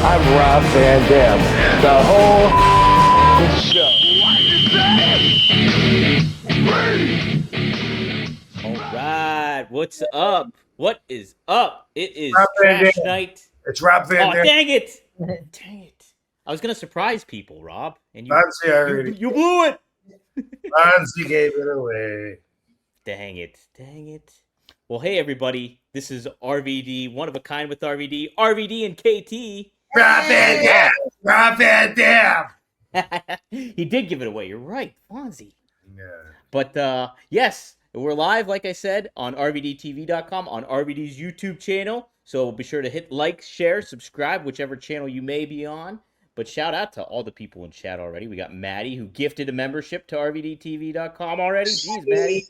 I'm Rob Van Dam. The whole show. All right, what's up? What is up? It is Rob Van trash Dam. night. It's Rob Van Oh, Dam. dang it! Dang it! I was gonna surprise people, Rob, and Fonzie already. you blew it. Fonzie gave it away. Dang it! Dang it! Well, hey everybody, this is RVD, one of a kind with RVD, RVD and KT. Rob Van Dam. Rob Van Dam. He did give it away. You're right, Fonzie. Yeah. But yes, we're live, like I said, on rvdtv.com, on RVD's YouTube channel. So be sure to hit like, share, subscribe, whichever channel you may be on. But shout out to all the people in chat already. We got Maddie, who gifted a membership to rvdtv.com already. Jeez, Maddie.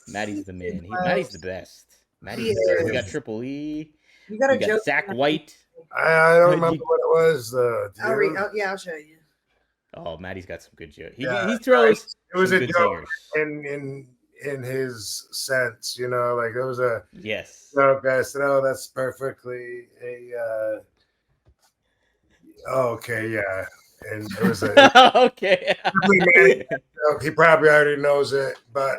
Maddie's the man. Maddie's the best. Maddie's the best. We got Triple E. You got We got Zach White. I don't remember what it was. Yeah, I'll show you. Oh, Maddie's got some good jokes. He Yeah, throws. It was some a good joke singers. in his sense, you know, like it was a Yes. joke. I said, "Oh, that's perfectly a." Okay, yeah, and it was a Okay. joke. He probably already knows it, but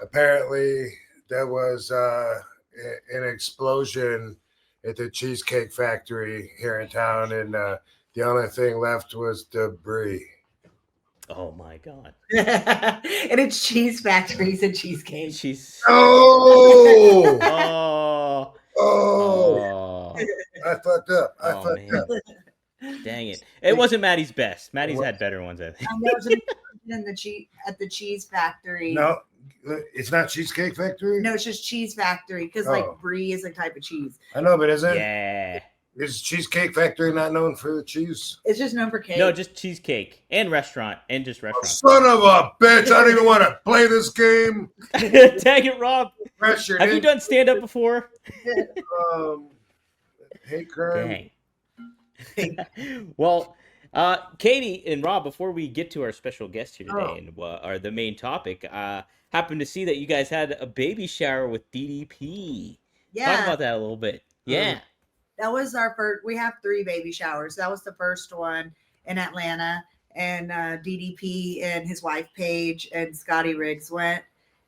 apparently there was an explosion at the Cheesecake Factory here in town, and the only thing left was debris. Oh my God. And it's cheese factories and cheesecake. She's. Oh, Oh. oh! Oh. I fucked up. I Oh, fucked man. up. Dang it! It wasn't Maddie's best. Maddie's had better ones, I think. And there was an explosion at the cheese factory. No, it's not Cheesecake Factory. No, it's just cheese factory because Oh. like brie is a type of cheese. I know, but isn't Yeah. is Cheesecake Factory not known for the cheese? It's just known for cake. No, just cheesecake and restaurant and just Oh, restaurant. son of a bitch! I don't even want to play this game. Dang it, Rob! Pressure. Have you done stand up before? Hate crime. Dang. Well, Katie and Rob, before we get to our special guest here today and are the main topic, happened to see that you guys had a baby shower with DDP. Yeah, Talk about that a little bit. Yeah. that was our first. We have 3 baby showers. That was the first one in Atlanta, and DDP and his wife Paige and Scotty Riggs went,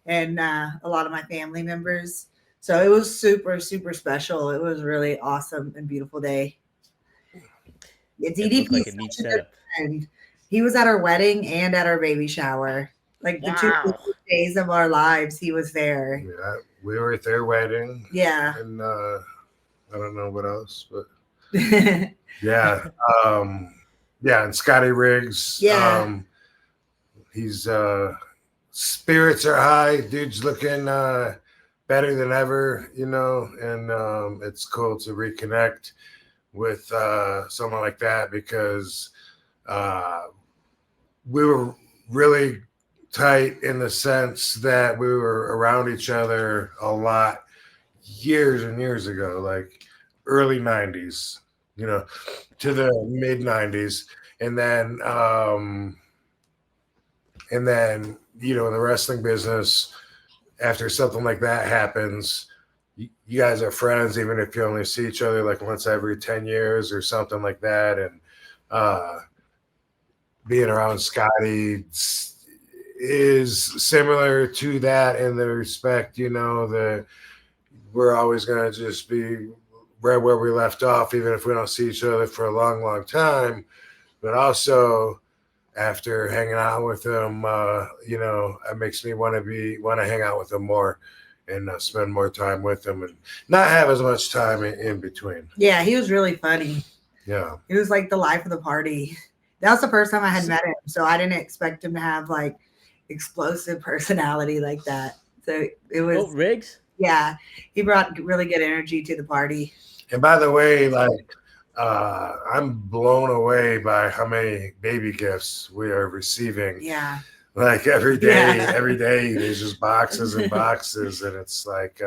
and a lot of my family members. So it was super, super special. It was really awesome and beautiful day. Yeah, It DDP looked like a is neat such a good setup. friend. He was at our wedding and at our baby shower. Like the 2 Wow. days of our lives, he was there. Yeah, we were at their wedding, Yeah. and I don't know what else, but Yeah. yeah, yeah, and Scotty Riggs. Yeah. He's spirits are high. Dude's looking better than ever, you know, and it's cool to reconnect with someone like that because we were really tight in the sense that we were around each other a lot years and years ago, like early 90s, you know, to the mid 90s. And then, you know, in the wrestling business, after something like that happens, you guys are friends, even if you only see each other like once every 10 years or something like that. And being around Scotty is similar to that in the respect, you know, that we're always going to just be right where we left off, even if we don't see each other for a long, long time. But also, after hanging out with him, you know, it makes me want to hang out with him more and spend more time with him and not have as much time in between. Yeah, he was really funny. Yeah. He was like the life of the party. That was the first time I had met him, so I didn't expect him to have like explosive personality like that. So it was, Oh, Riggs? yeah, he brought really good energy to the party. And by the way, like, I'm blown away by how many baby gifts we are receiving. Yeah. Like every day, Yeah. every day, there's just boxes and boxes, and it's like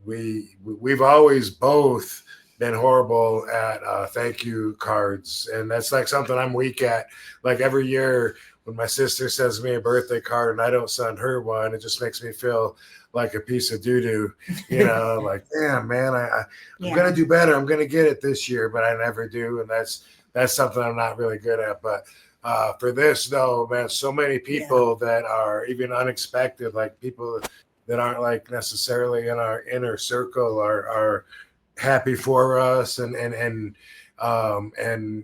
we've always both been horrible at thank you cards, and that's like something I'm weak at. Like every year when my sister sends me a birthday card and I don't send her one, it just makes me feel like a piece of doo-doo, you know, like, damn, man, I'm gonna do better. I'm gonna get it this year, but I never do, and that's something I'm not really good at. But for this though, man, so many people that are even unexpected, like people that aren't like necessarily in our inner circle are happy for us, and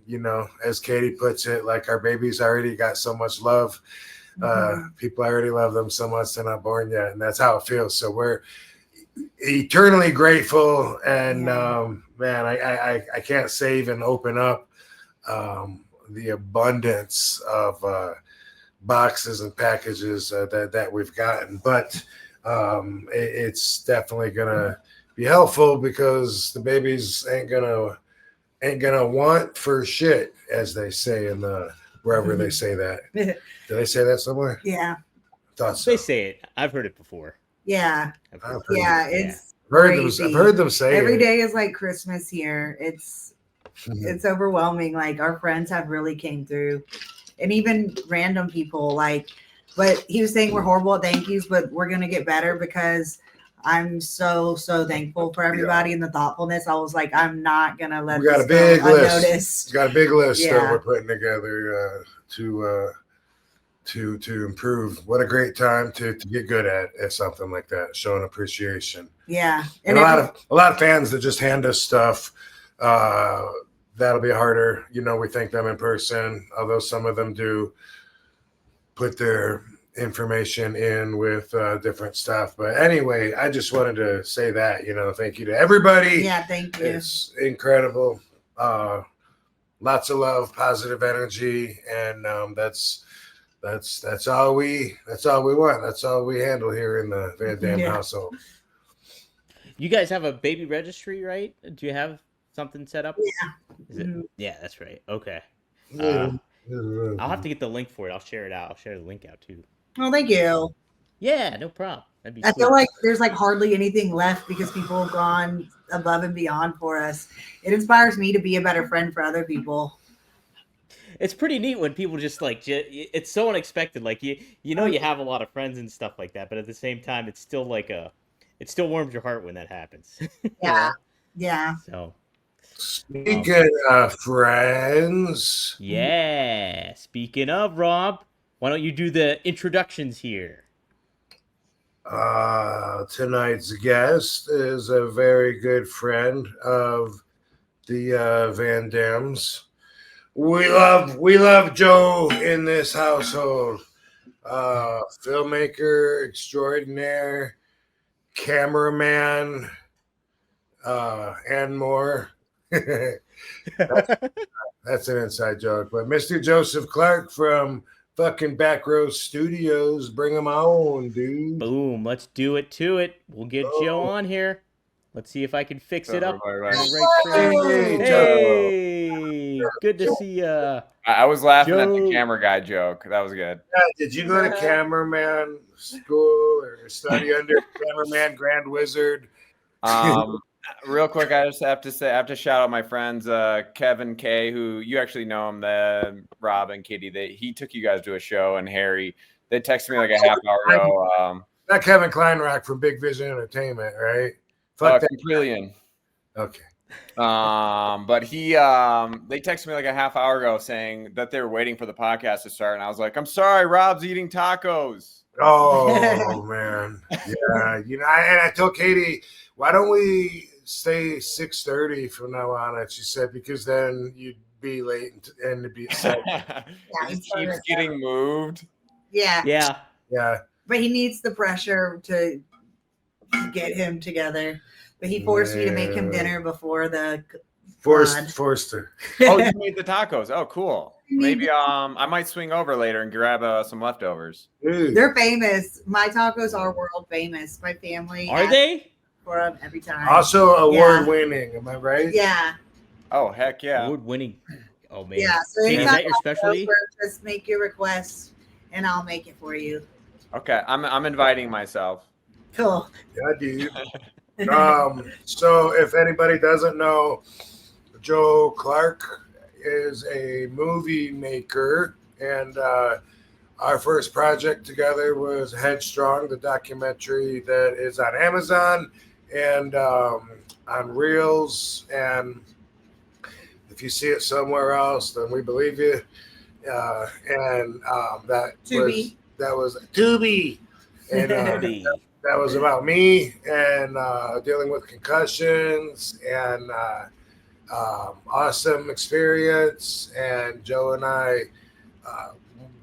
you know, as Katie puts it, like our babies already got so much love. People already love them so much they're not born yet, and that's how it feels. So we're eternally grateful, and man, I can't save and open up the abundance of boxes and packages that we've gotten, but it's definitely gonna be helpful because the babies ain't gonna want for shit, as they say in the wherever they say that. Do they say that somewhere? Yeah. Thought so. They say it. I've heard it before. Yeah. I've heard It's I've heard them say every it. day is like Christmas here. It's overwhelming. Like our friends have really came through, and even random people like. But he was saying we're horrible at thank yous, but we're gonna get better because I'm so thankful for everybody and the thoughtfulness. I was like, I'm not gonna let We got a this big go list. unnoticed. We got a big list that Yeah. we're putting together to improve. What a great time to get good at something like that, showing appreciation. Yeah, And a lot of fans that just hand us stuff. That'll be harder. You know, we thank them in person, although some of them do put their information in with different stuff. But anyway, I just wanted to say that, you know, thank you to everybody. Yeah, thank you. It's incredible. Lots of love, positive energy, and that's all we want. That's all we handle here in the Van Dam household. You guys have a baby registry, right? Do you have something set up? Yeah. Is it? Yeah, that's right. Okay. Yeah. I'll have to get the link for it. I'll share it out. I'll share the link out too. Well, thank you. Yeah, no problem. That'd be I sweet. feel like there's like hardly anything left because people have gone above and beyond for us. It inspires me to be a better friend for other people. It's pretty neat when people just like it's so unexpected. Like you know you have a lot of friends and stuff like that, but at the same time it's still like it still warms your heart when that happens. Yeah. Yeah. So speaking of friends. Yeah. Speaking of, Rob, why don't you do the introductions here? Tonight's guest is a very good friend of the Van Dams. We love Joe in this household. Filmmaker extraordinaire, cameraman, and more. That's an inside joke. But Mr. Joseph Clarke from fucking Backrow Studios, bring him on, dude. Boom, let's do it to it. We'll get Joe on here. Let's see if I can fix it up. Hey, good to see ya. I was laughing at Joe. the camera guy joke. That was good. Yeah, did you go to cameraman school or study under cameraman Grand Wizard? Real quick, I just have to shout out my friends, Kevin K, who you actually know him, Rob and Kitty. He took you guys to a show, and Harry. They texted me like a half hour ago. Not Kevin Kleinrock from Big Vision Entertainment, right? Fuck that. Trillion. Okay. But they texted me like a half hour ago saying that they were waiting for the podcast to start, and I was like, I'm sorry, Rob's eating tacos. Oh man, yeah. You know, and I told Katie, why don't we stay 6:30 from now on? And she said because then you'd be late and it'd be set. It keeps getting moved. Yeah. Yeah. Yeah. But he needs the pressure to get him together. But he forced me to make him dinner before the forced her. Oh, you made the tacos. Oh, cool. Maybe I might swing over later and grab some leftovers. They're famous. My tacos are world famous. My family Are they? For them every time. Also award winning. Am I right? Yeah. Oh heck yeah. Award winning. Oh man. Yeah. So Katie, is that your specialty? Just make your request, and I'll make it for you. Okay, I'm inviting myself. Cool. Yeah, dude. So if anybody doesn't know, Joe Clarke is a movie maker, and our first project together was Headstrong, the documentary that is on Amazon and on Reels. And if you see it somewhere else, then we believe you. Tubi. That was Tubi, and Tubi. that was about me and dealing with concussions and awesome experience. And Joe and I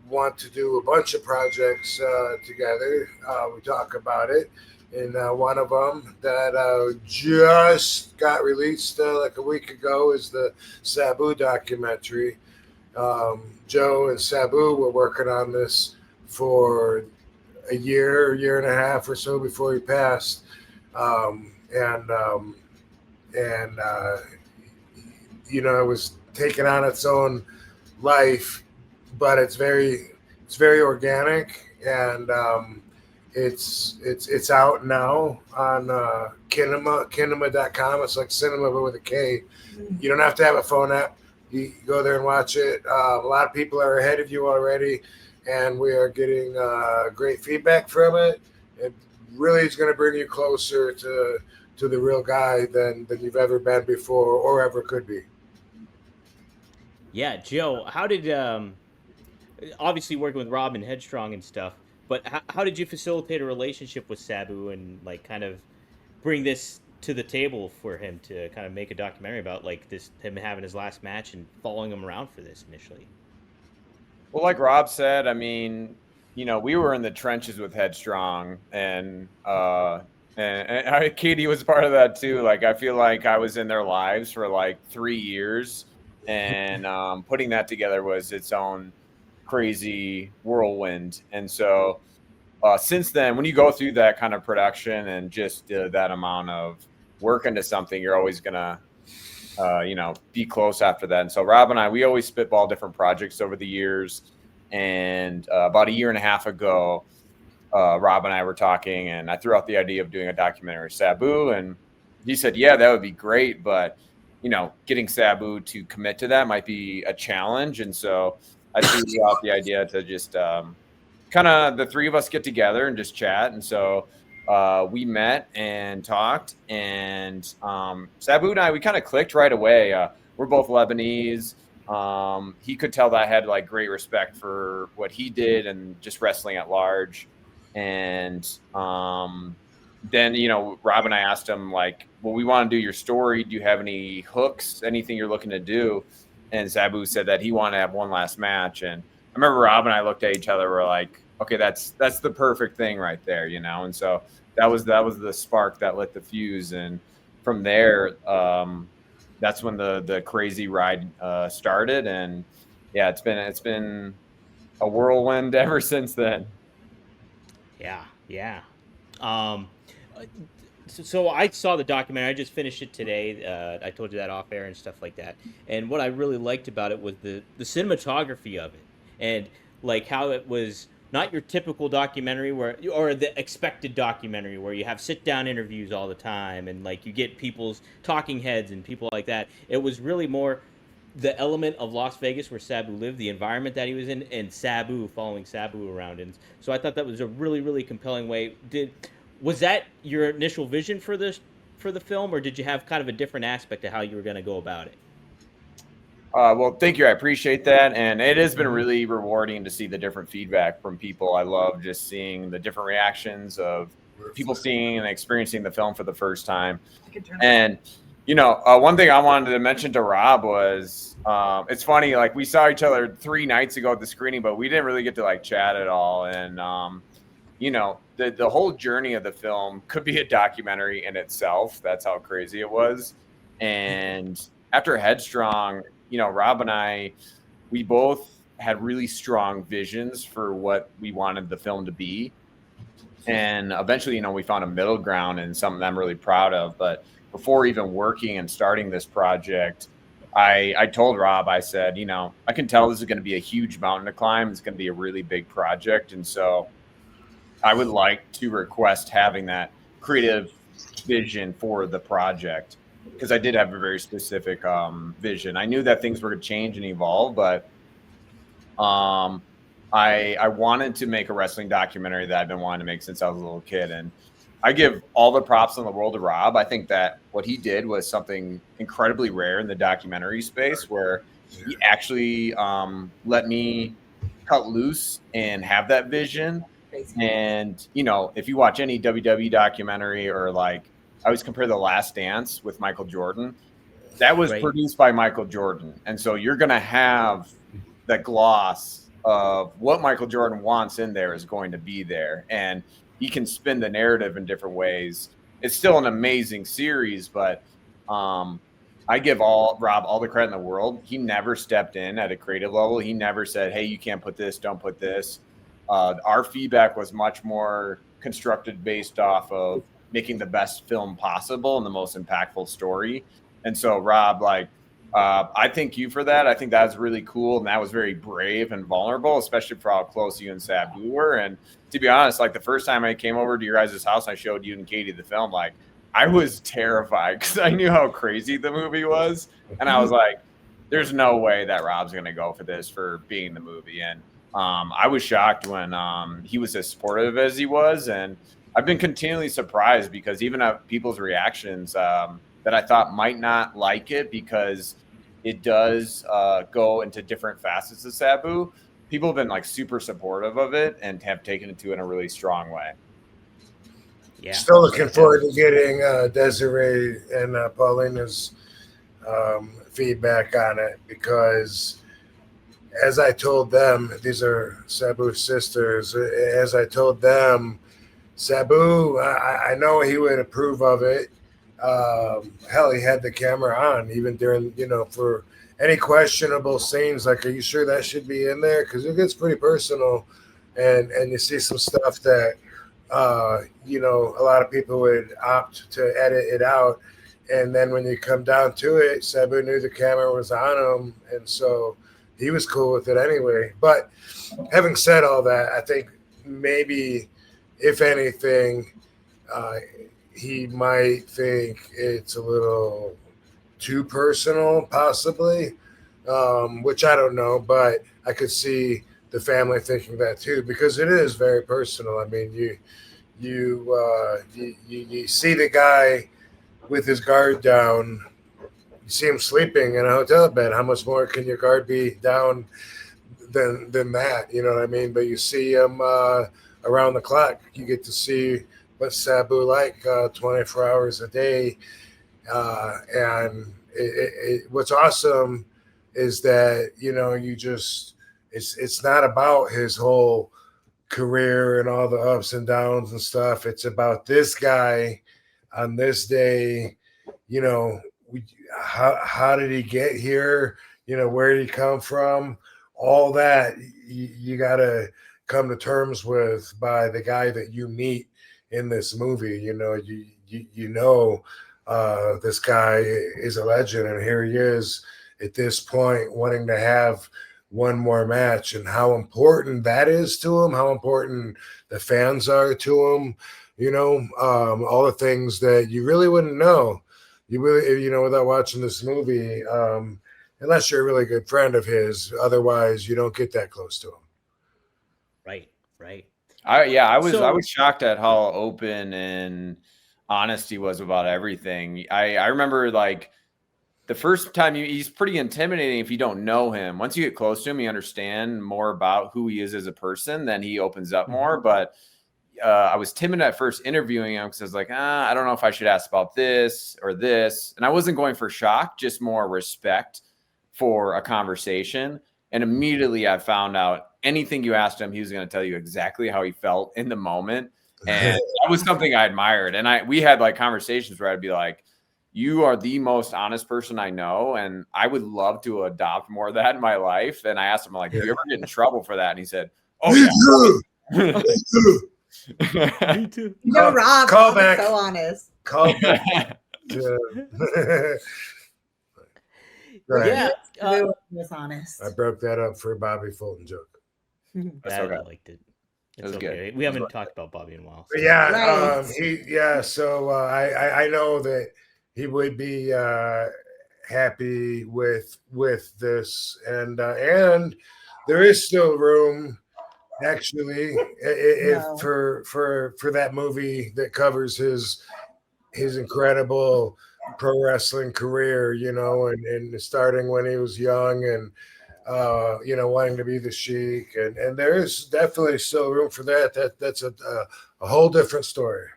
want to do a bunch of projects together. We talk about it. And one of them that just got released like a week ago is the Sabu documentary. Joe and Sabu were working on this for a year and a half or so before he passed. It was taking on its own life, but it's very organic, and it's out now on kinema.com. It's like cinema but with a K. You don't have to have a phone app. You go there and watch it. A lot of people are ahead of you already, and we are getting great feedback from it. It really is going to bring you closer to the real guy than you've ever been before or ever could be. Yeah, Joe, how did obviously working with Rob and Headstrong and stuff, but how did you facilitate a relationship with Sabu and like kind of bring this to the table for him to kind of make a documentary about like this, him having his last match and following him around for this initially? Well, like Rob said, I mean, we were in the trenches with Headstrong, and Katie was part of that too. Like, I feel like I was in their lives for like 3 years, and putting that together was its own crazy whirlwind. And so since then, when you go through that kind of production and just that amount of work into something, you're always gonna be close after that. And so Rob and I, we always spitball different projects over the years. And about a year and a half ago, Rob and I were talking, and I threw out the idea of doing a documentary with Sabu, and he said, yeah, that would be great, but getting Sabu to commit to that might be a challenge. And so I threw out the idea to just kind of the three of us get together and just chat. And so we met and talked, and Sabu and I, we kind of clicked right away. We're both Lebanese. He could tell that I had like great respect for what he did and just wrestling at large. And then, Rob and I asked him like, well, we want to do your story. Do you have any hooks, anything you're looking to do? And Sabu said that he wanted to have one last match. And I remember Rob and I looked at each other. We're like, okay, that's the perfect thing right there, And so that was the spark that lit the fuse. And from there, that's when the crazy ride started. And yeah, it's been a whirlwind ever since then. Yeah. So I saw the documentary. I just finished it today. I told you that off air and stuff like that. And what I really liked about it was the cinematography of it, and like how it was not your typical documentary or the expected documentary where you have sit down interviews all the time and like you get people's talking heads and people like that. It was really more the element of Las Vegas where Sabu lived, the environment that he was in, and Sabu following Sabu around. And so I thought that was a really, really compelling way. Was that your initial vision for the film, or did you have kind of a different aspect of how you were going to go about it? Well, thank you. I appreciate that. And it has been really rewarding to see the different feedback from people. I love just seeing the different reactions of people seeing and experiencing the film for the first time. And, one thing I wanted to mention to Rob was, it's funny, like we saw each other 3 nights ago at the screening, but we didn't really get to like chat at all. And, the whole journey of the film could be a documentary in itself. That's how crazy it was. And after Headstrong, Rob and I, we both had really strong visions for what we wanted the film to be. And eventually, we found a middle ground and something that I'm really proud of. But before even working and starting this project, I told Rob, I said, I can tell this is going to be a huge mountain to climb. It's going to be a really big project. And so I would like to request having that creative vision for the project, because I did have a very specific vision. I knew that things were going to change and evolve, but I wanted to make a wrestling documentary that I've been wanting to make since I was a little kid. And I give all the props in the world to Rob. I think that what he did was something incredibly rare in the documentary space, where he actually let me cut loose and have that vision. And, you know, if you watch any WWE documentary, or like, I always compare The Last Dance with Michael Jordan. That was produced by Michael Jordan. And so you're going to have the gloss of what Michael Jordan wants in there is going to be there. And he can spin the narrative in different ways. It's still an amazing series, but I give Rob all the credit in the world. He never stepped in at a creative level. He never said, hey, you can't put this, don't put this. Our feedback was much more constructed based off of making the best film possible and the most impactful story. And so, Rob, like, I thank you for that. I think that's really cool. And that was very brave and vulnerable, especially for how close you and Sabu were. And to be honest, like, the first time I came over to your guys' house, I showed you and Katie the film, like, I was terrified because I knew how crazy the movie was. And I was like, there's no way that Rob's going to go for this for being the movie. And I was shocked when he was as supportive as he was. And I've been continually surprised, because even at people's reactions that I thought might not like it because it does go into different facets of Sabu, people have been like super supportive of it and have taken it to in a really strong way. Yeah. Still looking forward to getting Desiree and Paulina's feedback on it, because as I told them, these are Sabu's sisters, as I told them, Sabu, I know he would approve of it. Hell, he had the camera on even during, you know, for any questionable scenes. Like, are you sure that should be in there? Because it gets pretty personal, and you see some stuff that, you know, a lot of people would opt to edit it out. And then when you come down to it, Sabu knew the camera was on him, and so he was cool with it anyway. But having said all that, I think maybe, if anything, he might think it's a little too personal, possibly, which I don't know, but I could see the family thinking that too, because it is very personal. I mean, you see the guy with his guard down, you see him sleeping in a hotel bed. How much more can your guard be down than that? You know what I mean? But you see him around the clock. You get to see what Sabu like 24 hours a day. And what's awesome is that, you know, you just, it's not about his whole career and all the ups and downs and stuff. It's about this guy on this day. You know, how did he get here? You know, where did he come from? All that you got to come to terms with by the guy that you meet in this movie. You know, you know, this guy is a legend, and here he is at this point wanting to have one more match, and how important that is to him, how important the fans are to him. You know, all the things that you really wouldn't know. You really, you know, without watching this movie, unless you're a really good friend of his. Otherwise, you don't get that close to him. Right, right. I was shocked at how open and honest he was about everything. I remember, like, the first time he's pretty intimidating if you don't know him. Once you get close to him, you understand more about who he is as a person, then he opens up more. But I was timid at first interviewing him because I was like, I don't know if I should ask about this or this. And I wasn't going for shock, just more respect for a conversation. And immediately I found out anything you asked him, he was going to tell you exactly how he felt in the moment. And that was something I admired. And we had like conversations where I'd be like, you are the most honest person I know, and I would love to adopt more of that in my life. And I asked him, like, do you ever get in trouble for that? And he said, oh, yeah. Me too. You know, Rob, Call back. so honest. Call back. Right. Yeah. Sabu was honest. I broke that up for a Bobby Fulton joke. I liked it. It's was okay. good. We haven't talked about Bobby in a while. But yeah, Right. So I know that he would be happy with this, and there is still room actually if No. for that movie that covers his incredible pro wrestling career, and starting when he was young and wanting to be the Sheik, and there is definitely still room for that. That's a whole different story.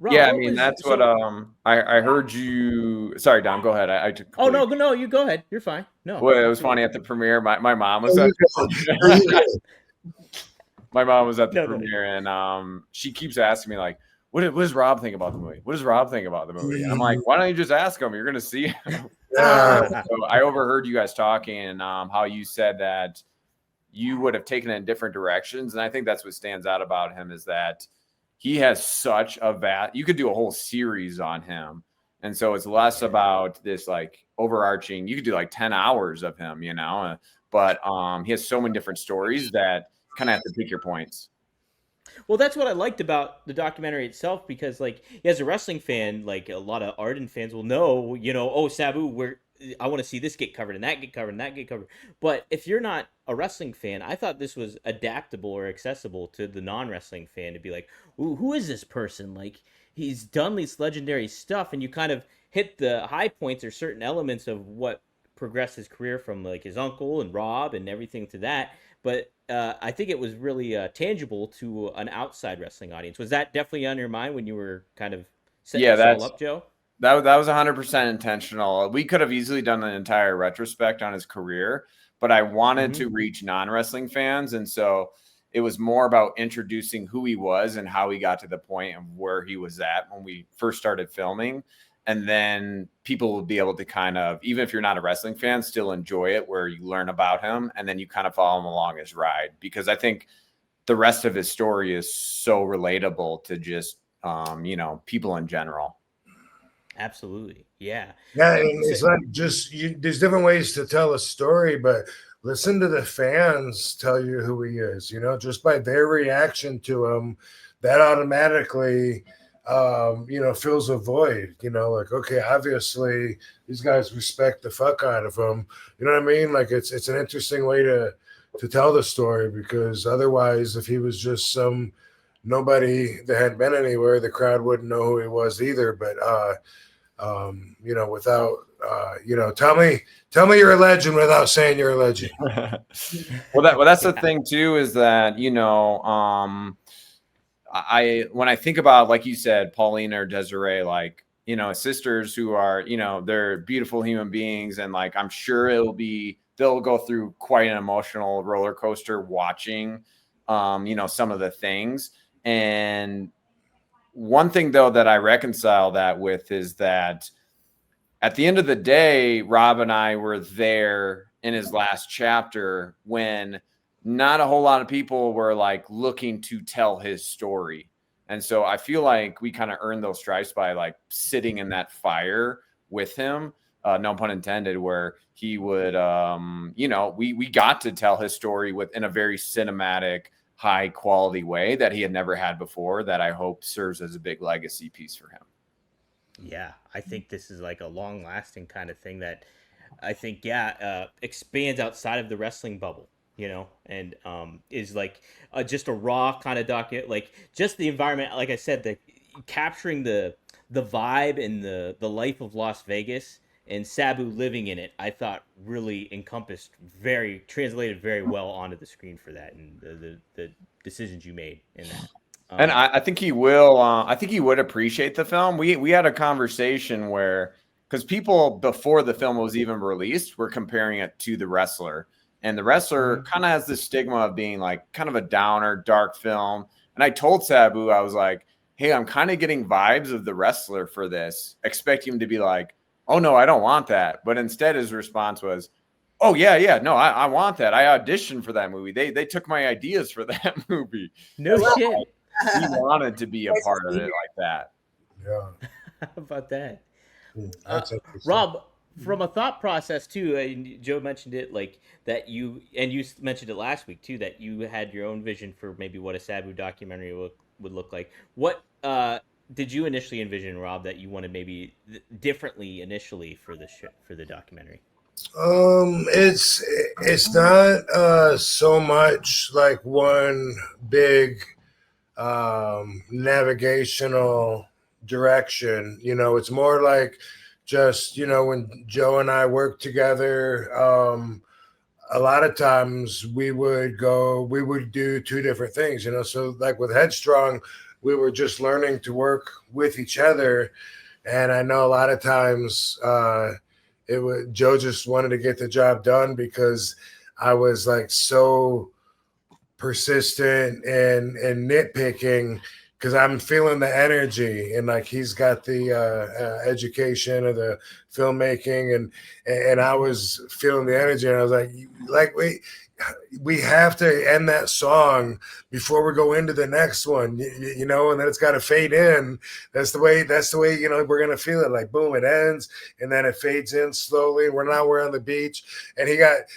Rob, Yeah, I what mean was that's what so? I heard you. Sorry, Dom. Go ahead. I took Oh completely. no, you go ahead. You're fine. No, Well, it was absolutely. funny at the premiere. My mom was There at you go. There you go. my mom was at the No. premiere, and she keeps asking me like, what does Rob think about the movie? What does Rob think about the movie? And I'm like, why don't you just ask him? You're gonna see him. Yeah. So I overheard you guys talking, and how you said that you would have taken it in different directions, and I think that's what stands out about him is that he has such a you could do a whole series on him. And so it's less about this like overarching, you could do like 10 hours of him, but he has so many different stories that kind of have to pick your points. Well, that's what I liked about the documentary itself because, like, as a wrestling fan, like a lot of ardent fans will know, oh, Sabu, I want to see this get covered and that get covered and that get covered. But if you're not a wrestling fan, I thought this was adaptable or accessible to the non-wrestling fan to be like, ooh, who is this person? Like, he's done this legendary stuff, and you kind of hit the high points or certain elements of what progressed his career from like his uncle and Rob and everything to that. But I think it was really tangible to an outside wrestling audience. Was that definitely on your mind when you were kind of setting Yeah, this all up, Joe? that was 100% intentional. We could have easily done an entire retrospect on his career, but I wanted to reach non-wrestling fans, and so it was more about introducing who he was and how he got to the point of where he was at when we first started filming. And then people will be able to kind of, even if you're not a wrestling fan, still enjoy it where you learn about him and then you kind of follow him along his ride. Because I think the rest of his story is so relatable to just, people in general. Absolutely. Yeah. Yeah, and it's not just there's different ways to tell a story, but listen to the fans tell you who he is, just by their reaction to him, that automatically fills a void, like, okay, obviously these guys respect the fuck out of him. You know what I mean? Like it's an interesting way to tell the story, because otherwise if he was just some nobody that hadn't been anywhere, the crowd wouldn't know who he was either. But without tell me you're a legend without saying you're a legend. Well, that's the thing too, is that, when I think about, like you said, Paulina or Desiree, like, sisters who are, they're beautiful human beings. And like, I'm sure they'll go through quite an emotional roller coaster watching, some of the things. And one thing though, that I reconcile that with is that at the end of the day, Rob and I were there in his last chapter when not a whole lot of people were like looking to tell his story. And so I feel like we kind of earned those stripes by like sitting in that fire with him, no pun intended, where he would, we got to tell his story in a very cinematic, high quality way that he had never had before, that I hope serves as a big legacy piece for him. Yeah, I think this is like a long lasting kind of thing that I think, expands outside of the wrestling bubble, and is like just a raw kind of document, like just the environment. Like I said, the capturing the vibe and the life of Las Vegas and Sabu living in it, I thought really translated very well onto the screen for that, and the decisions you made in that. And I think he will. I think he would appreciate the film. We had a conversation where, because people before the film was even released were comparing it to The Wrestler, and The Wrestler kind of has this stigma of being like kind of a downer, dark film. And I told Sabu, I was like, "Hey, I'm kind of getting vibes of The Wrestler for this," expecting him to be like, "Oh no, I don't want that." But instead, his response was, "Oh yeah, no, I want that. I auditioned for that movie. They took my ideas for that movie." No shit. He wanted to be a part of it like that. Yeah. How about that? That's Rob, from a thought process too, and Joe mentioned it, like that you mentioned it last week too, that you had your own vision for maybe what a Sabu documentary would look like. What did you initially envision, Rob, that you wanted maybe differently initially for for the documentary? It's not so much like one big navigational direction. You know, it's more like just, you know, when Joe and I worked together, a lot of times we would do two different things, you know. So like with Headstrong, we were just learning to work with each other. And I know a lot of times Joe just wanted to get the job done because I was like so persistent and nitpicking, because I'm feeling the energy, and like he's got the education of the filmmaking, and I was feeling the energy, and I was like we have to end that song before we go into the next one, you know, and then it's got to fade in. That's the way, you know, we're gonna feel it. Like boom, it ends, and then it fades in slowly. We're on the beach, and he had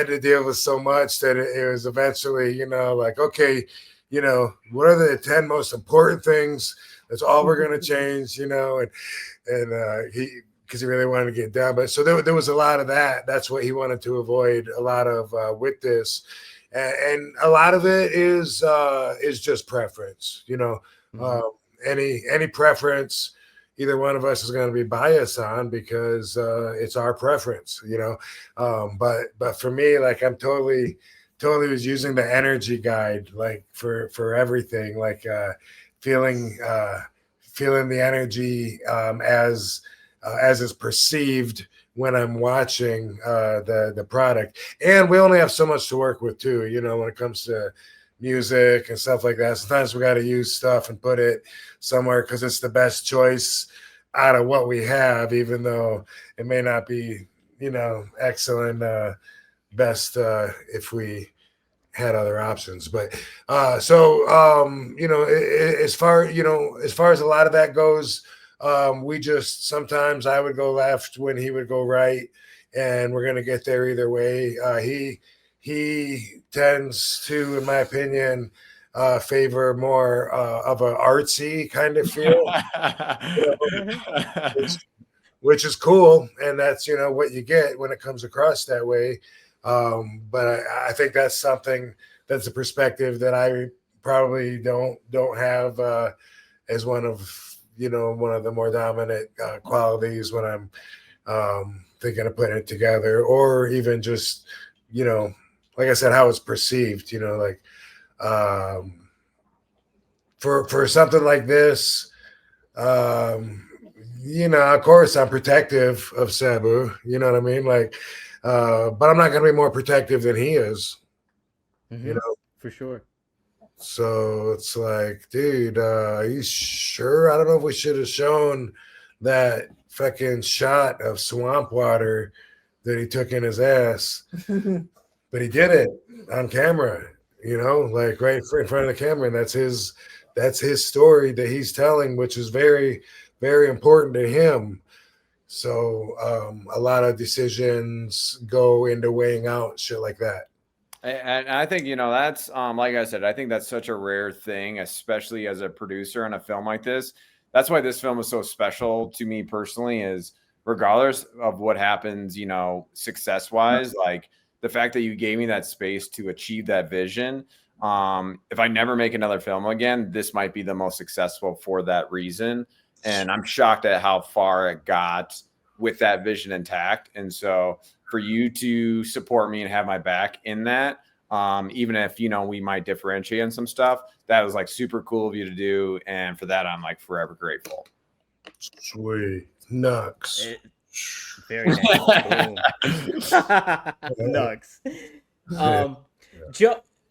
to deal with so much that it was eventually, you know, like, okay, you know, what are the 10 most important things? That's all we're going to change, you know, and because he really wanted to get down. But so there was a lot of that. That's what he wanted to avoid a lot of with this. And a lot of it is just preference, you know. Any preference either one of us is going to be biased on, because it's our preference, you know. But for me, like, I'm totally was using the energy guide, like for everything, like feeling the energy as is perceived when I'm watching the product. And we only have so much to work with too, you know, when it comes to music and stuff like that. Sometimes we got to use stuff and put it somewhere because it's the best choice out of what we have, even though it may not be, you know, excellent best if we had other options. But you know, as far as a lot of that goes, we just, sometimes I would go left when he would go right, and we're gonna get there either way. He tends to, in my opinion, favor more of an artsy kind of feel, you know, which is cool, and that's, you know, what you get when it comes across that way. But I think that's something, that's a perspective that I probably don't have as one of the more dominant qualities when I'm thinking of putting it together, or even just, you know, like I said, how it's perceived, you know, like for something like this, you know, of course I'm protective of Sabu, you know what I mean? Like, but I'm not going to be more protective than he is, you know? For sure. So it's like, dude, are you sure? I don't know if we should have shown that fucking shot of swamp water that he took in his ass, but he did it on camera, you know, like right in front of the camera. And that's his story that he's telling, which is very, very important to him. So a lot of decisions go into weighing out shit like that. And I think, you know, that's like I said, I think that's such a rare thing, especially as a producer on a film like this. That's why this film is so special to me personally, is regardless of what happens, you know, success wise, like the fact that you gave me that space to achieve that vision. If I never make another film again, this might be the most successful for that reason. And I'm shocked at how far it got with that vision intact. And so for you to support me and have my back in that, even if, you know, we might differentiate on some stuff, that was like super cool of you to do. And for that, I'm like forever grateful. Sweet. Nux. Very nice. Nux.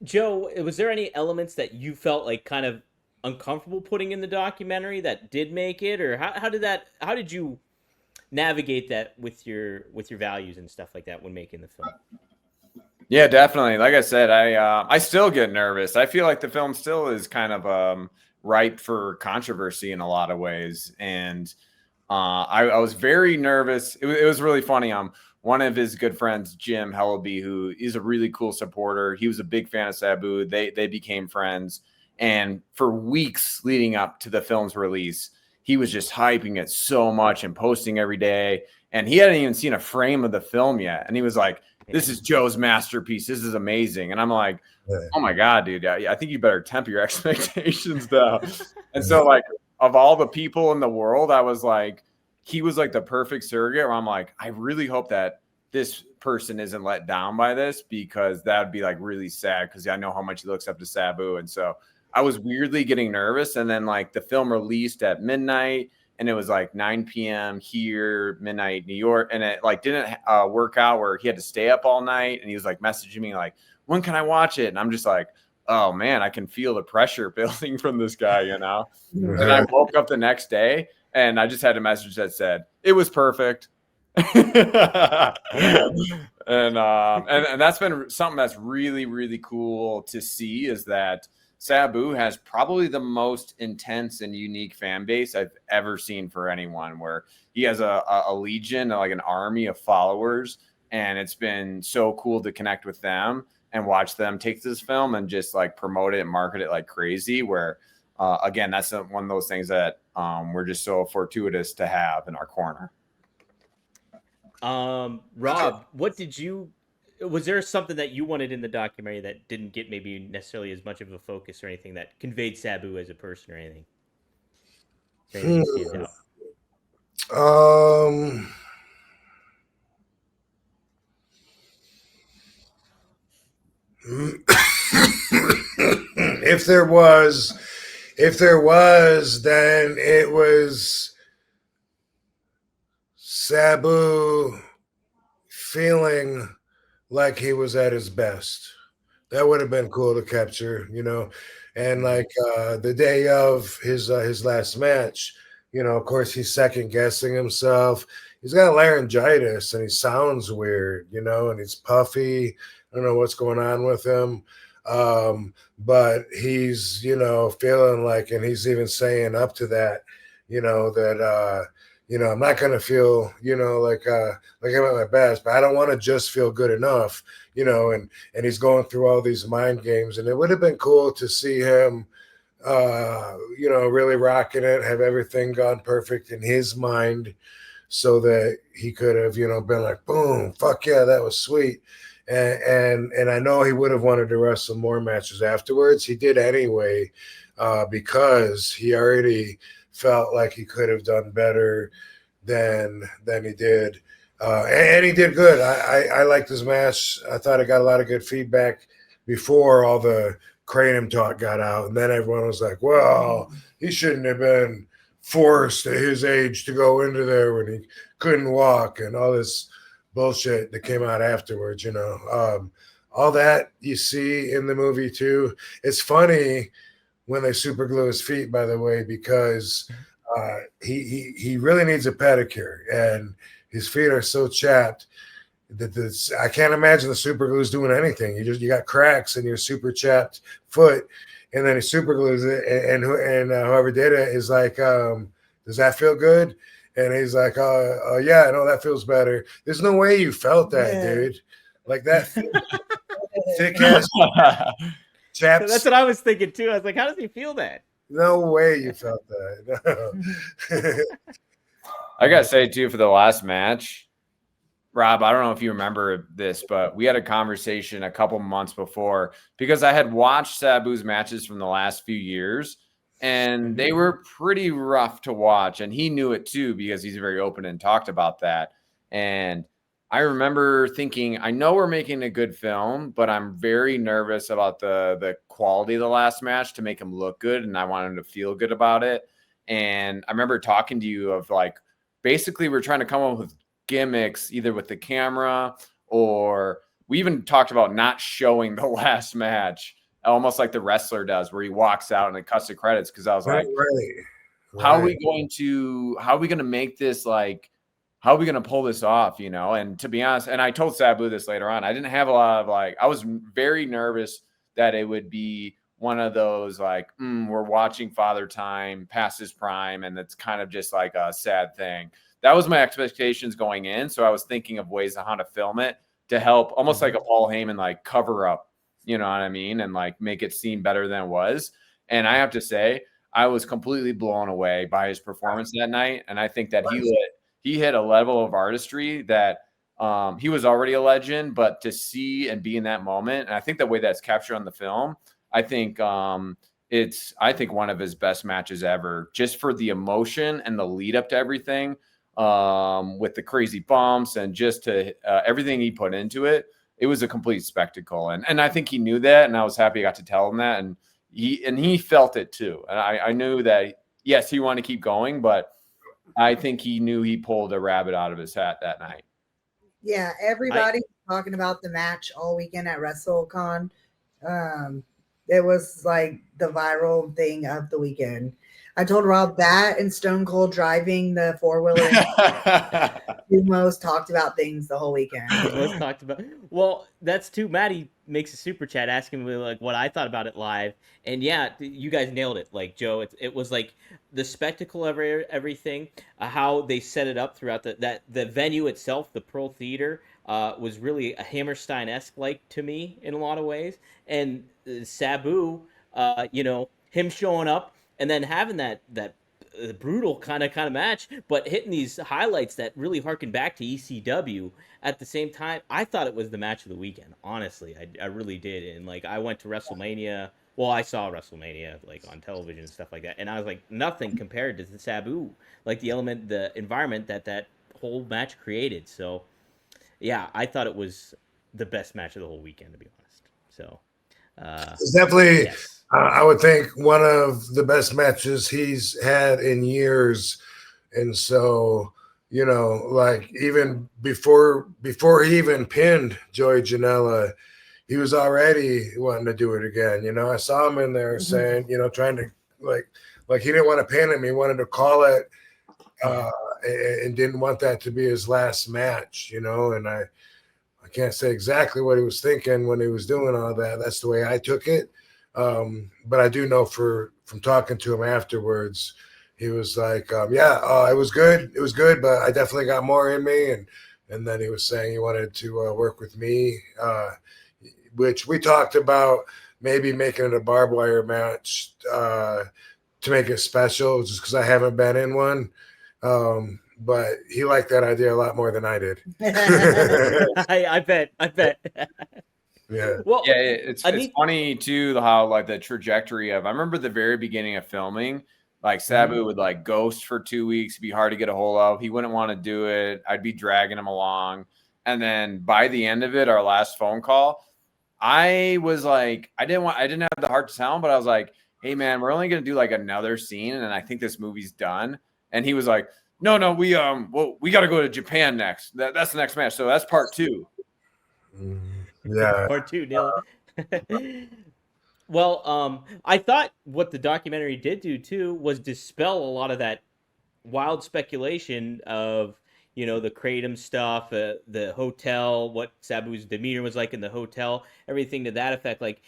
Joe, was there any elements that you felt like kind of uncomfortable putting in the documentary that did make it, or how did you navigate that with your values and stuff like that when making the film? Yeah, definitely. Like I said, I still get nervous. I feel like the film still is kind of ripe for controversy in a lot of ways. And I was very nervous. It was really funny. One of his good friends, Jim Hellaby, who is a really cool supporter. He was a big fan of Sabu. They became friends. And for weeks leading up to the film's release, he was just hyping it so much and posting every day. And he hadn't even seen a frame of the film yet. And he was like, this is Joe's masterpiece. This is amazing. And I'm like, oh my God, dude. I think you better temper your expectations down. And so like, of all the people in the world, I was like, he was like the perfect surrogate where I'm like, I really hope that this person isn't let down by this, because that would be like really sad, because I know how much he looks up to Sabu. And so I was weirdly getting nervous. And then like the film released at midnight, and it was like 9 p.m. here, midnight New York. And it like didn't work out where he had to stay up all night. And he was like messaging me like, when can I watch it? And I'm just like, oh man, I can feel the pressure building from this guy, you know? And I woke up the next day and I just had a message that said, it was perfect. and that's been something that's really, really cool to see, is that Sabu has probably the most intense and unique fan base I've ever seen for anyone, where he has a legion, like an army of followers. And it's been so cool to connect with them and watch them take this film and just like promote it and market it like crazy, where again, that's one of those things that we're just so fortuitous to have in our corner. Rob, was there something that you wanted in the documentary that didn't get maybe necessarily as much of a focus, or anything that conveyed Sabu as a person, or anything? Anything that stands out? If there was, then it was Sabu feeling like he was at his best. That would have been cool to capture, you know. And like the day of his last match, you know, of course he's second guessing himself. He's got laryngitis and he sounds weird, you know, and he's puffy. I don't know what's going on with him. But he's, you know, feeling like, and he's even saying up to that, you know, that, you know, I'm not going to feel, you know, like I'm at my best, but I don't want to just feel good enough, you know, and he's going through all these mind games. And it would have been cool to see him, you know, really rocking it, have everything gone perfect in his mind, so that he could have, you know, been like, boom, fuck yeah, that was sweet. And I know he would have wanted to wrestle more matches afterwards. He did anyway, because he already felt like he could have done better than he did. And he did good. I liked his match. I thought I got a lot of good feedback before all the cranium talk got out. And then everyone was like, well, he shouldn't have been forced at his age to go into there when he couldn't walk, and all this bullshit that came out afterwards, you know. All that you see in the movie too. It's funny when they super glue his feet, by the way, because he really needs a pedicure, and his feet are so chapped that I can't imagine the super glue is doing anything. You got cracks in your super chapped foot, and then he super glues it, and whoever did it is like, does that feel good? And he's like, yeah, no, that feels better. There's no way you felt that, dude. Like that thick ass chaps. That's what I was thinking too. I was like, how does he feel that? No way you felt that. No. I gotta say too, for the last match, Rob, I don't know if you remember this, but we had a conversation a couple months before, because I had watched Sabu's matches from the last few years, and they were pretty rough to watch. And he knew it too, because he's very open and talked about that. And I remember thinking, I know we're making a good film, but I'm very nervous about the quality of the last match to make him look good. And I want him to feel good about it. And I remember talking to you of like, basically we're trying to come up with gimmicks, either with the camera, or we even talked about not showing the last match, almost like the wrestler does, where he walks out and it cuts the credits. Cause I was like, how are we going to make this, like, how are we going to pull this off? You know? And to be honest, and I told Sabu this later on, I didn't have a lot of I was very nervous that it would be one of those like, we're watching Father Time past his prime, and it's kind of just like a sad thing. That was my expectations going in. So I was thinking of ways on how to film it to help, almost like a Paul Heyman, like cover up, you know what I mean? And like make it seem better than it was. And I have to say, I was completely blown away by his performance that night. And I think that he hit a level of artistry that he was already a legend, but to see and be in that moment, and I think the way that's captured on the film, I think it's one of his best matches ever, just for the emotion and the lead up to everything, with the crazy bumps and just to everything he put into it. It was a complete spectacle, and I think he knew that, and I was happy I got to tell him that, and he felt it too, and I knew that yes, he wanted to keep going, but I think he knew he pulled a rabbit out of his hat that night. Yeah, everybody talking about the match all weekend at WrestleCon. It was like the viral thing of the weekend. I told Rob that and Stone Cold driving the 4-wheeler, the most talked about things the whole weekend. The most talked about. Well, that's too. Maddie makes a super chat asking me like what I thought about it live, and yeah, you guys nailed it. Like Joe, it was like the spectacle of everything, how they set it up throughout the venue itself, the Pearl Theater, was really a Hammerstein-esque like to me in a lot of ways, and Sabu, him showing up and then having that brutal kind of match, but hitting these highlights that really harken back to ECW at the same time. I thought it was the match of the weekend. Honestly, I really did. And like I went to WrestleMania. Well, I saw WrestleMania like on television and stuff like that, and I was like, nothing compared to the Sabu, like the environment that whole match created. So, yeah, I thought it was the best match of the whole weekend, to be honest. So, it's definitely. Yes. I would think one of the best matches he's had in years. And so, like even before he even pinned Joey Janela, he was already wanting to do it again. I saw him in there saying, trying to like he didn't want to pin him. He wanted to call it and didn't want that to be his last match, and I can't say exactly what he was thinking when he was doing all that. That's the way I took it. But I do know from talking to him afterwards, he was like, it was good. It was good, but I definitely got more in me. And then he was saying he wanted to work with me, which we talked about maybe making it a barbed wire match to make it special, just because I haven't been in one. But he liked that idea a lot more than I did. I bet. Yeah. Well, yeah, it's funny too how like the trajectory of. I remember the very beginning of filming, like Sabu would like ghost for 2 weeks, be hard to get a hold of. He wouldn't want to do it. I'd be dragging him along, and then by the end of it, our last phone call, I was like, I didn't have the heart to tell him, but I was like, hey man, we're only gonna do like another scene, and I think this movie's done. And he was like, no, we got to go to Japan next. That's the next match, so that's part 2. Yeah. Part 2, Neil. Well, I thought what the documentary did do too was dispel a lot of that wild speculation of the kratom stuff, the hotel, what Sabu's demeanor was like in the hotel, everything to that effect. Like,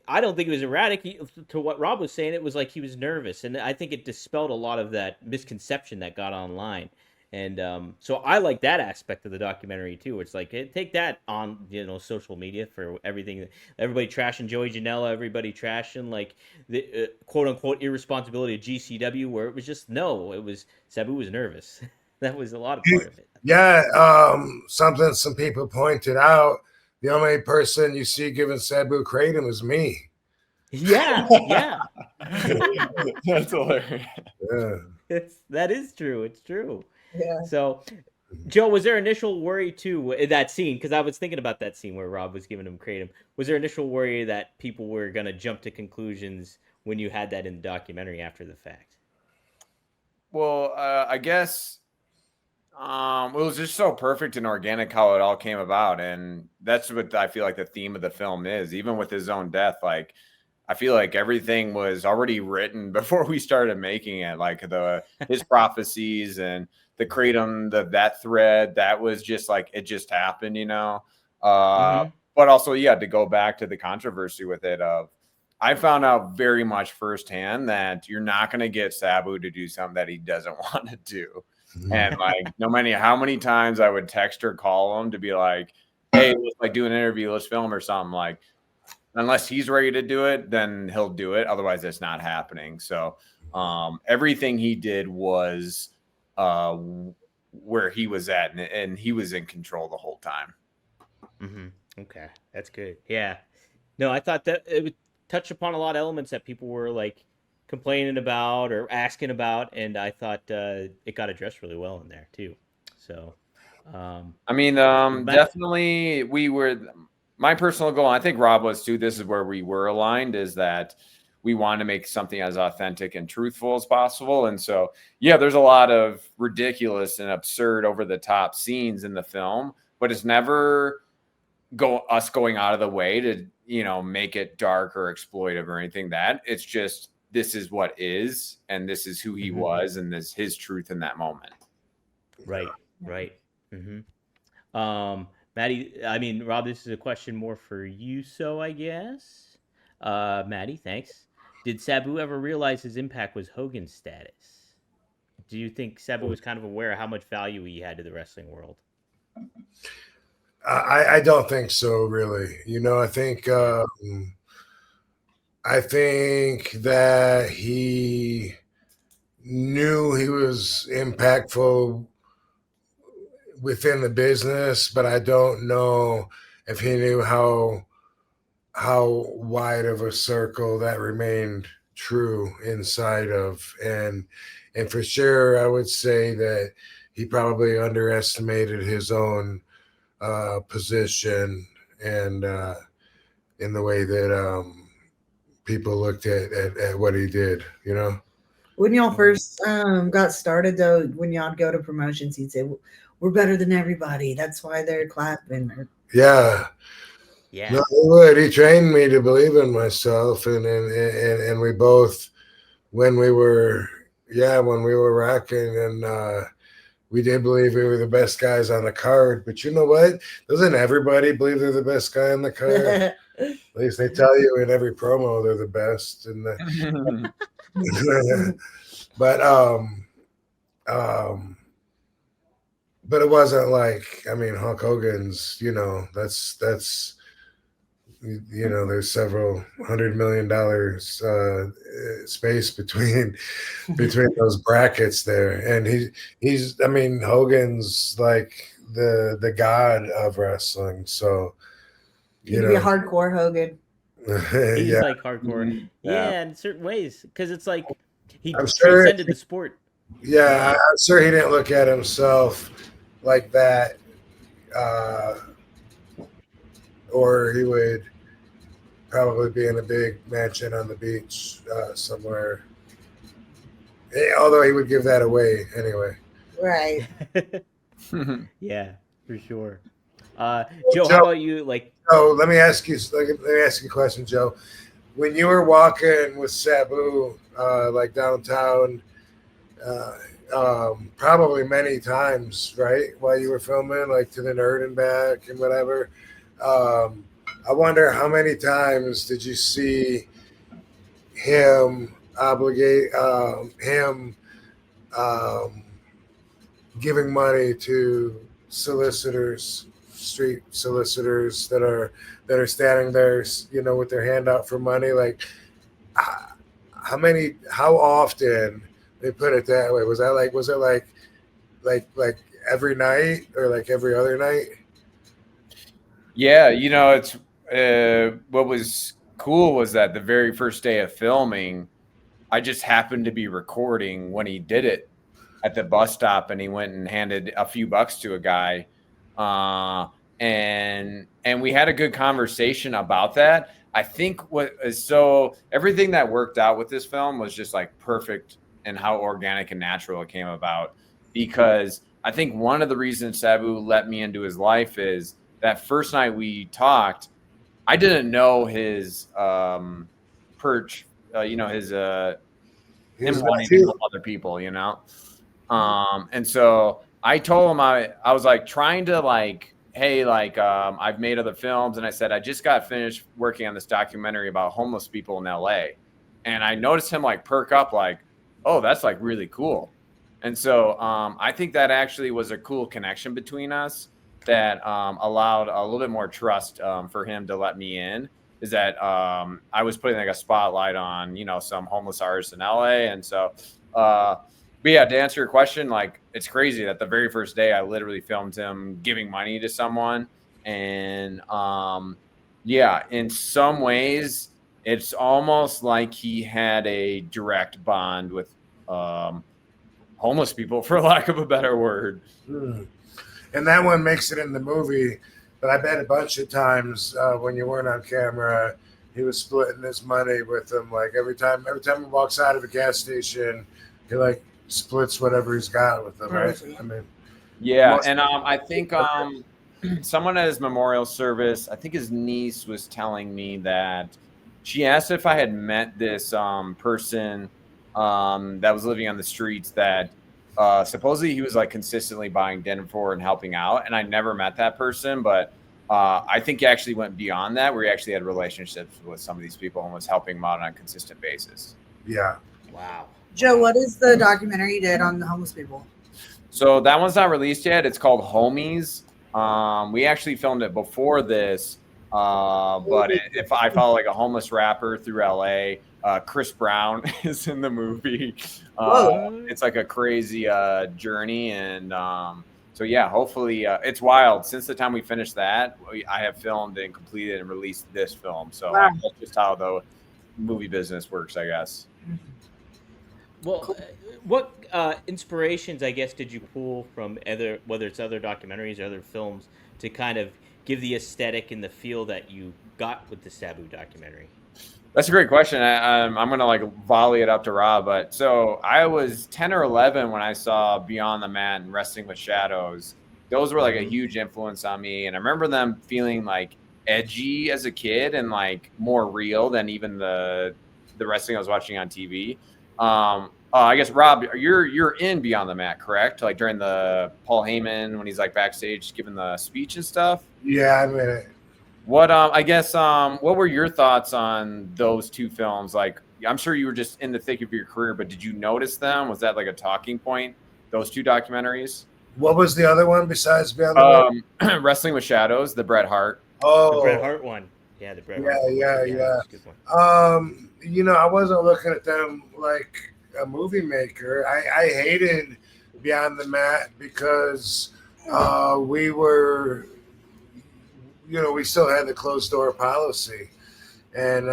I don't think it was erratic. To what Rob was saying, it was like he was nervous, and I think it dispelled a lot of that misconception that got online. And so I like that aspect of the documentary too. It's like take that on social media for everything. Everybody trashing Joey Janela, everybody trashing like the quote unquote irresponsibility of GCW, where it was just it was Sabu was nervous. That was a lot of part of it. Yeah, something some people pointed out. The only person you see giving Sabu kratom is me. Yeah. That's hilarious. Yeah. That is true. It's true. Yeah. So, Joe, was there initial worry too in that scene? Because I was thinking about that scene where Rob was giving him kratom. Was there initial worry that people were going to jump to conclusions when you had that in the documentary after the fact? Well, I guess it was just so perfect and organic how it all came about, and that's what I feel like the theme of the film is. Even with his own death, like I feel like everything was already written before we started making it. Like his prophecies and the kratom, that thread, that was just like it just happened, But also, to go back to the controversy with it of I found out very much firsthand that you're not going to get Sabu to do something that he doesn't want to do. And like, no matter how many times I would text or call him to be like, hey, let's like do an interview, let's film or something, like, unless he's ready to do it, then he'll do it. Otherwise it's not happening. So everything he did was where he was at, and he was in control the whole time. Okay, that's good. Yeah. No, I thought that it would touch upon a lot of elements that people were like complaining about or asking about, and I thought it got addressed really well in there too. So, I mean, definitely we were. My personal goal, I think Rob was too. This is where we were aligned: is that we wanted to make something as authentic and truthful as possible. And so, yeah, there's a lot of ridiculous and absurd, over the top scenes in the film, but it's never us going out of the way to, you know, make it dark or exploitive or anything. That it's just, this is what is, and this is who he was, and this his truth in that moment. Right. Maddie, I mean, Rob, this is a question more for you, so I guess. Maddie, thanks. Did Sabu ever realize his impact was Hogan's status? Do you think Sabu was kind of aware of how much value he had to the wrestling world? I don't think so, really. You know, I think that he knew he was impactful within the business, but I don't know if he knew how wide of a circle that remained true inside of. And for sure, I would say that he probably underestimated his own position and in the way that people looked at what he did, you know. When y'all first got started, though, when y'all go to promotions, he'd say, "We're better than everybody. That's why they're clapping." Yeah. No, he would. He trained me to believe in myself, and we both, when we were rocking, and we did believe we were the best guys on the card. But you know what? Doesn't everybody believe they're the best guy on the card? At least they tell you in every promo they're the best. And but it wasn't like, I mean, Hulk Hogan's, you know, that's you know, there's several $100 million space between those brackets there, and he's I mean, Hogan's like the god of wrestling, so you be a hardcore Hogan. He's like hardcore, yeah, in certain ways, because it's like he sure transcended the sport. Yeah, I'm sure he didn't look at himself like that, or he would probably be in a big mansion on the beach somewhere. Although he would give that away anyway. Right. Yeah, for sure. Joe, how about you? Like, let me ask you a question, Joe. When you were walking with Sabu, like downtown, probably many times, right, while you were filming, like to the Nerd and back and whatever. I wonder how many times did you see him giving money to solicitors, street solicitors that are standing there, you know, with their hand out for money? Like, how often? They put it that way. Was it like every night or like every other night? Yeah, you know, it's what was cool was that the very first day of filming, I just happened to be recording when he did it at the bus stop, and he went and handed a few bucks to a guy, and we had a good conversation about that. I think everything that worked out with this film was just like perfect, and how organic and natural it came about, because I think one of the reasons Sabu let me into his life is that first night we talked, I didn't know his perch, you know, his him wanting to help other people, you know. And so I told him I was like trying to like hey, like, I've made other films, and I said I just got finished working on this documentary about homeless people in LA, and I noticed him like perk up, like, oh, that's like really cool. And so I think that actually was a cool connection between us that allowed a little bit more trust for him to let me in. Is that I was putting like a spotlight on, you know, some homeless artists in LA, and so. But yeah, to answer your question, like, it's crazy that the very first day I literally filmed him giving money to someone. And yeah, in some ways, it's almost like he had a direct bond with homeless people, for lack of a better word. And that one makes it in the movie. But I bet a bunch of times when you weren't on camera, he was splitting his money with them. Like every time he walks out of a gas station, he like splits whatever he's got with them, right? I mean, yeah, and I think someone at his memorial service, I think his niece was telling me that she asked if I had met this person that was living on the streets that supposedly he was like consistently buying dinner for and helping out, and I never met that person, but I think he actually went beyond that, where he actually had relationships with some of these people and was helping them out on a consistent basis. Yeah. Wow. Joe, what is the documentary you did on the homeless people? So that one's not released yet. It's called Homies. We actually filmed it before this, but if I follow like a homeless rapper through LA, Chris Brown is in the movie. It's like a crazy journey, and so yeah, hopefully it's wild. Since the time we finished that, I have filmed and completed and released this film. So Wow. that's just how the movie business works, I guess. Well, what inspirations, I guess, did you pull from whether it's other documentaries or other films, to kind of give the aesthetic and the feel that you got with the Sabu documentary? That's a great question. I'm going to like volley it up to Rob. But so I was 10 or 11 when I saw Beyond the Mat and Wrestling with Shadows. Those were like a huge influence on me. And I remember them feeling like edgy as a kid and like more real than even the wrestling I was watching on TV. I guess Rob, you're in Beyond the Mat, correct? Like during the Paul Heyman when he's like backstage giving the speech and stuff. Yeah, I mean, What I guess what were your thoughts on those two films? Like, I'm sure you were just in the thick of your career, but did you notice them? Was that like a talking point? Those two documentaries. what was the other one besides Beyond the Mat? Wrestling with Shadows, the Bret Hart. Oh, The Bret Hart one. Yeah, the Bret Hart one. yeah. That's a good one. You know, I wasn't looking at them like a movie maker. I hated Beyond the Mat because we were, you know, we still had the closed door policy, and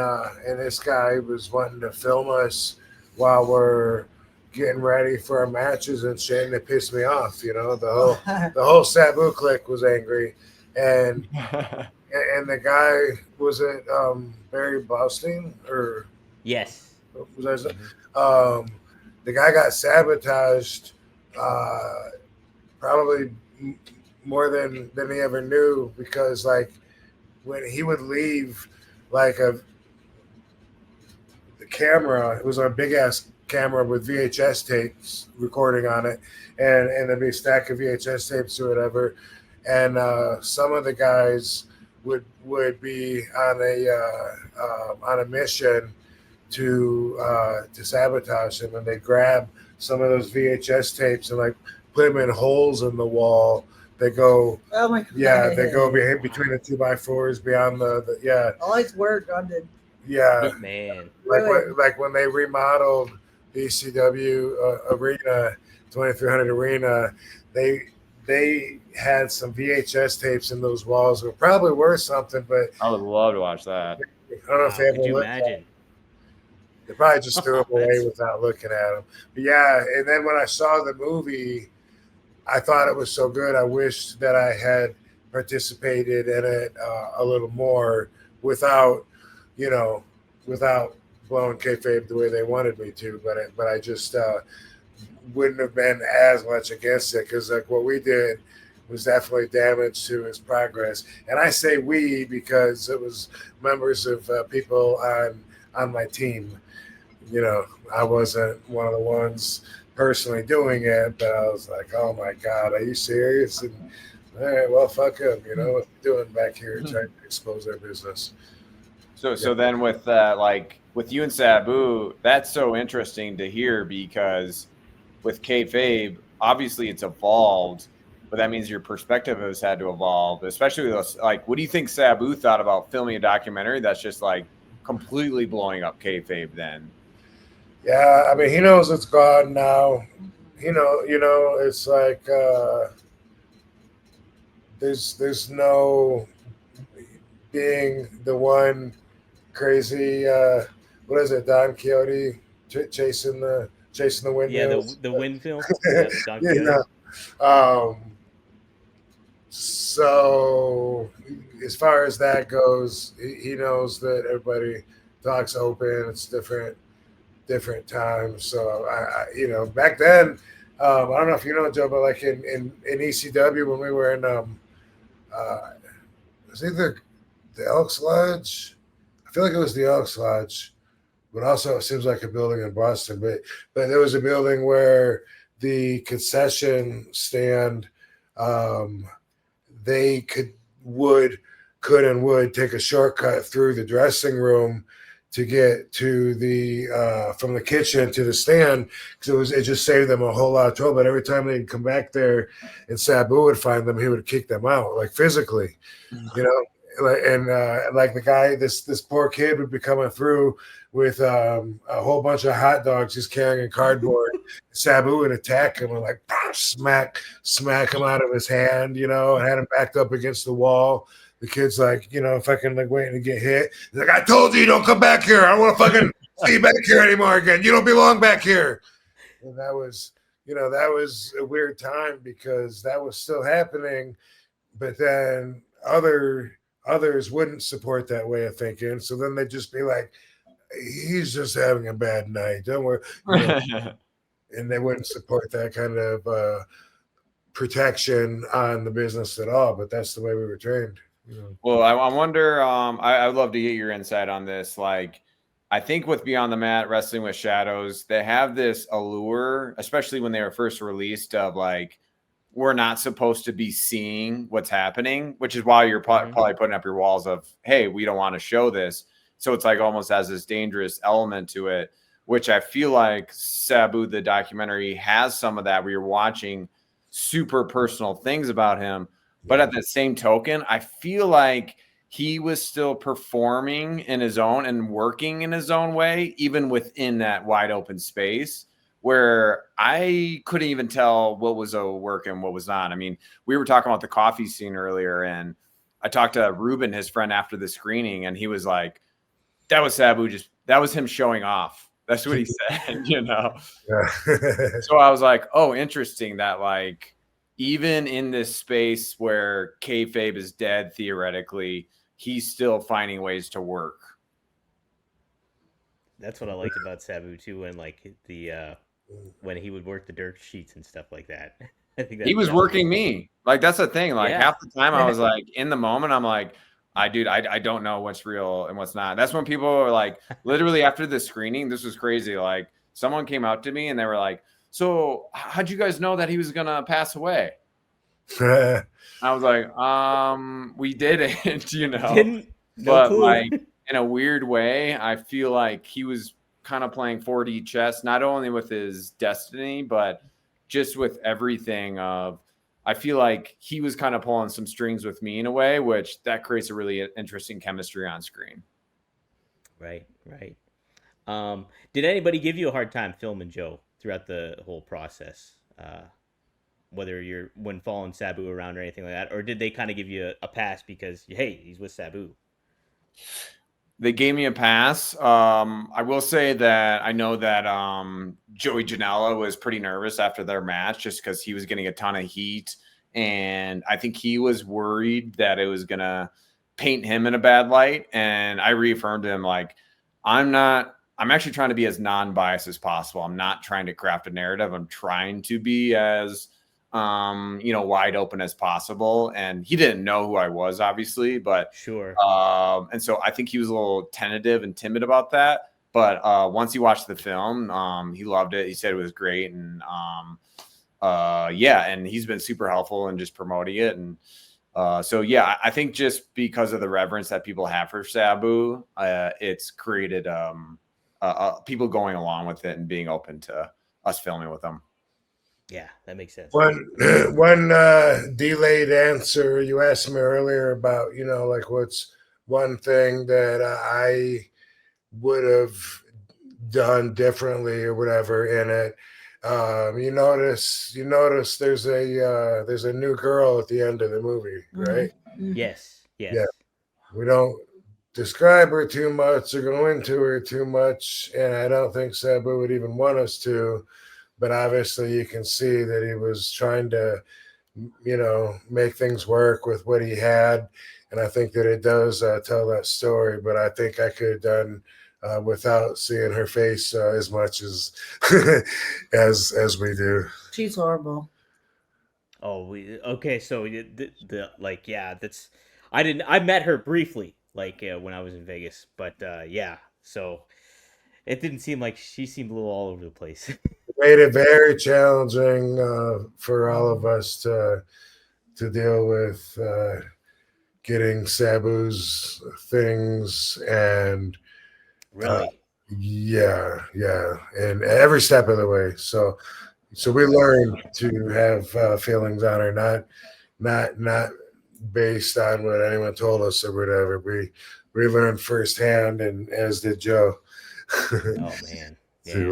this guy was wanting to film us while we're getting ready for our matches and shit, and it pissed me off. You know, the whole Sabu clique was angry, and the guy was it Barry Bosting or Yes. was that the guy got sabotaged probably more than he ever knew, because like when he would leave like the camera, it was a big ass camera with VHS tapes recording on it, and there'd be a stack of VHS tapes or whatever, and some of the guys would be on a mission to sabotage him, and they grab some of those VHS tapes and like put them in holes in the wall. They go, Oh my God. yeah, they go between the 2x4s beyond the yeah, All his work on the yeah. Man. Like when they remodeled the ECW arena, 2300 arena, they had some VHS tapes in those walls. It probably worth something, but I would love to watch that. I don't know if they ever Could you looked at imagine? them. They probably just threw them away That's- without looking at them. But yeah, and then when I saw the movie, I thought it was so good. I wish that I had participated in it a little more without blowing kayfabe the way they wanted me to. But I just wouldn't have been as much against it, because like what we did was definitely damage to his progress. And I say we because it was members of people on my team. You know, I wasn't one of the ones personally doing it, but I was like, oh my God, are you serious? And all right, well, fuck him. You know what we're doing back here, trying to expose our business. So then with like with you and Sabu, that's so interesting to hear because with Kayfabe, obviously it's evolved, but that means your perspective has had to evolve, especially with us. Like, what do you think Sabu thought about filming a documentary that's just like completely blowing up Kayfabe then? Yeah, I mean, he knows it's gone now. It's like there's no being the one crazy. What is it, Don Quixote chasing the Yeah, windmills? the windmill. Yeah, Don You Quixote. know, so as far as that goes, he knows that everybody talks open. It's different times. So back then, I don't know if you know, Joe, but like in ECW when we were in it was either the Elks Lodge. I feel like it was the Elks Lodge, but also it seems like a building in Boston. But there was a building where the concession stand, they would take a shortcut through the dressing room to get to the from the kitchen to the stand, because it just saved them a whole lot of trouble. But every time they'd come back there and Sabu would find them, he would kick them out, like physically, like the guy, this poor kid would be coming through with a whole bunch of hot dogs he's carrying in cardboard. Sabu would attack him and like smack him out of his hand, and had him backed up against the wall. The kid's like, fucking like waiting to get hit. He's like, I told you don't come back here. I don't want to fucking see you back here anymore again. You don't belong back here. And that was a weird time because that was still happening, but then others wouldn't support that way of thinking. So then they'd just be like, he's just having a bad night. Don't worry. And they wouldn't support that kind of protection on the business at all. But that's the way we were trained. Well, I wonder, I'd love to get your insight on this. Like, I think with Beyond the Mat, Wrestling with Shadows, they have this allure, especially when they were first released, of like, we're not supposed to be seeing what's happening, which is why you're probably putting up your walls of, hey, we don't want to show this. So it's like almost has this dangerous element to it, which I feel like Sabu, the documentary, has some of that where you're watching super personal things about him. But at the same token, I feel like he was still performing in his own and working in his own way, even within that wide open space where I couldn't even tell what was a work and what was not. I mean, we were talking about the coffee scene earlier, and I talked to Ruben, his friend, after the screening, and he was like, that was Sabu, that was him showing off. That's what he said, Yeah. So I was like, oh, interesting that like, even in this space where kayfabe is dead, theoretically, he's still finding ways to work. That's what I liked about Sabu too, and like when he would work the dirt sheets and stuff like that. I think he was working me. Like that's the thing. Like half the time I was like in the moment, I'm like, I don't know what's real and what's not. That's when people are like, literally after the screening, this was crazy. Like someone came out to me and they were like, so how'd you guys know that he was gonna pass away? I was like, we didn't, but like in a weird way, I feel like he was kind of playing 4D chess, not only with his destiny, but just with everything of, I feel like he was kind of pulling some strings with me in a way, which that creates a really interesting chemistry on screen. Right. Did anybody give you a hard time filming Joe throughout the whole process? Whether you're when following Sabu around or anything like that, or did they kind of give you a pass because, hey, he's with Sabu? They gave me a pass. I will say that I know that Joey Janela was pretty nervous after their match just because he was getting a ton of heat. And I think he was worried that it was going to paint him in a bad light. And I reaffirmed to him, like, I'm actually trying to be as non-biased as possible. I'm not trying to craft a narrative. I'm trying to be as wide open as possible. And he didn't know who I was, obviously, but sure. And so I think he was a little tentative and timid about that. But once he watched the film, he loved it. He said it was great. And yeah, and he's been super helpful in just promoting it. And so, yeah, I think just because of the reverence that people have for Sabu, it's created people going along with it and being open to us filming with them. Yeah, that makes sense. One delayed answer. You asked me earlier about, like what's one thing that I would have done differently or whatever in it. You notice there's a new girl at the end of the movie, right? Mhm. Yes. Yeah. We don't describe her too much or go into her too much, and I don't think Sabu would even want us to. But obviously, you can see that he was trying to, make things work with what he had, and I think that it does tell that story. But I think I could have done without seeing her face as much as as we do. She's horrible. Oh, okay. So that's I met her briefly, when I was in Vegas, but yeah. So it didn't seem like she seemed a little all over the place. Made it very challenging for all of us to deal with getting Sabu's things and Really? yeah, and every step of the way. So we learned to have feelings on her, not based on what anyone told us or whatever. We learned firsthand, and as did Joe. Oh man. Yeah.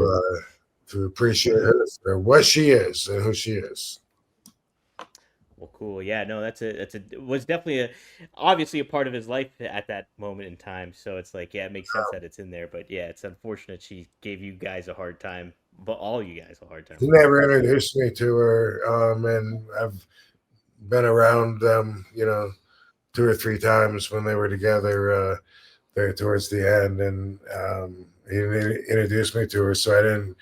To appreciate her for what she is and who she is. Well, cool. Yeah, no, it was definitely obviously a part of his life at that moment in time. So it's like, yeah, it makes sense that it's in there. But yeah, it's unfortunate she gave you guys a hard time, but all you guys a hard time. He never introduced me to her, and I've been around them, 2 or 3 times when they were together there towards the end, and he didn't introduce me to her, so I didn't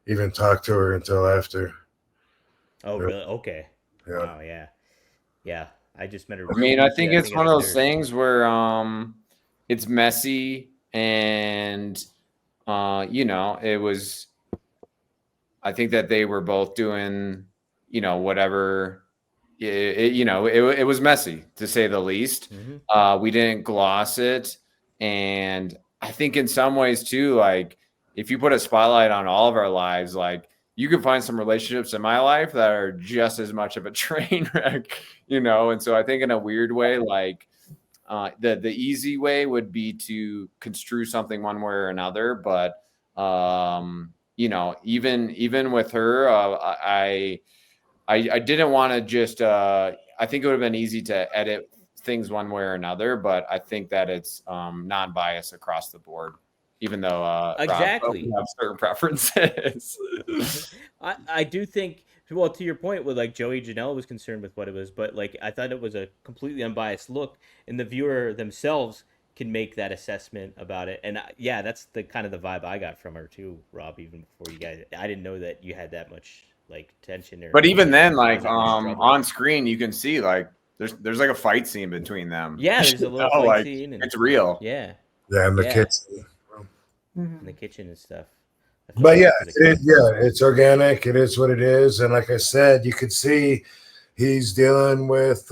even talk to her until after. Oh, really? Okay. Yeah. Wow. Yeah. I just met her. I mean, I think it's one of those nerd. things where it's messy, and it was. I think that they were both doing, whatever. It was messy, to say the least. Mm-hmm. We didn't gloss it, and I think in some ways too, like if you put a spotlight on all of our lives, like you can find some relationships in my life that are just as much of a train wreck, And so I think in a weird way, like the easy way would be to construe something one way or another, but even with her, I didn't want to just. I think it would have been easy to edit things one way or another, but I think that it's non-biased across the board, even though Exactly. Rob, have certain preferences. I do think, well, to your point, with like Joey Janelle was concerned with what it was, but like I thought it was a completely unbiased look, and the viewer themselves can make that assessment about it. And yeah, that's the kind of the vibe I got from her too, Rob. Even before you guys, I didn't know that you had that much like tension there. But even then, like on screen, you can see like there's like a fight scene between them. Yeah, there's a little fight scene, and it's real. Yeah. Yeah, in the kitchen. In the kitchen and stuff. But yeah, it's organic. It is what it is, and like I said, you could see he's dealing with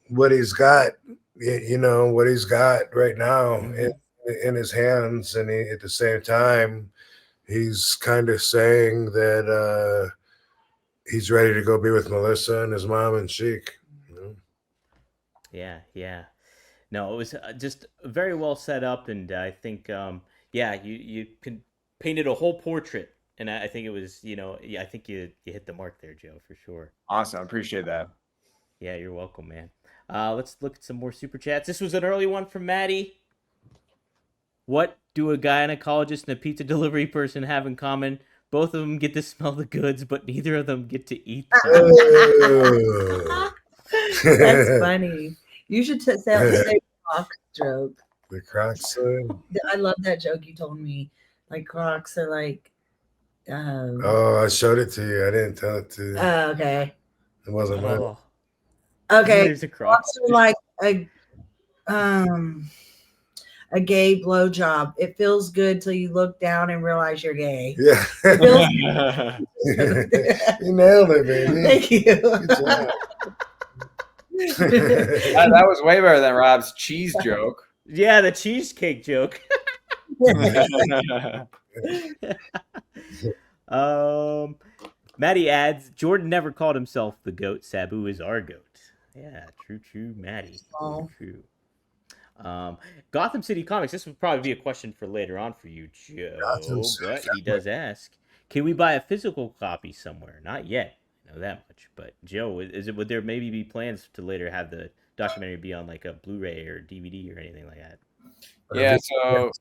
what he's got. What he's got right now in his hands, and at the same time, he's kind of saying that he's ready to go be with Melissa and his mom and Sheik. Yeah. No, it was just very well set up, and I think, you can painted a whole portrait, and I think it was, I think you hit the mark there, Joe, for sure. Awesome, I appreciate that. Yeah, you're welcome, man. Let's look at some more super chats. This was an early one from Maddie. What do a gynecologist and a pizza delivery person have in common? Both of them get to smell the goods, but neither of them get to eat them. That's funny. You should say Crocs joke. The Crocs. I love that joke you told me. Like Crocs are like. Oh, I showed it to you. I didn't tell it to you. Oh, okay. It wasn't mine. Okay. There's a Crocs. Crocs are like a gay blowjob. It feels good till you look down and realize you're gay. Yeah. It feels You nailed it, baby. Thank you. Good job. That was way better than Rob's cheese joke. Yeah, the cheesecake joke. Maddie adds, Jordan never called himself the GOAT. Sabu is our GOAT. Yeah, true, Maddie. Oh. True. Gotham City Comics. This would probably be a question for later on for you, Joe. But he does ask, can we buy a physical copy somewhere? Not yet. I know that much. But Joe, would there maybe be plans to later have the documentary be on like a Blu-ray or DVD or anything like that? Yeah, so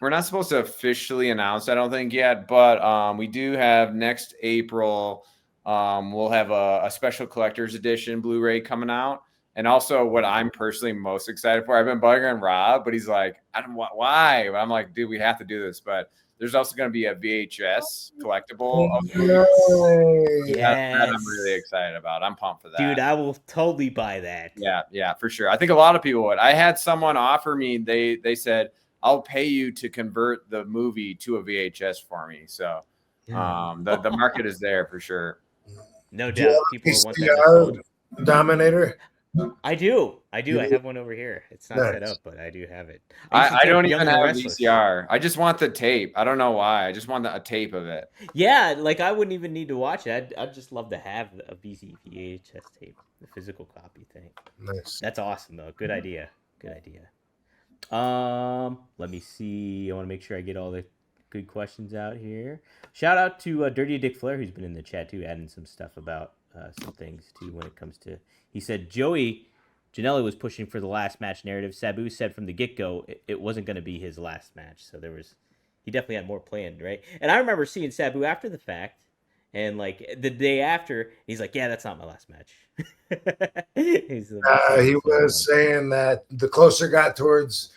we're not supposed to officially announce, I don't think yet, but we do have next April. We'll have a special collector's edition Blu-ray coming out. And also what I'm personally most excited for, I've been bugging Rob, but he's like, I don't want, why? But I'm like, dude, we have to do this. But there's also going to be a VHS collectible. That I'm really excited about. I'm pumped for that. Dude, I will totally buy that. Yeah, for sure. I think a lot of people would. I had someone offer me, they said, I'll pay you to convert the movie to a VHS for me. So the market is there for sure. No doubt. People want that. Dominator? I do. I have one over here. It's not set up, but I do have it. I don't even have a VCR. I just want the tape. I don't know why. I just want a tape of it. Yeah, like I wouldn't even need to watch it. I'd just love to have a VHS tape, the physical copy thing. Nice. That's awesome, though. Good idea. Let me see. I want to make sure I get all the good questions out here. Shout out to Dirty Dick Flair, who's been in the chat too, adding some stuff about some things too when it comes to. He said Joey Janela was pushing for the last match narrative. Sabu said from the get-go it wasn't going to be his last match, so he definitely had more planned, right? And I remember seeing Sabu after the fact, and like the day after, he's like, "Yeah, that's not my last match." He was saying that the closer got towards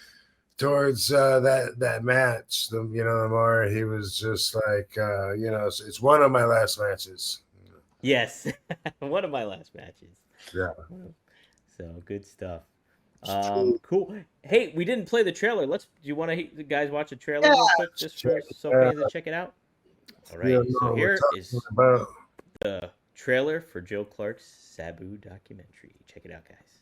that match, the more he was just like, it's one of my last matches. Yes, one of my last matches. Yeah. So good stuff. Cool. Hey, we didn't play the trailer. Do you want to guys watch a trailer real quick just for so fans to check it out? All right. So here is the trailer for Joe Clarke's Sabu documentary. Check it out, guys.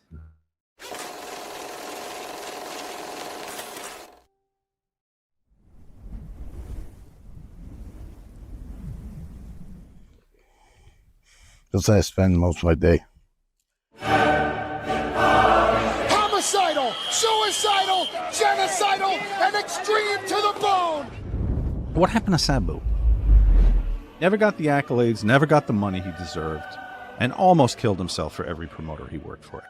That's how I spend most of my day. Homicidal, suicidal, genocidal, and extreme to the bone. What happened to Sabu? Never got the accolades, never got the money he deserved, and almost killed himself for every promoter he worked for.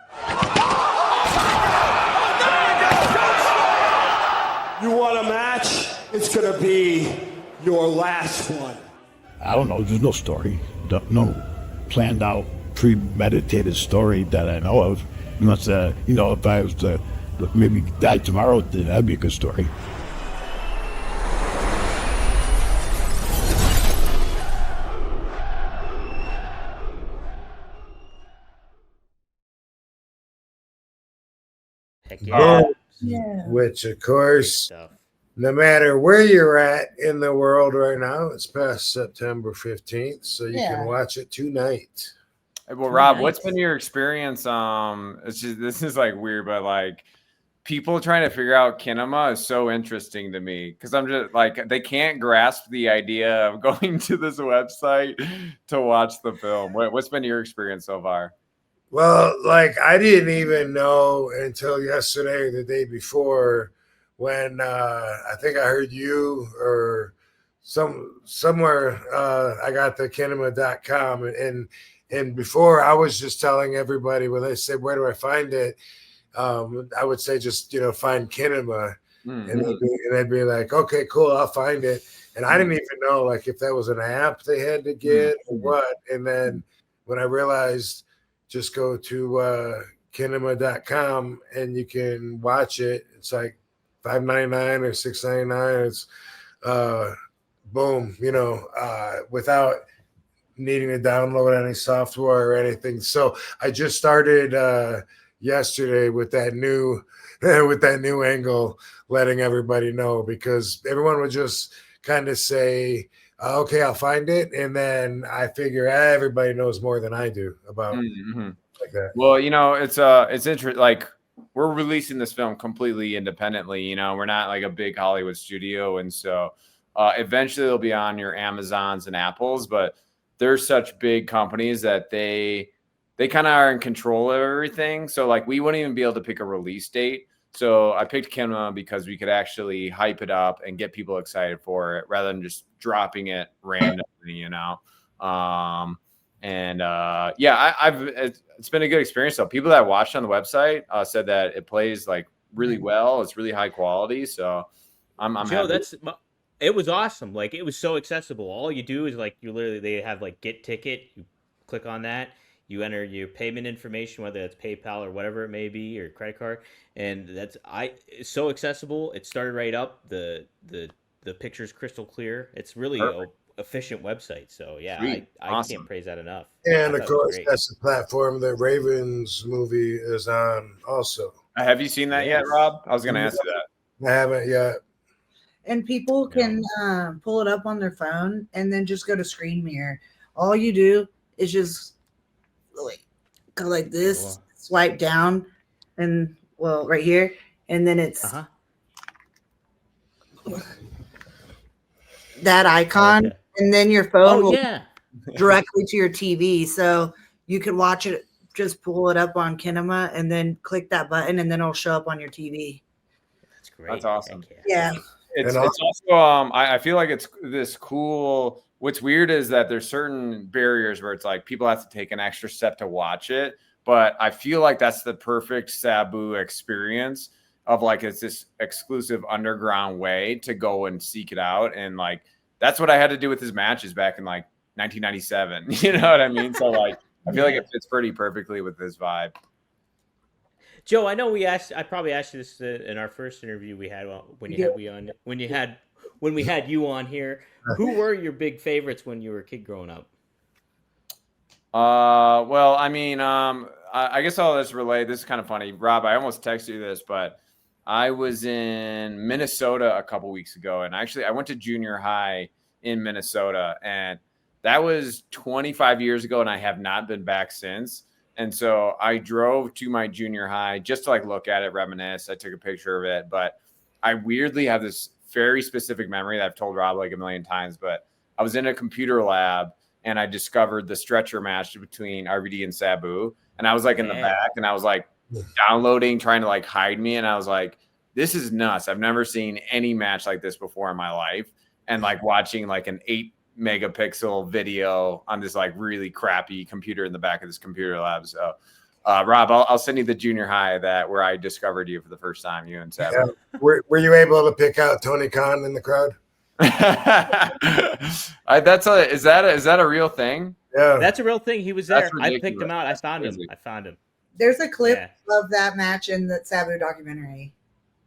You want a match? It's gonna be your last one. I don't know. There's no story. No planned out, premeditated story that I know of. Unless, if I was to maybe die tomorrow, then that'd be a good story. Heck yeah. Which, of course, no matter where you're at in the world right now, it's past September 15th, so you can watch it tonight. Well, Rob, what's been your experience? This is like weird, but like people trying to figure out kinema is so interesting to me because I'm just like they can't grasp the idea of going to this website to watch the film. What's been your experience so far? Well, like I didn't even know until yesterday or the day before when I think I heard you or somewhere I got the kinema.com and before I was just telling everybody when they said, where do I find it? I would say just, find kinema. Mm-hmm. And they'd be like, okay, cool, I'll find it. And I didn't even know like if that was an app they had to get or what. And then when I realized just go to kinema.com and you can watch it. It's like $5.99 or $6.99. It's boom, without needing to download any software or anything. So I just started yesterday with that new with that new angle, letting everybody know, because everyone would just kind of say, okay, I'll find it, and then I figure everybody knows more than I do about like that. Well, it's interesting. Like, we're releasing this film completely independently. We're not like a big Hollywood studio, and so eventually it'll be on your Amazons and Apples. But they're such big companies that they kind of are in control of everything. So like, we wouldn't even be able to pick a release date. So I picked Kinema because we could actually hype it up and get people excited for it rather than just dropping it randomly, it's been a good experience though. People that watched on the website said that it plays like really well. It's really high quality. So I'm Joe, happy. it was awesome. Like, it was so accessible. All you do is like, they have like get ticket. You click on that. You enter your payment information, whether it's PayPal or whatever it may be, or credit card, and it's so accessible. It started right up. The picture's crystal clear. It's really a efficient website. So yeah, Sweet. I Awesome. can't praise that enough. And of course, that's the platform that Ravens movie is on also. Have you seen that yet, Rob? I was going to ask you that. I haven't yet. And people can pull it up on their phone and then just go to screen mirror. All you do is just go like this, swipe down, and right here, and then it's that icon, and then your phone will directly to your TV, so you can watch it. Just pull it up on Kinema and then click that button, and then it'll show up on your TV. That's great. That's awesome. Yeah. It's also I feel like it's this cool. What's weird is that there's certain barriers where it's like people have to take an extra step to watch it, but I feel like that's the perfect Sabu experience of like, it's this exclusive underground way to go and seek it out. And like, that's what I had to do with his matches back in like 1997. You know what I mean? So like, I feel like it fits pretty perfectly with this vibe. Joe, I know I probably asked you this in our first interview we had when we had you on here. Who were your big favorites when you were a kid growing up? Well, I mean, I guess I'll just relay. This is kind of funny, Rob. I almost texted you this, but I was in Minnesota a couple weeks ago, and actually, I went to junior high in Minnesota, and that was 25 years ago, and I have not been back since. And so I drove to my junior high just to like look at it, reminisce. I took a picture of it, but I weirdly have this very specific memory that I've told Rob like a million times, but I was in a computer lab and I discovered the stretcher match between RVD and Sabu. And I was like in the back and I was like downloading, trying to like hide me. And I was like, this is nuts. I've never seen any match like this before in my life. And like watching like an 8 megapixel video on this like really crappy computer in the back of this computer lab. So Rob, I'll send you the junior high where I discovered you for the first time, you and Sabu. Yeah. Were you able to pick out Tony Khan in the crowd? Is that a real thing? Yeah, that's a real thing. He was there. I picked him out. I found him. There's a clip of that match in the Sabu documentary.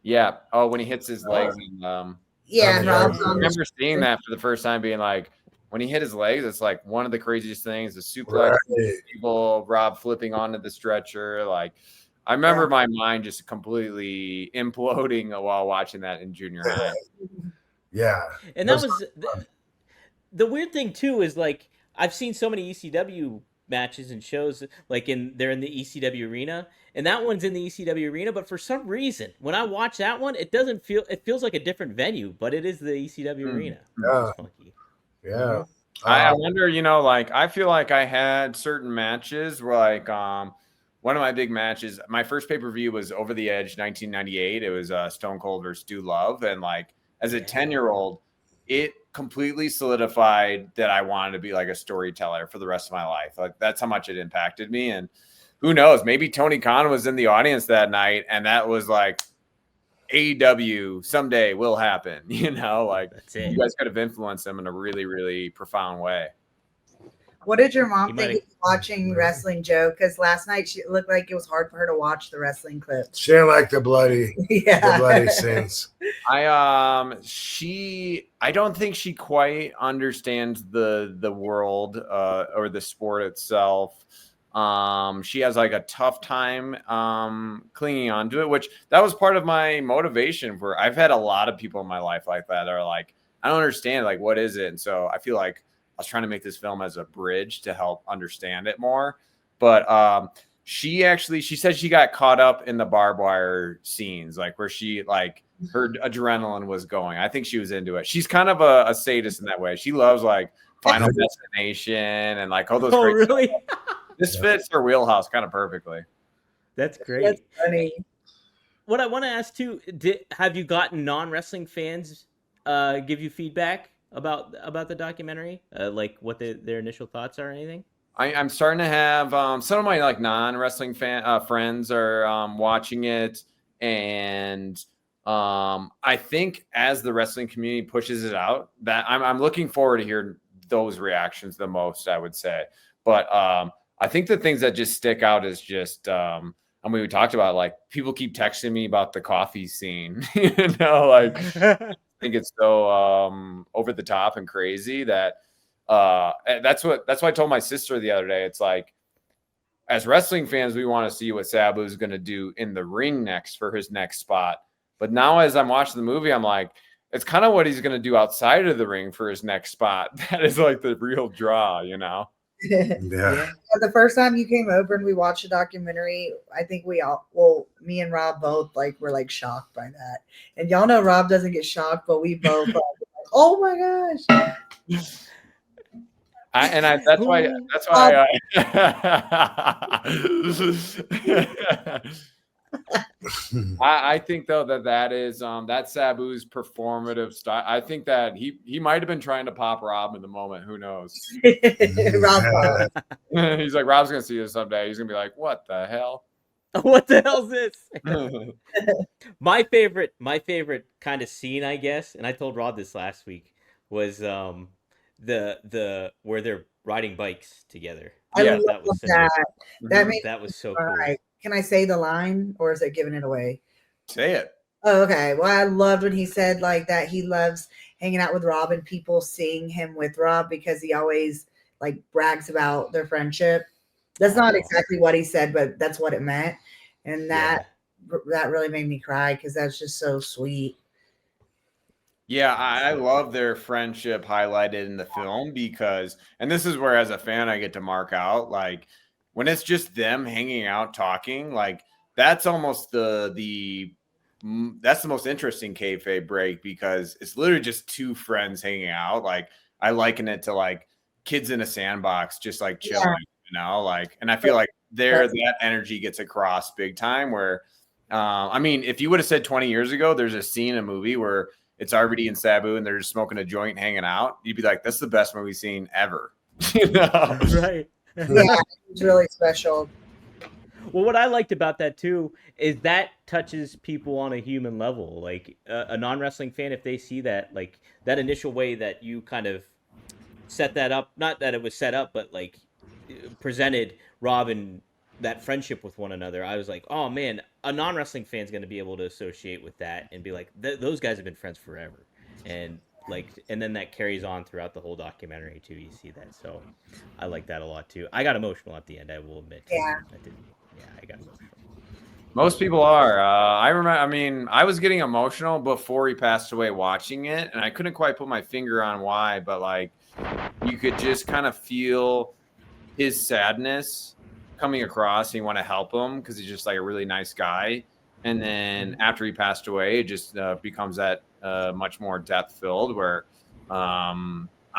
Yeah. Oh, when he hits his legs. And, I remember seeing that for the first time, being like, when he hit his legs, it's like one of the craziest things. The suplex, people, Rob flipping onto the stretcher. Like, I remember my mind just completely imploding while watching that in junior high. Yeah. And that was the weird thing too, is like, I've seen so many ECW matches and shows, like they're in the ECW arena, and that one's in the ECW arena, but for some reason, when I watch that one, it feels like a different venue, but it is the ECW arena. Yeah. Yeah. I wonder, like, I feel like I had certain matches where like, one of my big matches, my first pay-per-view was Over the Edge 1998. It was Stone Cold versus Stu Love. And like, as a 10-year-old, it completely solidified that I wanted to be like a storyteller for the rest of my life. Like, that's how much it impacted me. And who knows, maybe Tony Khan was in the audience that night, and that was like, AEW someday will happen, like you guys could have influenced them in a really, really profound way. What did your mom think of watching wrestling, Joe? Because last night it looked like it was hard for her to watch the wrestling clips. She didn't like the bloody, the bloody scenes. I don't think she quite understands the world or the sport itself. She has like a tough time clinging on to it, which that was part of my motivation for. I've had a lot of people in my life like that are like, I don't understand, like, what is it? And so I feel like I was trying to make this film as a bridge to help understand it more. But she said she got caught up in the barbed wire scenes, like where she like her adrenaline was going. I think she was into it. She's kind of a sadist in that way. She loves like Final Destination and like all those. Oh, great really? stuff. This fits her wheelhouse kind of perfectly. That's great. That's funny. What I want to ask too, have you gotten non-wrestling fans give you feedback about the documentary, like what their initial thoughts are or anything? I'm starting to have some of my like non-wrestling friends are watching it, and I think as the wrestling community pushes it out, that I'm looking forward to hearing those reactions the most, I would say. But I think the things that just stick out is just I mean, we talked about like people keep texting me about the coffee scene, like I think it's so over the top and crazy that that's why I told my sister the other day. It's like, as wrestling fans, we want to see what Sabu is going to do in the ring next for his next spot. But now as I'm watching the movie, I'm like, it's kind of what he's going to do outside of the ring for his next spot. That is like the real draw, Yeah. The first time you came over and we watched a documentary, I think me and Rob both were like shocked by that. And y'all know Rob doesn't get shocked, but we both like, oh my gosh. That's why I think though that is that Sabu's performative style. I think that he might have been trying to pop Rob in the moment. Who knows? Rob, He's like, Rob's gonna see this someday. He's gonna be like, what the hell? What the hell's this? My favorite kind of scene, I guess, and I told Rob this last week, was the where they're riding bikes together. I love that was that was so cool. Right. Can I say the line, or is it giving it away? Say it. Oh, okay. Well, I loved when he said like that he loves hanging out with Rob and people seeing him with Rob because he always like brags about their friendship. That's not exactly what he said, but that's what it meant. And that really made me cry because that's just so sweet. Yeah, I love their friendship highlighted in the film because, and this is where as a fan I get to mark out, like when it's just them hanging out talking, like that's almost that's the most interesting kayfabe break because it's literally just two friends hanging out. Like I liken it to like kids in a sandbox, just like chilling, like, and I feel like that energy gets across big time where, I mean, if you would have said 20 years ago, there's a scene in a movie where it's RVD and Sabu and they're just smoking a joint hanging out, you'd be like, that's the best movie scene ever. Right. Yeah, it's really special. Well, what I liked about that too is that touches people on a human level. Like a non-wrestling fan, if they see that, like that initial way that you kind of set that up, not that it was set up, but like presented Rob and that friendship with one another, I was like, oh man, a non-wrestling fan's going to be able to associate with that and be like, those guys have been friends forever. And like, and then that carries on throughout the whole documentary too. You see that. So I like that a lot too. I got emotional at the end, I will admit. Yeah. I got emotional. Most people are. I remember, I mean, I was getting emotional before he passed away watching it, and I couldn't quite put my finger on why, but like you could just kind of feel his sadness coming across, and you want to help him because he's just like a really nice guy. And then after he passed away, it just becomes that much more depth filled. Where, I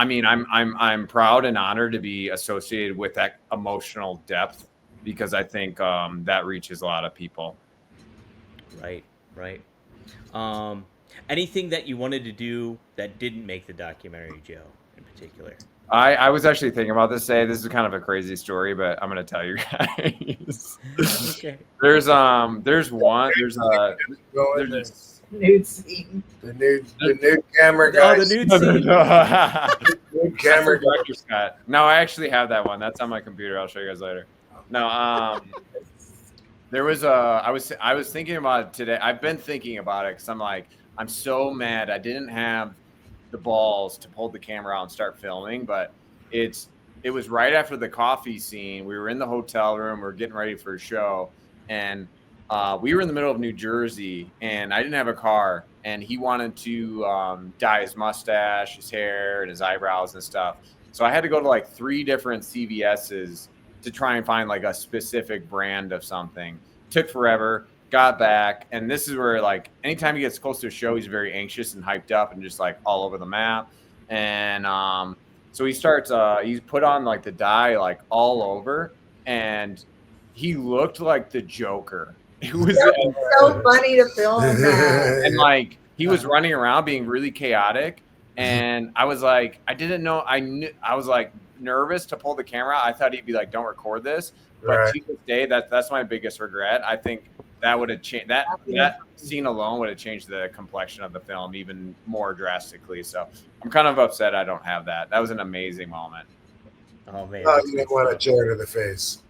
mean, I'm proud and honored to be associated with that emotional depth because I think that reaches a lot of people. Right. Anything that you wanted to do that didn't make the documentary, Joe, in particular? I was actually thinking about this today. This is kind of a crazy story, but I'm going to tell you guys. Okay. There's a Nude scene. The nude camera Oh, guys. the nude scene. Nude camera guy. Dr. Scott. No, I actually have that one. That's on my computer. I'll show you guys later. No, there was I was thinking about it today. I've been thinking about it because I'm like, I'm so mad I didn't have the balls to pull the camera out and start filming, but it's it was right after the coffee scene. We were in the hotel room. We were getting ready for a show. And we were in the middle of New Jersey, and I didn't have a car. And he wanted to dye his mustache, his hair, and his eyebrows and stuff. So I had to go to like 3 different CVS's to try and find like a specific brand of something. Took forever. Got back, and this is where, like, anytime he gets close to a show, he's very anxious and hyped up and just like all over the map. And so he starts he's put on like the dye like all over, and he looked like the Joker. It was so funny to film that. And like he was running around being really chaotic, and I was like, I didn't know, I was like nervous to pull the camera. I thought he'd be like, don't record this. But to this day, that's my biggest regret. I think that would have changed that scene alone would have changed the complexion of the film even more drastically. So I'm kind of upset I don't have that. That was an amazing moment. Oh man! Oh, you didn't want a chair to the face.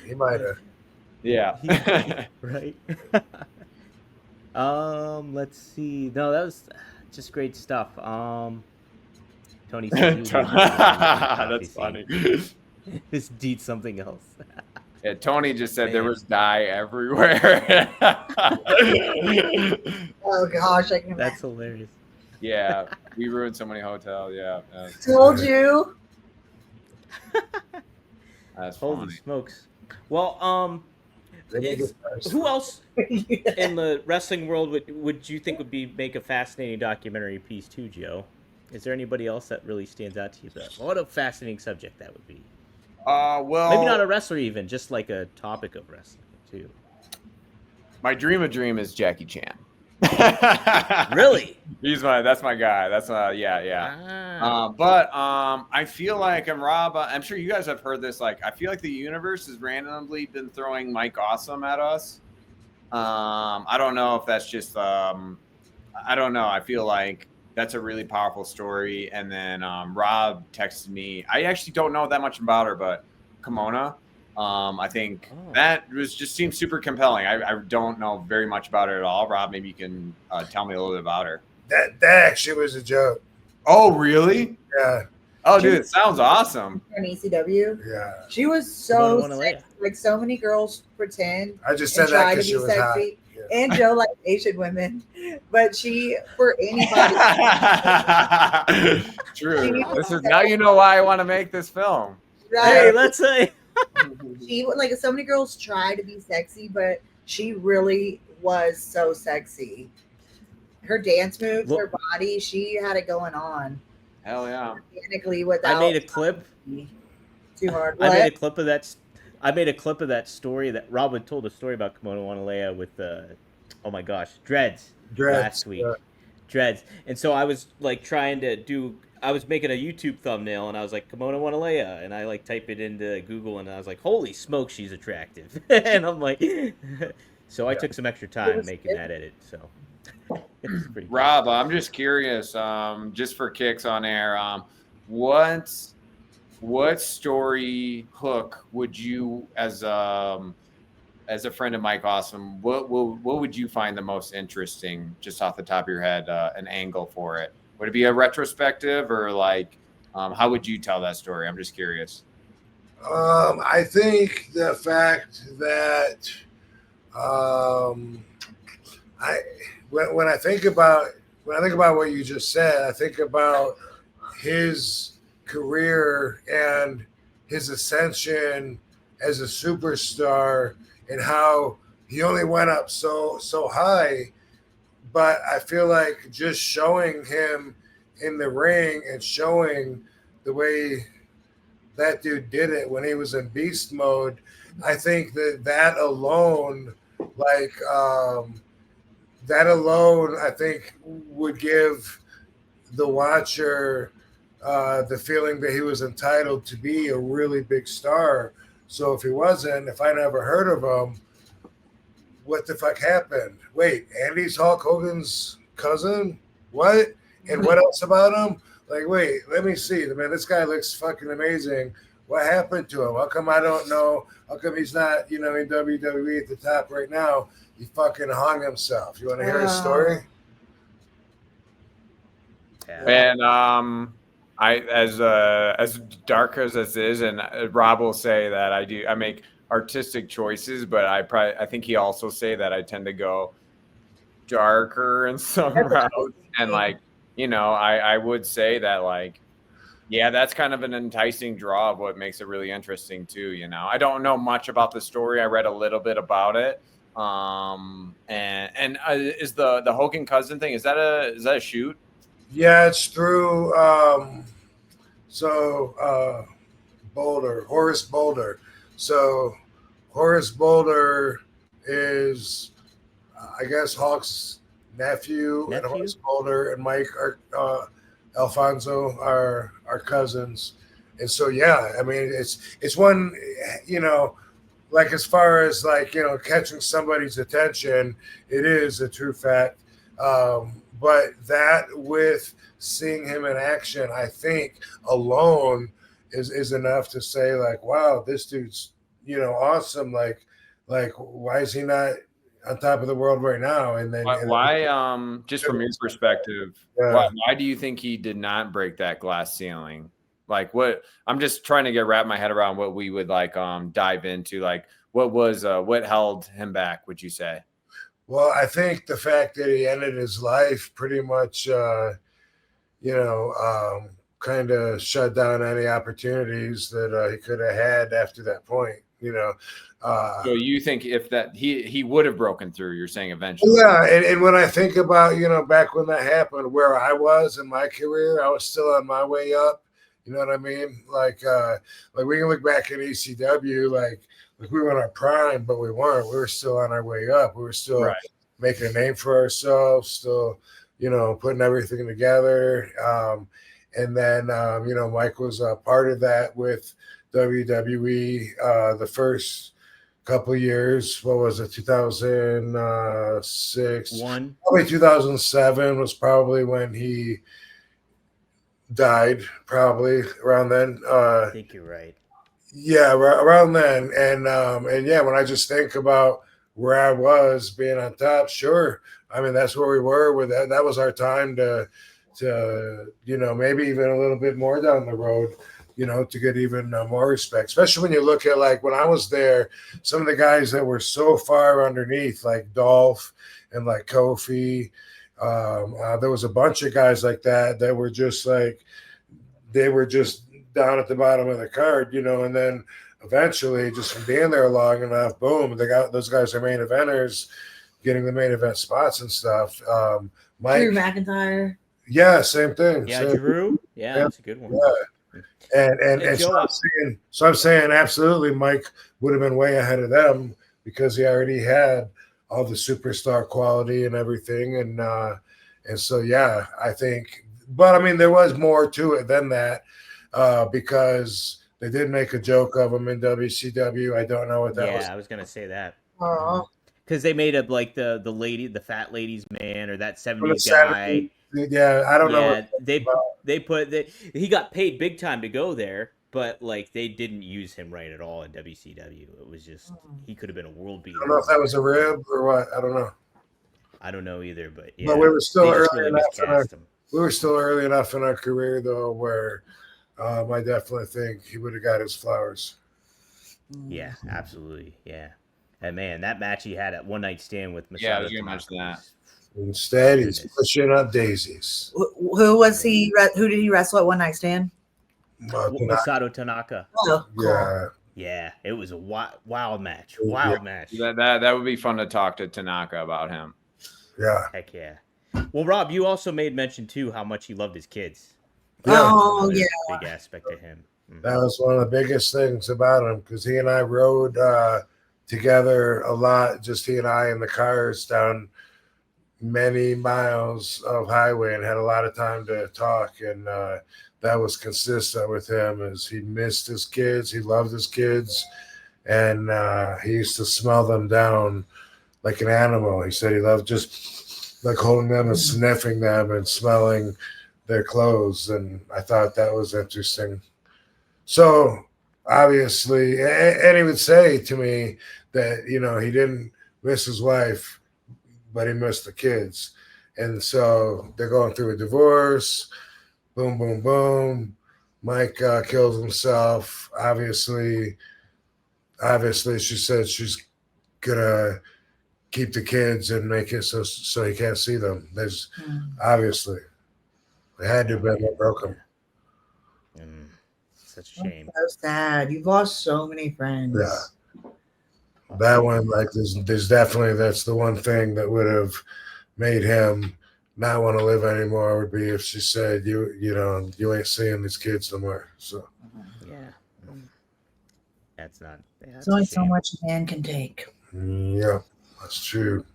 He might have. Yeah. Right. Let's see. No, that was just great stuff. Tony said That's funny. Just did something else. Yeah, Tony just said there was dye everywhere. Oh gosh, I can That's hilarious. Yeah, we ruined so many hotels. Yeah. Told you. That's Holy funny. smokes. Well, who else in the wrestling world would you think would make a fascinating documentary piece too, Joe? Is there anybody else that really stands out to you? What a fascinating subject that would be. Well, maybe not a wrestler even, just like a topic of wrestling too. My dream is Jackie Chan. Really? That's my guy. That's yeah. But I feel like I'm sure you guys have heard this. Like, I feel like the universe has randomly been throwing Mike Awesome at us. I don't know if that's just I don't know. I feel like that's a really powerful story. And then Rob texted me. I actually don't know that much about her, but Kimona. I think that just seems super compelling. I don't know very much about her at all. Rob, maybe you can tell me a little bit about her. That actually was a joke. Oh, really? Yeah. Oh, dude, it sounds awesome. From ECW. Yeah. She was so Kimona sexy. Like so many girls pretend. I just said that because she was hot. Yeah. And Joe likes Asian women, but she for anybody. True. Now you know why I want to make this film. Right. Hey, let's say. She like so many girls try to be sexy, but she really was so sexy. Her dance moves, her body, she had it going on. Hell yeah! Organically, without I made a clip. Too hard. I made a clip of that. I made a clip of that story that Robin told a story about Kimona Wanalea with oh my gosh, Dreads last week. Dreads, and so I was like trying to do. I was making a YouTube thumbnail, and I was like, Kimona Wanalea, and I like type it into Google, and I was like, holy smoke, she's attractive. And I'm like, so I took some extra time making that edit. So, it's pretty Rob, I'm just curious, just for kicks on air, what story hook would you, as a friend of Mike Awesome, what would you find the most interesting, just off the top of your head, an angle for it? Would it be a retrospective, or like, how would you tell that story? I'm just curious. I think the fact that when I think about what you just said, I think about his career and his ascension as a superstar and how he only went up so high. But I feel like just showing him in the ring and showing the way that dude did it when he was in beast mode, I think that alone, I think would give the watcher the feeling that he was entitled to be a really big star. So if I never heard of him, what the fuck happened? Wait, Andy's Hulk Hogan's cousin? What? And what else about him? Like, wait, let me see. Man, this guy looks fucking amazing. What happened to him? How come I don't know? How come he's not, in WWE at the top right now? He fucking hung himself. You want to hear his story? And I as dark as this is, and Rob will say that I make artistic choices, but I think he also say that I tend to go darker in some routes, and like, you know, I would say that, like, yeah, that's kind of an enticing draw of what makes it really interesting too. You know, I don't know much about the story. I read a little bit about it. And is the Hogan cousin thing, is that a shoot? Yeah, it's through Boulder, Horace Boulder. So Horace Boulder is, I guess, Hawk's nephew, and Horace Boulder and Mike Alfonso are cousins. And so, yeah, I mean, it's one, you know, like as far as like, you know, catching somebody's attention, it is a true fact. But that with seeing him in action, I think alone is enough to say like, wow, this dude's, you know, awesome. Like why is he not on top of the world right now? And then why just from your perspective, yeah. why do you think he did not break that glass ceiling? Like, what, I'm just trying to wrap my head around what we would like dive into. Like, what held him back, would you say? Well, I think the fact that he ended his life pretty much, kind of shut down any opportunities that he could have had after that point. You know, so you think if that he would have broken through? You're saying eventually? Yeah, and when I think about, you know, back when that happened, where I was in my career, I was still on my way up. You know what I mean? Like we can look back at ECW, like we were in our prime, but we weren't. We were still on our way up. We were still making a name for ourselves, still, you know, putting everything together. And then, you know, Mike was a part of that with WWE the first couple of years. What was it, 2006? Probably 2007 was probably when he died, probably around then. I think you're right. Yeah, around then. And yeah, when I just think about where I was being on top, sure. I mean, that's where we were with that. That was our time to, you know, maybe even a little bit more down the road, you know, to get even more respect, especially when you look at, like, when I was there, some of the guys that were so far underneath, like Dolph and like Kofi. There was a bunch of guys like that were just like, they were just down at the bottom of the card, you know, and then eventually, just from being there long enough, boom, those guys are main eventers, getting the main event spots and stuff. Mike, Drew McIntyre. Yeah, same thing. Yeah, same. Drew. Yeah, that's a good one. Yeah. And Joe, so I'm saying absolutely Mike would have been way ahead of them because he already had all the superstar quality and everything. And so, yeah, I think, but I mean, there was more to it than that because they did make a joke of him in WCW. I don't know what that was. Yeah, I was going to say that. Oh. Because they made up like the fat lady's man, or that 70s guy. Yeah, I don't know. He got paid big time to go there, but like they didn't use him right at all in WCW. It was just, he could have been a world beater. I don't know if that was a rib or what. I don't know. I don't know either, but yeah. But we were still early enough in our career, though, where I definitely think he would have got his flowers. Yeah, absolutely. Yeah. And man, that match he had at One Night Stand with Masato. Yeah, I was going to mention that. Instead, he's pushing up daisies. Who was he? Who did he wrestle at One Night Stand? Masato Tanaka. Oh, cool. Yeah. Yeah, it was a wild match. Wild match. That would be fun to talk to Tanaka about him. Yeah. Heck yeah. Well, Rob, you also made mention too how much he loved his kids. Oh, yeah. Big aspect to him. That was one of the biggest things about him because he and I rode together a lot, just he and I in the cars down many miles of highway and had a lot of time to talk. And that was consistent with him, as he missed his kids. He loved his kids. And he used to smell them down like an animal. He said he loved just like holding them and sniffing them and smelling their clothes. And I thought that was interesting. So obviously, and he would say to me that, you know, he didn't miss his wife, but he missed the kids. And so they're going through a divorce. Boom, boom, boom. Mike kills himself. Obviously, she said she's gonna keep the kids and make it so he can't see them. There's obviously it had to have been broken. Such a shame. So sad. You've lost so many friends. Yeah. That one, like, there's definitely, that's the one thing that would have made him not want to live anymore, would be if she said, you ain't seeing these kids no more. So yeah, that's not. There's only so much a man can take. Yeah, that's true.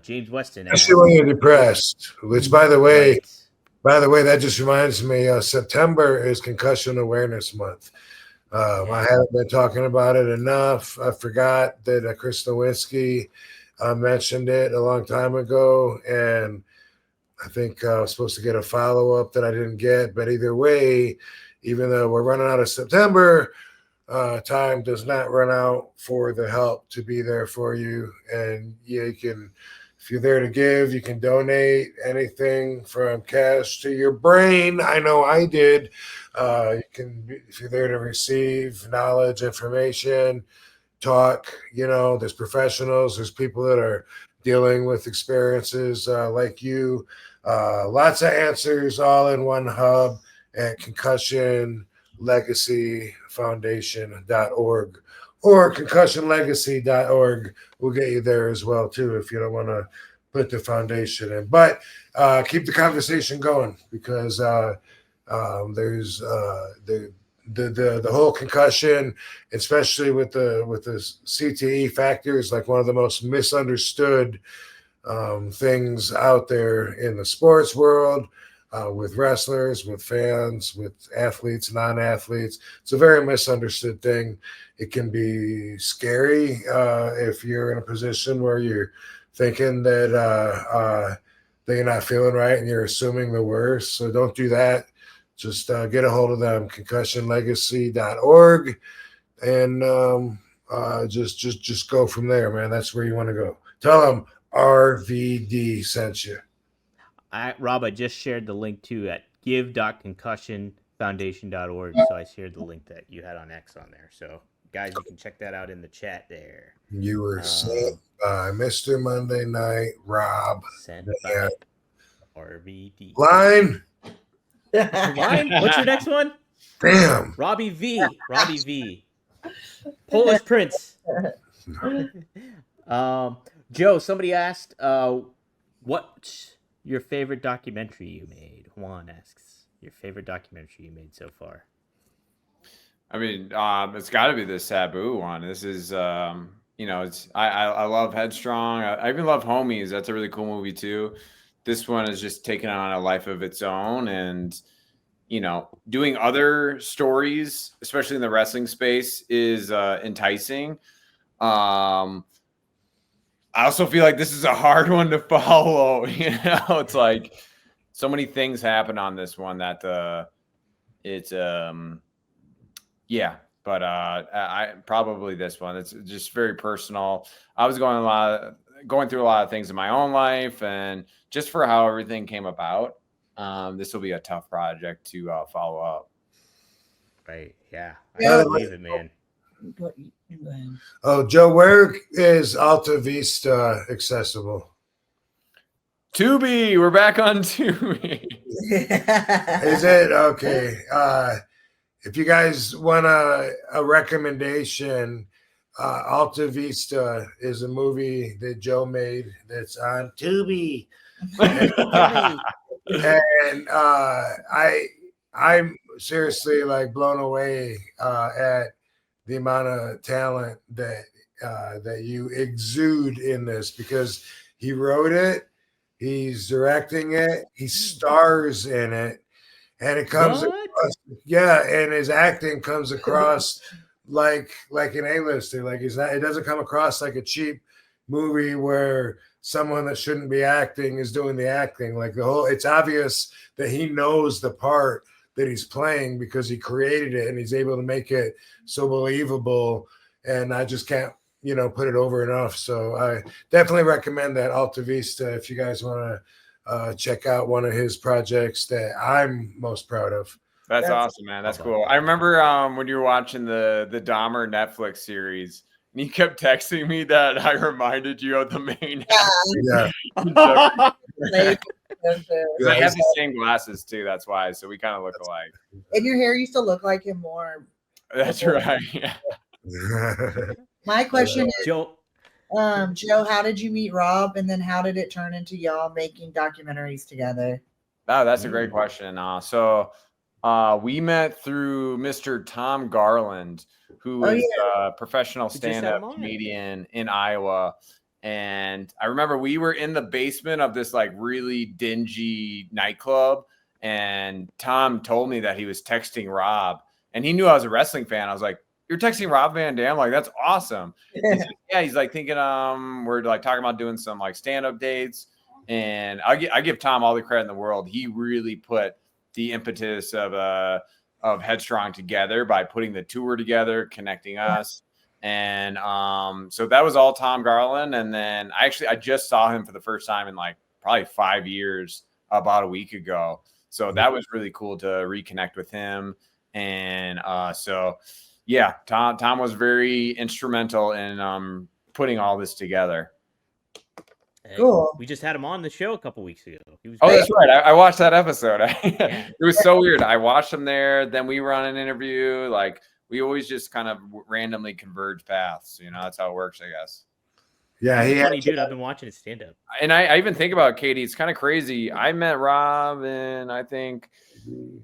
James Weston, especially when you're depressed. Which, by the way, that just reminds me. September is Concussion Awareness Month. I haven't been talking about it enough. I forgot that Chris Nowinski mentioned it a long time ago, and I think I was supposed to get a follow-up that I didn't get. But either way, even though we're running out of September, time does not run out for the help to be there for you. And you can, if you're there to give, you can donate anything from cash to your brain. I know I did. You can, if you're there to receive knowledge, information, talk, there's professionals, there's people that are dealing with experiences like you. Lots of answers all in one hub at concussionlegacyfoundation.org or concussionlegacy.org will get you there as well too if you don't want to put the foundation in. But keep the conversation going, because there's the whole concussion, especially with the CTE factors, like one of the most misunderstood things out there in the sports world, with wrestlers, with fans, with athletes, non-athletes. It's a very misunderstood thing. It can be scary if you're in a position where you're thinking that you're not feeling right and you're assuming the worst. So don't do that. Just get a hold of them, concussionlegacy.org, and just go from there, man. That's where you want to go. Tell them RVD sent you. Rob, I just shared the link too at give.concussionfoundation.org. So I shared the link that you had on X on there. So guys, you can check that out in the chat there. You were sent by Mr. Monday Night Rob. Sent by RVD. Line. What's your next one? Damn. Robbie V. Polish Prince. Joe, somebody asked, what's your favorite documentary you made? Juan asks, your favorite documentary you made so far. I mean, it's got to be the Sabu one. This is, it's I love Headstrong. I even love Homies. That's a really cool movie too. This one is just taking on a life of its own, and doing other stories, especially in the wrestling space, is enticing. I also feel like this is a hard one to follow. It's like so many things happen on this one that But I probably this one. It's just very personal. I was going through a lot of things in my own life, and just for how everything came about, this will be a tough project to follow up. Right? Yeah, I believe it, man. Oh, Joe, where is Alta Vista accessible? Tubi. We're back on Tubi. Is it okay? If you guys want a recommendation, Alta Vista is a movie that Joe made that's on Tubi. And I'm seriously like blown away at the amount of talent that you exude in this, because he wrote it, he's directing it, he stars in it, and it comes across, and his acting comes across like an A-lister. Like it doesn't come across like a cheap movie where someone that shouldn't be acting is doing the acting. Like it's obvious that he knows the part that he's playing because he created it and he's able to make it so believable. And I just can't put it over enough. So I definitely recommend that Alta Vista if you guys want to check out one of his projects that I'm most proud of. That's awesome, man. That's cool. I remember when you were watching the Dahmer Netflix series, and you kept texting me that I reminded you of the main. Yeah. I have the same glasses too. That's why. So we kind of look alike. And your hair used to look like him more. That's right. Yeah. My question is, Joe, how did you meet Rob, and then how did it turn into y'all making documentaries together? Oh, that's a great question. So we met through Mr. Tom Garland, who is a professional stand-up comedian in Iowa. And I remember we were in the basement of this like really dingy nightclub, and Tom told me that he was texting Rob, and he knew I was a wrestling fan. I was like, "You're texting Rob Van Dam? Like, that's awesome." Yeah, he's like thinking we're like talking about doing some like stand-up dates, and I give Tom all the credit in the world. He really put the impetus of Headstrong together by putting the tour together, connecting us. And so that was all Tom Garland. And then I just saw him for the first time in like probably 5 years about a week ago. So that was really cool to reconnect with him. And so yeah, Tom was very instrumental in putting all this together. Cool. We just had him on the show a couple weeks ago. He was that's right. I watched that episode. It was so weird. I watched him there. Then we were on an interview. Like, we always just kind of randomly converge paths. That's how it works, I guess. Yeah, he's a funny dude. I've been watching his stand-up. And I even think about Katie. It's kind of crazy. I met Rob in, I think,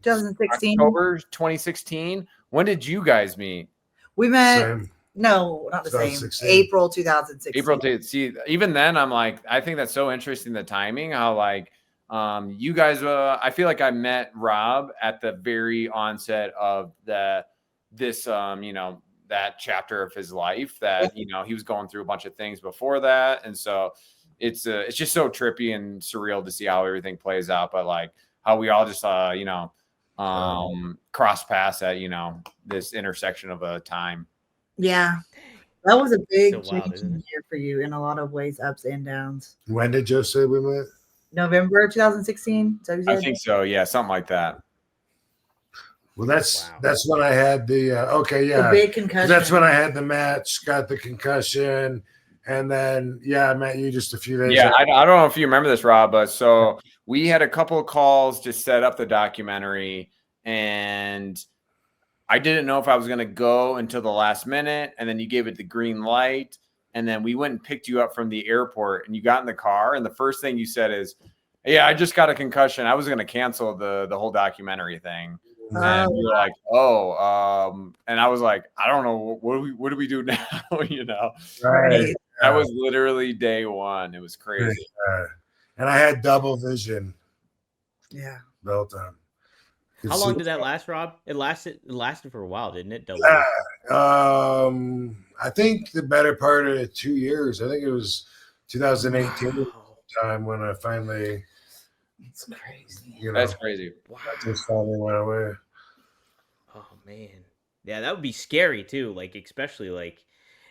2016. October 2016. When did you guys meet? We met. No, not the same. April 2016. April. See, even then, I'm like, I think that's so interesting, the timing. How like you guys. I feel like I met Rob at the very onset of that chapter of his life that he was going through a bunch of things before that, and so it's just so trippy and surreal to see how everything plays out. But like how we all just cross paths at this intersection of a time. Yeah, that was a big changing year for you in a lot of ways, ups and downs. When did Joe say we met? November 2016. I think so. Yeah, something like that. Well, that's when I had the big concussion. That's when I had the match, got the concussion, and then I met you just a few days. Yeah, I don't know if you remember this, Rob, but so we had a couple of calls to set up the documentary, and I didn't know if I was going to go until the last minute, and then you gave it the green light, and then we went and picked you up from the airport, and you got in the car, and the first thing you said is, "Yeah, I just got a concussion. I was going to cancel the whole documentary thing." And you're like, and I was like, I don't know, what do we do now? Right. That was literally day one. It was crazy. And I had double vision. Yeah. The whole time. How long did that last, Rob? It lasted for a while, didn't it? I think the better part of 2 years. I think it was 2018 time when I finally. It's crazy. That's crazy. Wow. I just finally went away. Oh man, yeah, that would be scary too. Like especially like,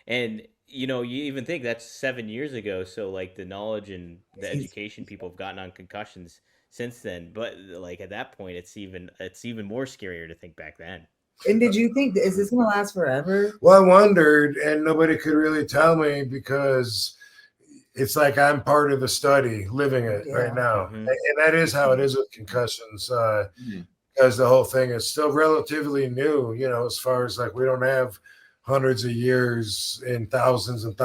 and you even think that's 7 years ago. So like the knowledge and the education people have gotten on concussions since then. But like at that point, it's even more scarier to think back then. And did you think, is this going to last forever? Well, I wondered, and nobody could really tell me because it's like I'm part of the study, living it right now. Mm-hmm. And that is how it is with concussions, because the whole thing is still relatively new, as far as like we don't have hundreds of years and thousands of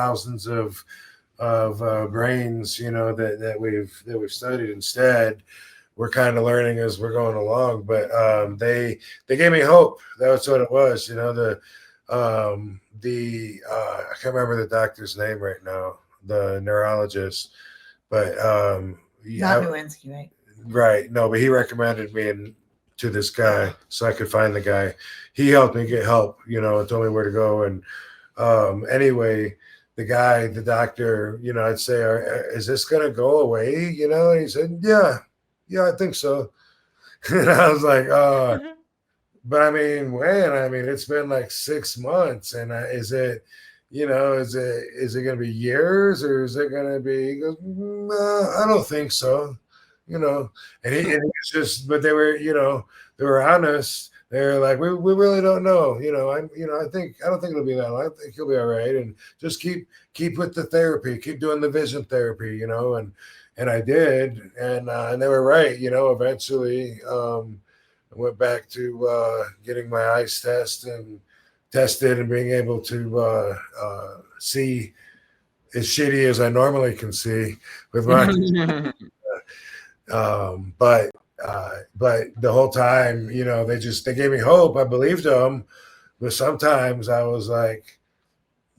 brains, that we've studied. Instead, we're kind of learning as we're going along. But they gave me hope. That's what it was. I can't remember the doctor's name right now, the neurologist, but not Nowinski, right? Right. No, but he recommended me to this guy so I could find the guy. He helped me get help, and told me where to go. And anyway, the doctor, I'd say, is this going to go away? And he said, yeah, I think so. And I was like, but I mean, when? I mean, it's been like 6 months. And is it is it going to be years or is it going to be? He goes, no, I don't think so. And he was just, but they were, they were honest. They're like, we really don't know. I don't think it'll be that long. I think he'll be all right. And just keep with the therapy, keep doing the vision therapy, and I did. And they were right. Eventually, I went back to getting my eyes tested and being able to see as shitty as I normally can see with my, but the whole time, they gave me hope. I believed them, but sometimes I was like,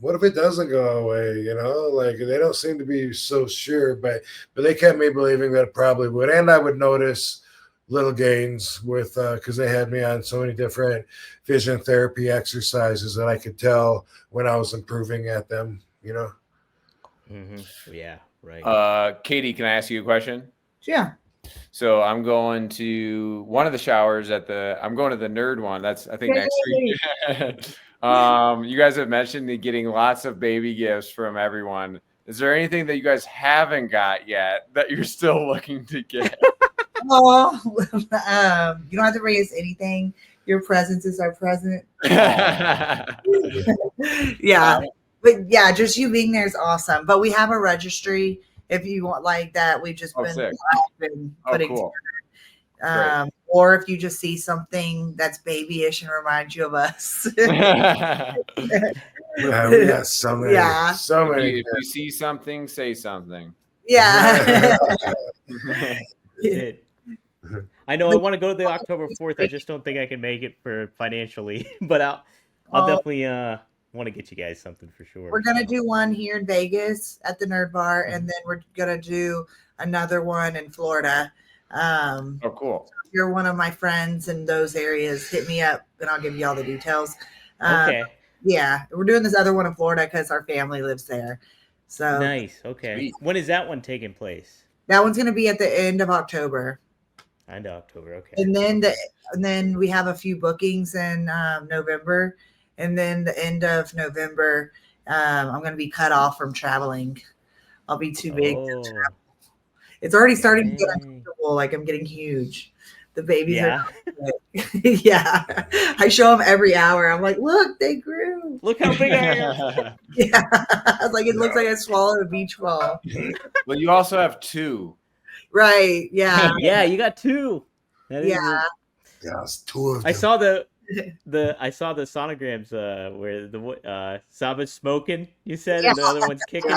what if it doesn't go away? Like they don't seem to be so sure, but they kept me believing that it probably would. And I would notice little gains with, cause they had me on so many different vision therapy exercises that I could tell when I was improving at them, Mm-hmm. Yeah. Right. Katie, can I ask you a question? Yeah. So I'm going to one of the showers I'm going to the nerd one. That's I think next week. You guys have mentioned getting lots of baby gifts from everyone. Is there anything that you guys haven't got yet that you're still looking to get? Oh, you don't have to bring us anything. Your presence is our present. Yeah. But yeah, just you being there is awesome. But we have a registry if you want like that. We've just been putting cool. together. Or if you just see something that's babyish and reminds you of us. Yeah, we got so many. Yeah. So many. If you see something, say something. Yeah. I know I want to go to the October 4th. I just don't think I can make it for financially, but I'll definitely want to get you guys something for sure. We're gonna do one here in Vegas at the Nerd Bar, and then we're gonna do another one in Florida. Oh, cool. If you're one of my friends in those areas, hit me up and I'll give you all the details. Okay. Yeah, we're doing this other one in Florida because our family lives there. So nice. Okay. Sweet. When is that one taking place? That one's gonna be at the end of October. End of October. Okay. And then we have a few bookings in November. And then the end of November, I'm going to be cut off from traveling. I'll be too big to travel. It's already starting to get uncomfortable. Like I'm getting huge. The babies are. Yeah. I show them every hour. I'm like, look, they grew. Look how big I am. Yeah. I was like, it looks like I swallowed a beach ball. Well, you also have two. Right. Yeah. Yeah, you got two. Yeah, it's two of them. I saw the sonograms where the Sabu's smoking, you said, and the other one's kicking.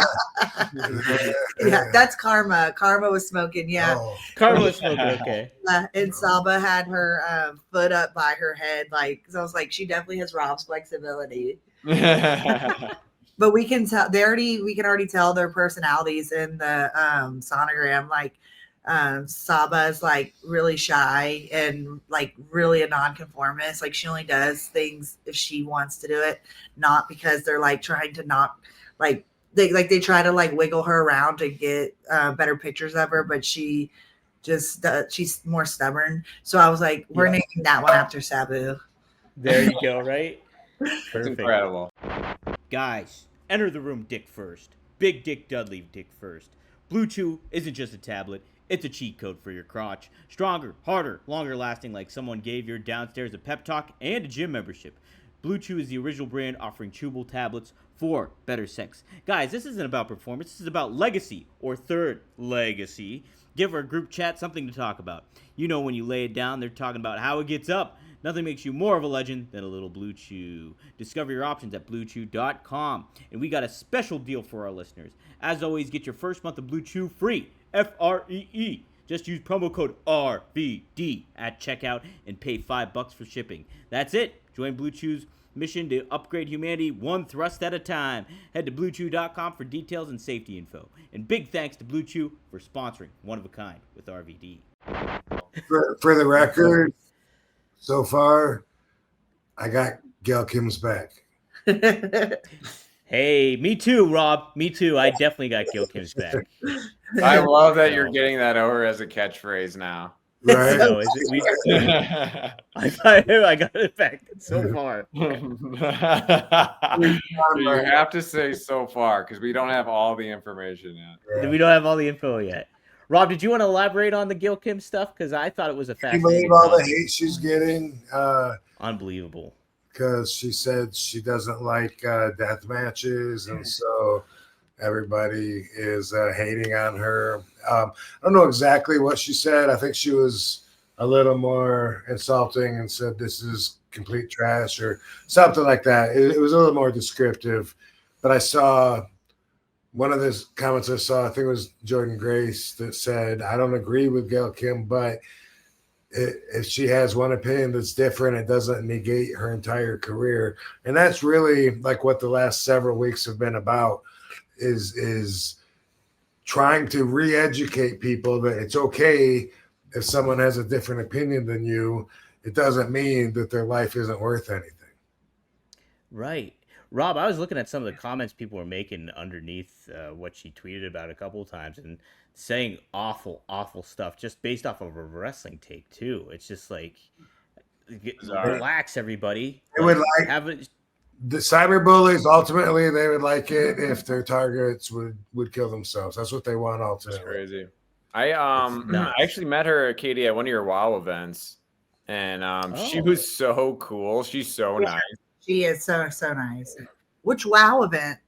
Yeah, that's Karma. Karma was smoking, yeah. Oh. Karma was smoking, okay. And Saba had her foot up by her head, so I was like, she definitely has Rob's flexibility. But we can tell we can already tell their personalities in the sonogram. Like Saba is like really shy and like really a nonconformist. Like she only does things if she wants to do it, not because they're like trying to not like they try to like wiggle her around to get better pictures of her, but she just she's more stubborn. So I was like, we're naming that one after Sabu. There you go, right? Perfect. Incredible. Guys, enter the room dick first. Big Dick Dudley dick first. Blue Chew isn't just a tablet. It's a cheat code for your crotch. Stronger, harder, longer lasting, like someone gave your downstairs a pep talk and a gym membership. Blue Chew is the original brand offering chewable tablets for better sex. Guys, this isn't about performance. This is about legacy or third legacy. Give our group chat something to talk about. You know when you lay it down, they're talking about how it gets up. Nothing makes you more of a legend than a little Blue Chew. Discover your options at BlueChew.com. And we got a special deal for our listeners. As always, get your first month of Blue Chew free. Free. Just use promo code RVD at checkout and pay $5 for shipping. That's it. Join Blue Chew's mission to upgrade humanity one thrust at a time. Head to BlueChew.com for details and safety info. And big thanks to Blue Chew for sponsoring One of a Kind with RVD. For the record, so far, I got Gail Kim's back. Hey, me too, Rob. Me too. I definitely got Gil Kim's back. I love that you're getting that over as a catchphrase now. Right. No, is it, we, I got it back so far. You have to say so far because we don't have all the information yet. We don't have all the info yet. Rob, did you want to elaborate on the Gil Kim stuff? Because I thought it was a Can you fascinating. believe all the topic. hate she's getting? Unbelievable. Because she said she doesn't like death matches, and so everybody is hating on her. I don't know exactly what she said. I think she was a little more insulting and said this is complete trash or something like that. It was a little more descriptive. But I saw one of the comments I saw, I think it was Jordan Grace, that said, I don't agree with Gail Kim, but if she has one opinion that's different, it doesn't negate her entire career. And that's really like what the last several weeks have been about, is trying to re-educate people that it's okay if someone has a different opinion than you. It doesn't mean that their life isn't worth anything. Right. Rob, I was looking at some of the comments people were making underneath what she tweeted about a couple of times and saying awful, awful stuff just based off of a wrestling take too. It's just like, relax, everybody. They would like have it. The cyberbullies, ultimately, they would like it if their targets would kill themselves. That's what they want ultimately. That's crazy. I actually met her, Katie, at one of your WoW events, and she was so cool. She's so nice. She is so nice. Which WoW event?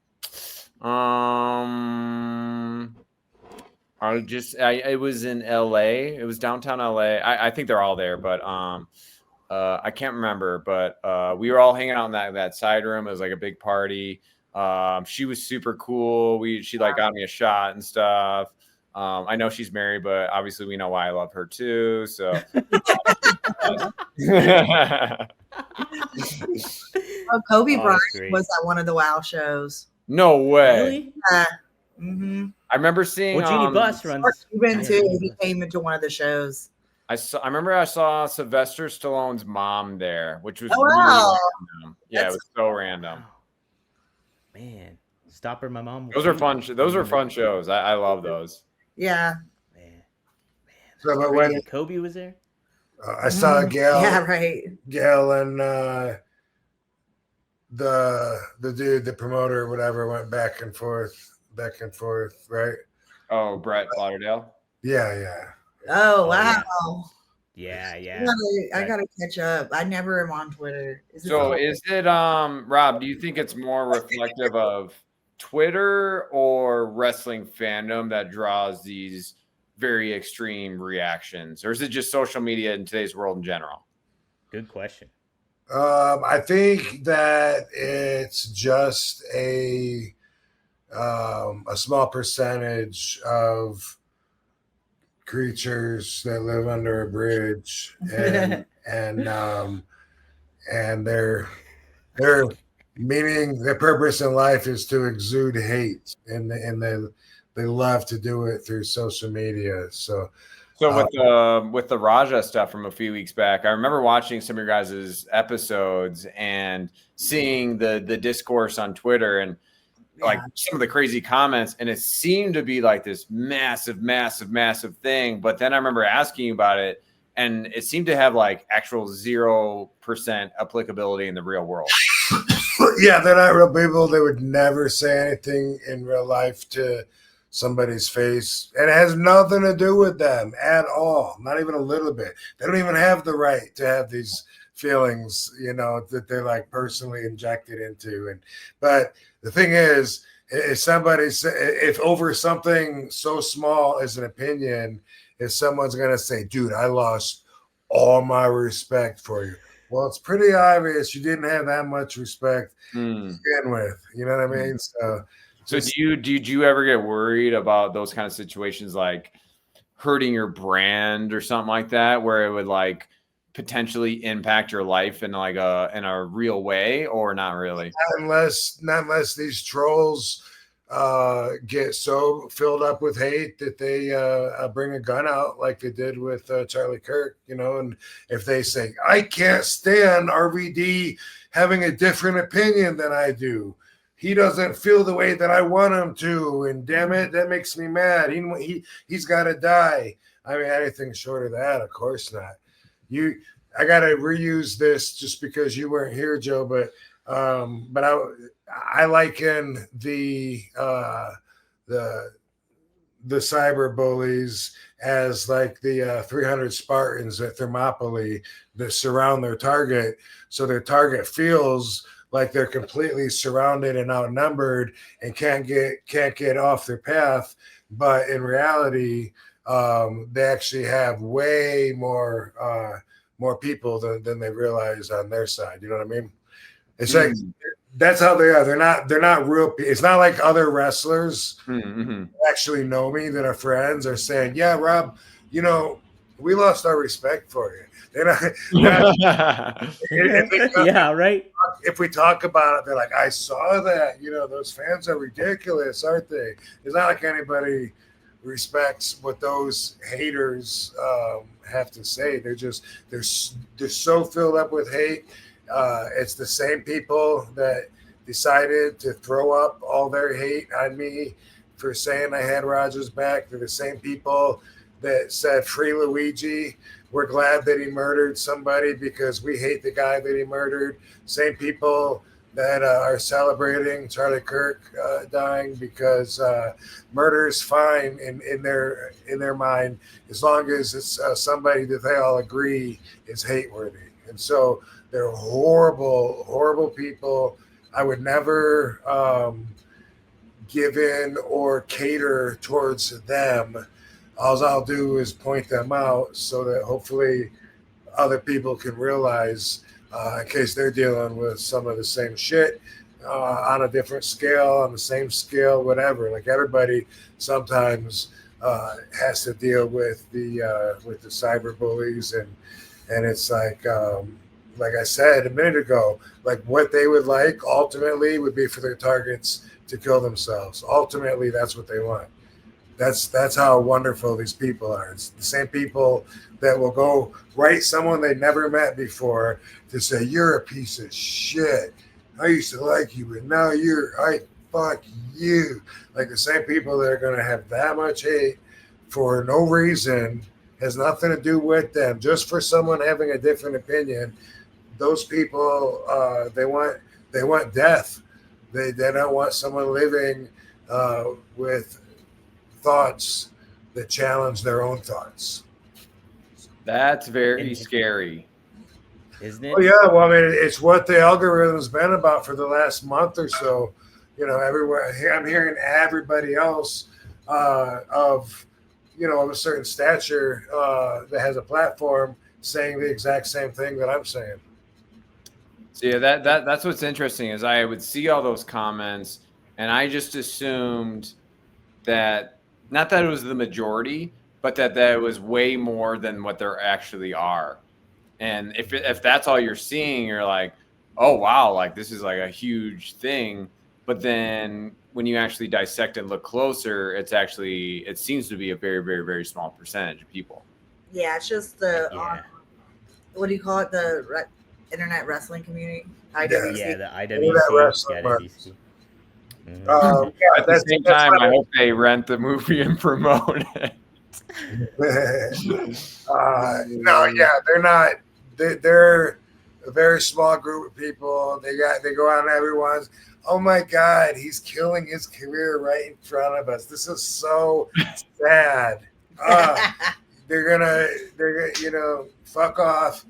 It was in LA. It was downtown LA. I think they're all there, but I can't remember. But we were all hanging out in that side room. It was like a big party. She was super cool. She like got me a shot and stuff. I know she's married, but obviously we know why I love her too. So. Kobe Bryant was at one of the WoW shows. No way. Really? Mm-hmm. I remember seeing. Well, Jeannie Buss runs. He came into one of the shows. I remember I saw Sylvester Stallone's mom there, which was wow. really random. Yeah, it was so random. Man, Stop Her, My Mom. Those are fun. Those are fun shows. I love those. Yeah. Man. So, but when Kobe was there. I saw Gail. Yeah, right. Gail and the dude, the promoter, or whatever, went back and forth, right? Oh, Brett Lauderdale. Yeah. Oh wow. Yeah. I gotta catch up. I never am on Twitter. Is it Rob, do you think it's more reflective of Twitter or wrestling fandom that draws these very extreme reactions, or is it just social media in today's world in general? Good question. I think that it's just a small percentage of creatures that live under a bridge, and their meaning, their purpose in life is to exude hate, and they love to do it through social media. So with the Raja stuff from a few weeks back, I remember watching some of your guys' episodes and seeing the discourse on Twitter and like some of the crazy comments, and it seemed to be like this massive thing. But then I remember asking you about it, and it seemed to have like actual 0% applicability in the real world. Yeah, they're not real people. They would never say anything in real life to somebody's face, and it has nothing to do with them at all, not even a little bit. They don't even have the right to have these feelings, that they're like personally injected into. But the thing is, if over something so small as an opinion, if someone's gonna say, dude, I lost all my respect for you, well, it's pretty obvious you didn't have that much respect to begin with. You know what I mean? So did you ever get worried about those kind of situations, like hurting your brand or something like that, where it would like potentially impact your life in like in a real way, or not really? Not unless these trolls get so filled up with hate that they bring a gun out like they did with Charlie Kirk, and if they say, I can't stand RVD having a different opinion than I do. He doesn't feel the way that I want him to, and damn it, that makes me mad. He's got to die. I mean, anything short of that, of course not. I got to reuse this just because you weren't here, Joe, but I liken the cyber bullies as like the 300 Spartans at Thermopylae that surround their target. So their target feels like they're completely surrounded and outnumbered and can't get off their path. But in reality, they actually have way more people than they realize on their side. You know what I mean? It's like that's how they are. They're not real. It's not like other wrestlers who actually know me that are friends are saying, "Yeah, Rob, you know, we lost our respect for you." They're not Yeah, right. If we talk about it, they're like, "I saw that. You know, those fans are ridiculous, aren't they?" It's not like anybody respects what those haters have to say. They're so filled up with hate. It's the same people that decided to throw up all their hate on me for saying I had Rogers back. They're the same people that said free Luigi. We're glad that he murdered somebody because we hate the guy that he murdered. Same people that are celebrating Charlie Kirk dying because murder is fine in their mind as long as it's somebody that they all agree is hate-worthy. And so they're horrible, horrible people. I would never give in or cater towards them. All I'll do is point them out so that hopefully other people can realize in case they're dealing with some of the same shit on a different scale, on the same scale, whatever. Like everybody sometimes has to deal with the cyber bullies, and it's like I said a minute ago, like what they would like ultimately would be for their targets to kill themselves. Ultimately, that's what they want. That's how wonderful these people are. It's the same people that will go write someone they never met before to say, "You're a piece of shit. I used to like you, but now I fuck you." Like the same people that are going to have that much hate for no reason, has nothing to do with them, just for someone having a different opinion. Those people, they want death. They don't want someone living with thoughts that challenge their own thoughts. That's very scary, isn't it? Oh yeah, well, I mean, it's what the algorithm's been about for the last month or so. You know, everywhere I'm hearing everybody else of a certain stature that has a platform saying the exact same thing that I'm saying. So yeah, that's what's interesting is I would see all those comments and I just assumed that not that it was the majority, but that it was way more than what there actually are. And if that's all you're seeing, you're like, oh wow, like this is like a huge thing. But then when you actually dissect and look closer, it seems to be a very, very, very small percentage of people. Yeah, it's just what do you call it? The internet wrestling community. IWC. Yeah, the IWC. At the same time, I hope they rent the movie and promote it. No, yeah, they're not. They're a very small group of people. They go out and everyone's, oh my God, he's killing his career right in front of us. This is so sad. They're gonna, fuck off.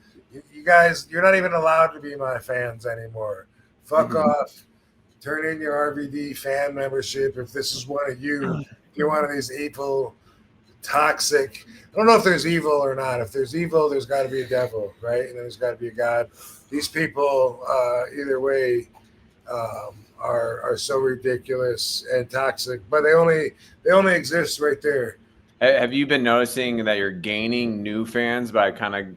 You guys, you're not even allowed to be my fans anymore. Fuck off. Turn in your RVD fan membership if this is one of you. You're one of these evil, toxic. I don't know if there's evil or not. If there's evil, there's got to be a devil, right? And there's got to be a God. These people, either way, are so ridiculous and toxic, but they only exist right there. Have you been noticing that you're gaining new fans by kind of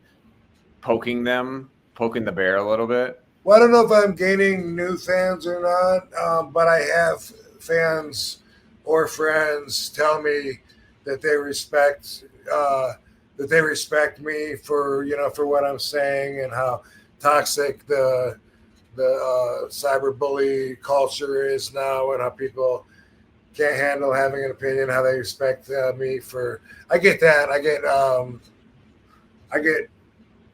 poking the bear a little bit? Well, I don't know if I'm gaining new fans or not, but I have fans or friends tell me that they respect me for what I'm saying and how toxic the cyberbully culture is now, and how people can't handle having an opinion, how they respect me for. I get that. I get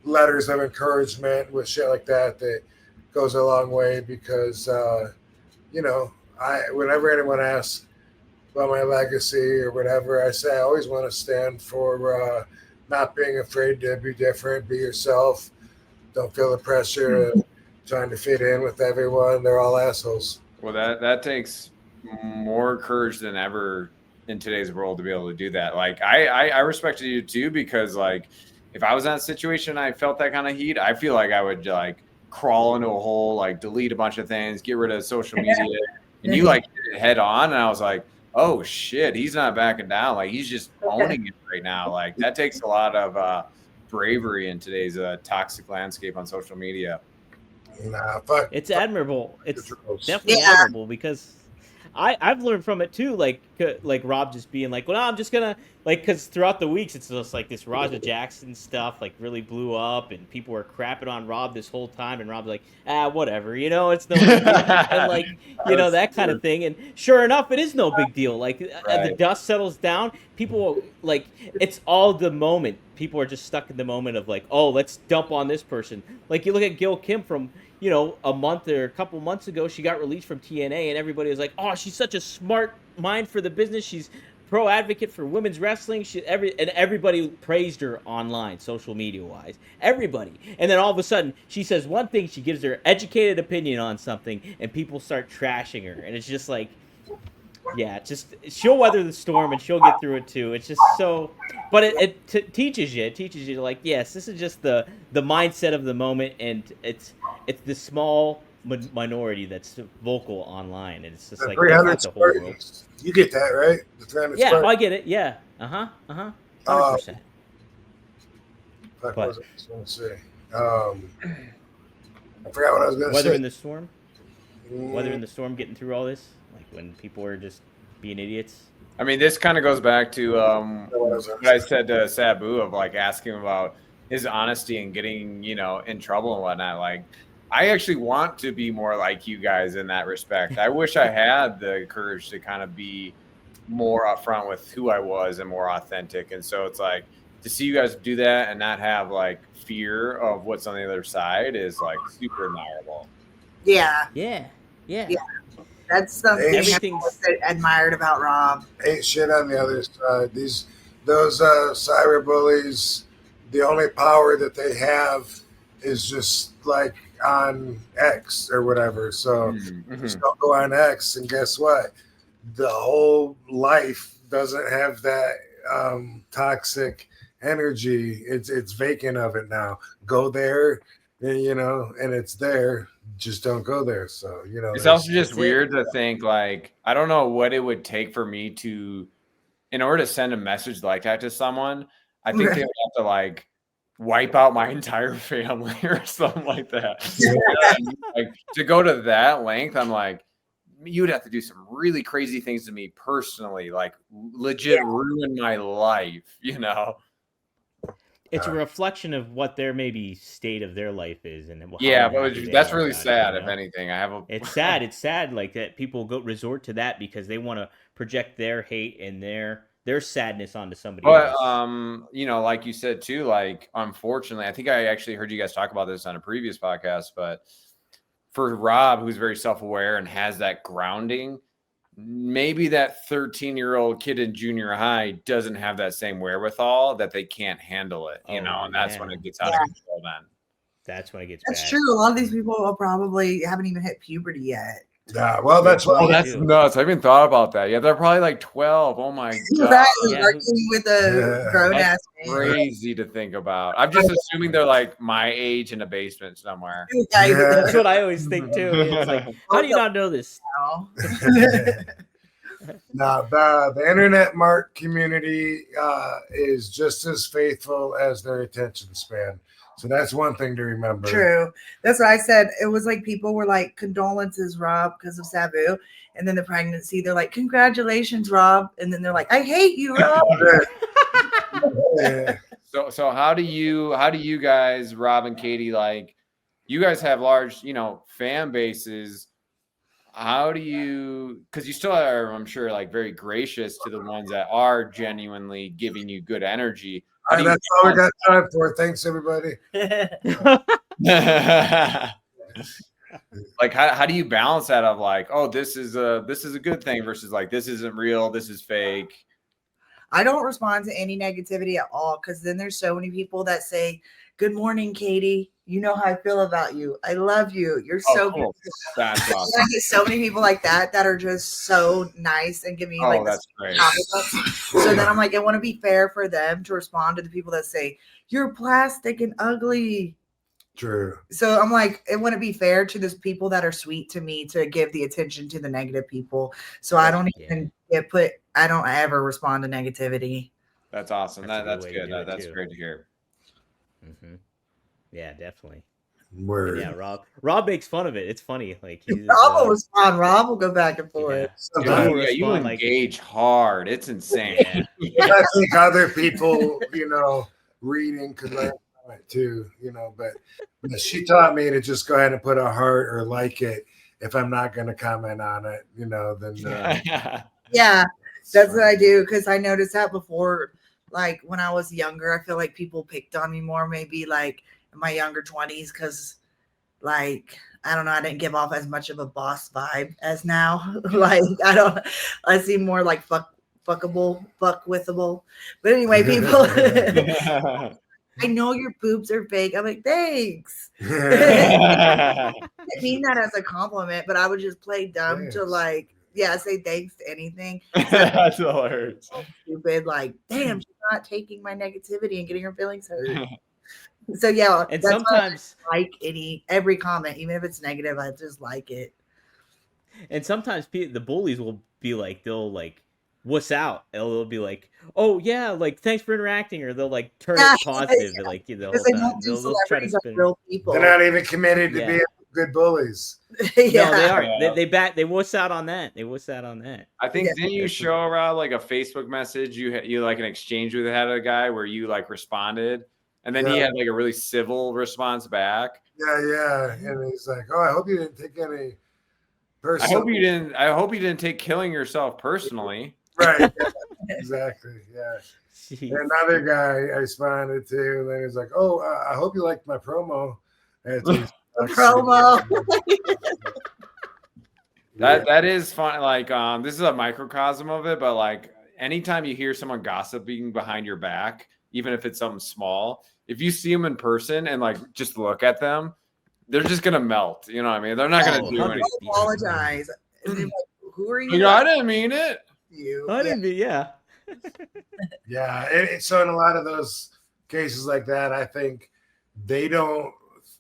letters of encouragement with shit like that goes a long way because whenever anyone asks about my legacy or whatever, I say I always want to stand for not being afraid to be different, be yourself. Don't feel the pressure of trying to fit in with everyone. They're all assholes. Well, that takes more courage than ever in today's world to be able to do that. Like I respected you too, because like if I was in that situation and I felt that kind of heat, I feel like I would like crawl into a hole, like delete a bunch of things, get rid of social media. And you like hit it head on, and I was like, oh shit, he's not backing down. Like he's just owning it right now. Like that takes a lot of bravery in today's toxic landscape on social media. Nah, fuck. It's admirable. It's definitely admirable because I've learned from it too. Like Rob just being like, well, I'm just gonna like, because throughout the weeks it's just like this Raja Jackson stuff like really blew up, and people were crapping on Rob this whole time, and Rob's like, whatever, it's no big deal. And like that kind of thing. And sure enough, it is no big deal. Like the dust settles down, people like it's all the moment. People are just stuck in the moment of like, oh, let's dump on this person. Like you look at Gil Kim from a month or a couple months ago, she got released from TNA, and everybody was like, oh, she's such a smart mind for the business. She's pro advocate for women's wrestling. And everybody praised her online, social media wise. Everybody. And then all of a sudden, she says one thing, she gives her educated opinion on something, and people start trashing her. And it's just like, yeah, she'll weather the storm and she'll get through it too. It's just so, but it teaches you. It teaches you like, yes, this is just the mindset of the moment, and it's the small minority that's vocal online, and it's just like that's not the whole world. You get that right? The 300 yeah, Spartans. I get it. Yeah, 100%. What was I going to say? I forgot what I was going to say. Weather in the storm. Weather in the storm, getting through all this, like when people are just being idiots. I mean, this kind of goes back to what I said to Sabu of like asking about his honesty and getting, in trouble and whatnot. Like, I actually want to be more like you guys in that respect. I wish I had the courage to kind of be more upfront with who I was and more authentic. And so it's like to see you guys do that and not have like fear of what's on the other side is like super admirable. Yeah. Yeah. That's something Everything's admired about Rob. Ain't shit on the other side. Those cyberbullies, the only power that they have is just like on X or whatever. So just don't go on X, and guess what? The whole life doesn't have that toxic energy. It's vacant of it now. Go there, and it's there. Just don't go there. So it's also just weird to think like I don't know what it would take for me to, in order to send a message like that to someone. I think they would have to like wipe out my entire family or something like that. Like to go to that length, I'm like, you'd have to do some really crazy things to me personally, like legit ruin my life, It's a reflection of what their maybe state of their life is, and but that's really sad. If anything, it's sad. It's sad like that. People resort to that because they want to project their hate and their sadness onto somebody else. Like you said too. Like, unfortunately, I think I actually heard you guys talk about this on a previous podcast. But for Rob, who's very self-aware and has that grounding, maybe that 13-year-old kid in junior high doesn't have that same wherewithal, that they can't handle it, and that's when it gets out of control then. That's when it gets That's bad. true. A lot of these people probably haven't even hit puberty yet. Yeah, well, that's why. That's nuts. I haven't thought about that. Yeah, they're probably like 12. Oh my god, Right, working with a grown ass man. Crazy to think about. I'm just assuming they're like my age in a basement somewhere. That's what I always think too. It's like, how do you not know this? No, the internet mark community is just as faithful as their attention span. So that's one thing to remember. True. That's what I said. It was like people were like, condolences, Rob, because of Sabu. And then the pregnancy, they're like, congratulations, Rob. And then they're like, I hate you, Rob. Yeah. So how do you guys, Rob and Katie, like, you guys have large, fan bases. how do you, because you still are, I'm sure, like very gracious to the ones that are genuinely giving you good energy. All right, that's all we got time for. Thanks, everybody. Like how do you balance that of like, oh, this is a good thing versus like this isn't real, this is fake? I don't respond to any negativity at all, because then there's so many people that say, "Good morning, Katie. You know how I feel about you. I love you. You're so Cool. beautiful." That's And awesome. I get so many people like that are just so nice and give me like That's great. So then I'm like, I want to be fair for them to respond to the people that say, "You're plastic and ugly." True. So I'm like, it wouldn't be fair to those people that are sweet to me to give the attention to the negative people. So I don't even I don't ever respond to negativity. That's awesome. That's good. That's too. great to hear. Mm-hmm. Yeah, definitely. Word. Yeah, Rob makes fun of it. It's funny. Like Rob will respond. Rob will go back and forth. Yeah. You engage hard. It's insane. Yeah. I think other people, reading could learn from it too, but she taught me to just go ahead and put a heart or like it. If I'm not going to comment on it, then yeah, that's what I do, because I noticed that before. Like when I was younger, I feel like people picked on me more, maybe like in my younger 20s, because like I don't know, I didn't give off as much of a boss vibe as now. Like I seem more like fuckable, fuck withable. But anyway, people, I know your boobs are fake. I'm like, thanks. I didn't mean that as a compliment, but I would just play dumb to like, say thanks to anything. That's hilarious. Stupid, like, damn, she's not taking my negativity and getting her feelings hurt. So yeah, and that's sometimes why I like every comment, even if it's negative, I just like it. And sometimes the bullies will be like, they'll like, "What's out?" And they'll be like, "Oh yeah, like thanks for interacting," or they'll like turn it positive, and like the whole time. They'll try to spin. Real people. They're not even committed to being good bullies. No, they are. Yeah. They wuss out on that. I think didn't you show Rob like a Facebook message you like an exchange with had a guy where you like responded, and then he had like a really civil response back. Yeah, and he's like, "Oh, I hope you didn't take any personal." I hope you didn't take killing yourself personally. Right. Yeah, exactly. Yeah. And another guy I responded to, and then he's like, "Oh, I hope you liked my promo." Promo. That is fun. Like this is a microcosm of it, but like anytime you hear someone gossiping behind your back, even if it's something small, if you see them in person and like just look at them, they're just gonna melt. You know what I mean? They're not gonna do anything. Apologize. Like, who are you? I didn't mean it. I didn't mean, yeah. So in a lot of those cases like that, I think they don't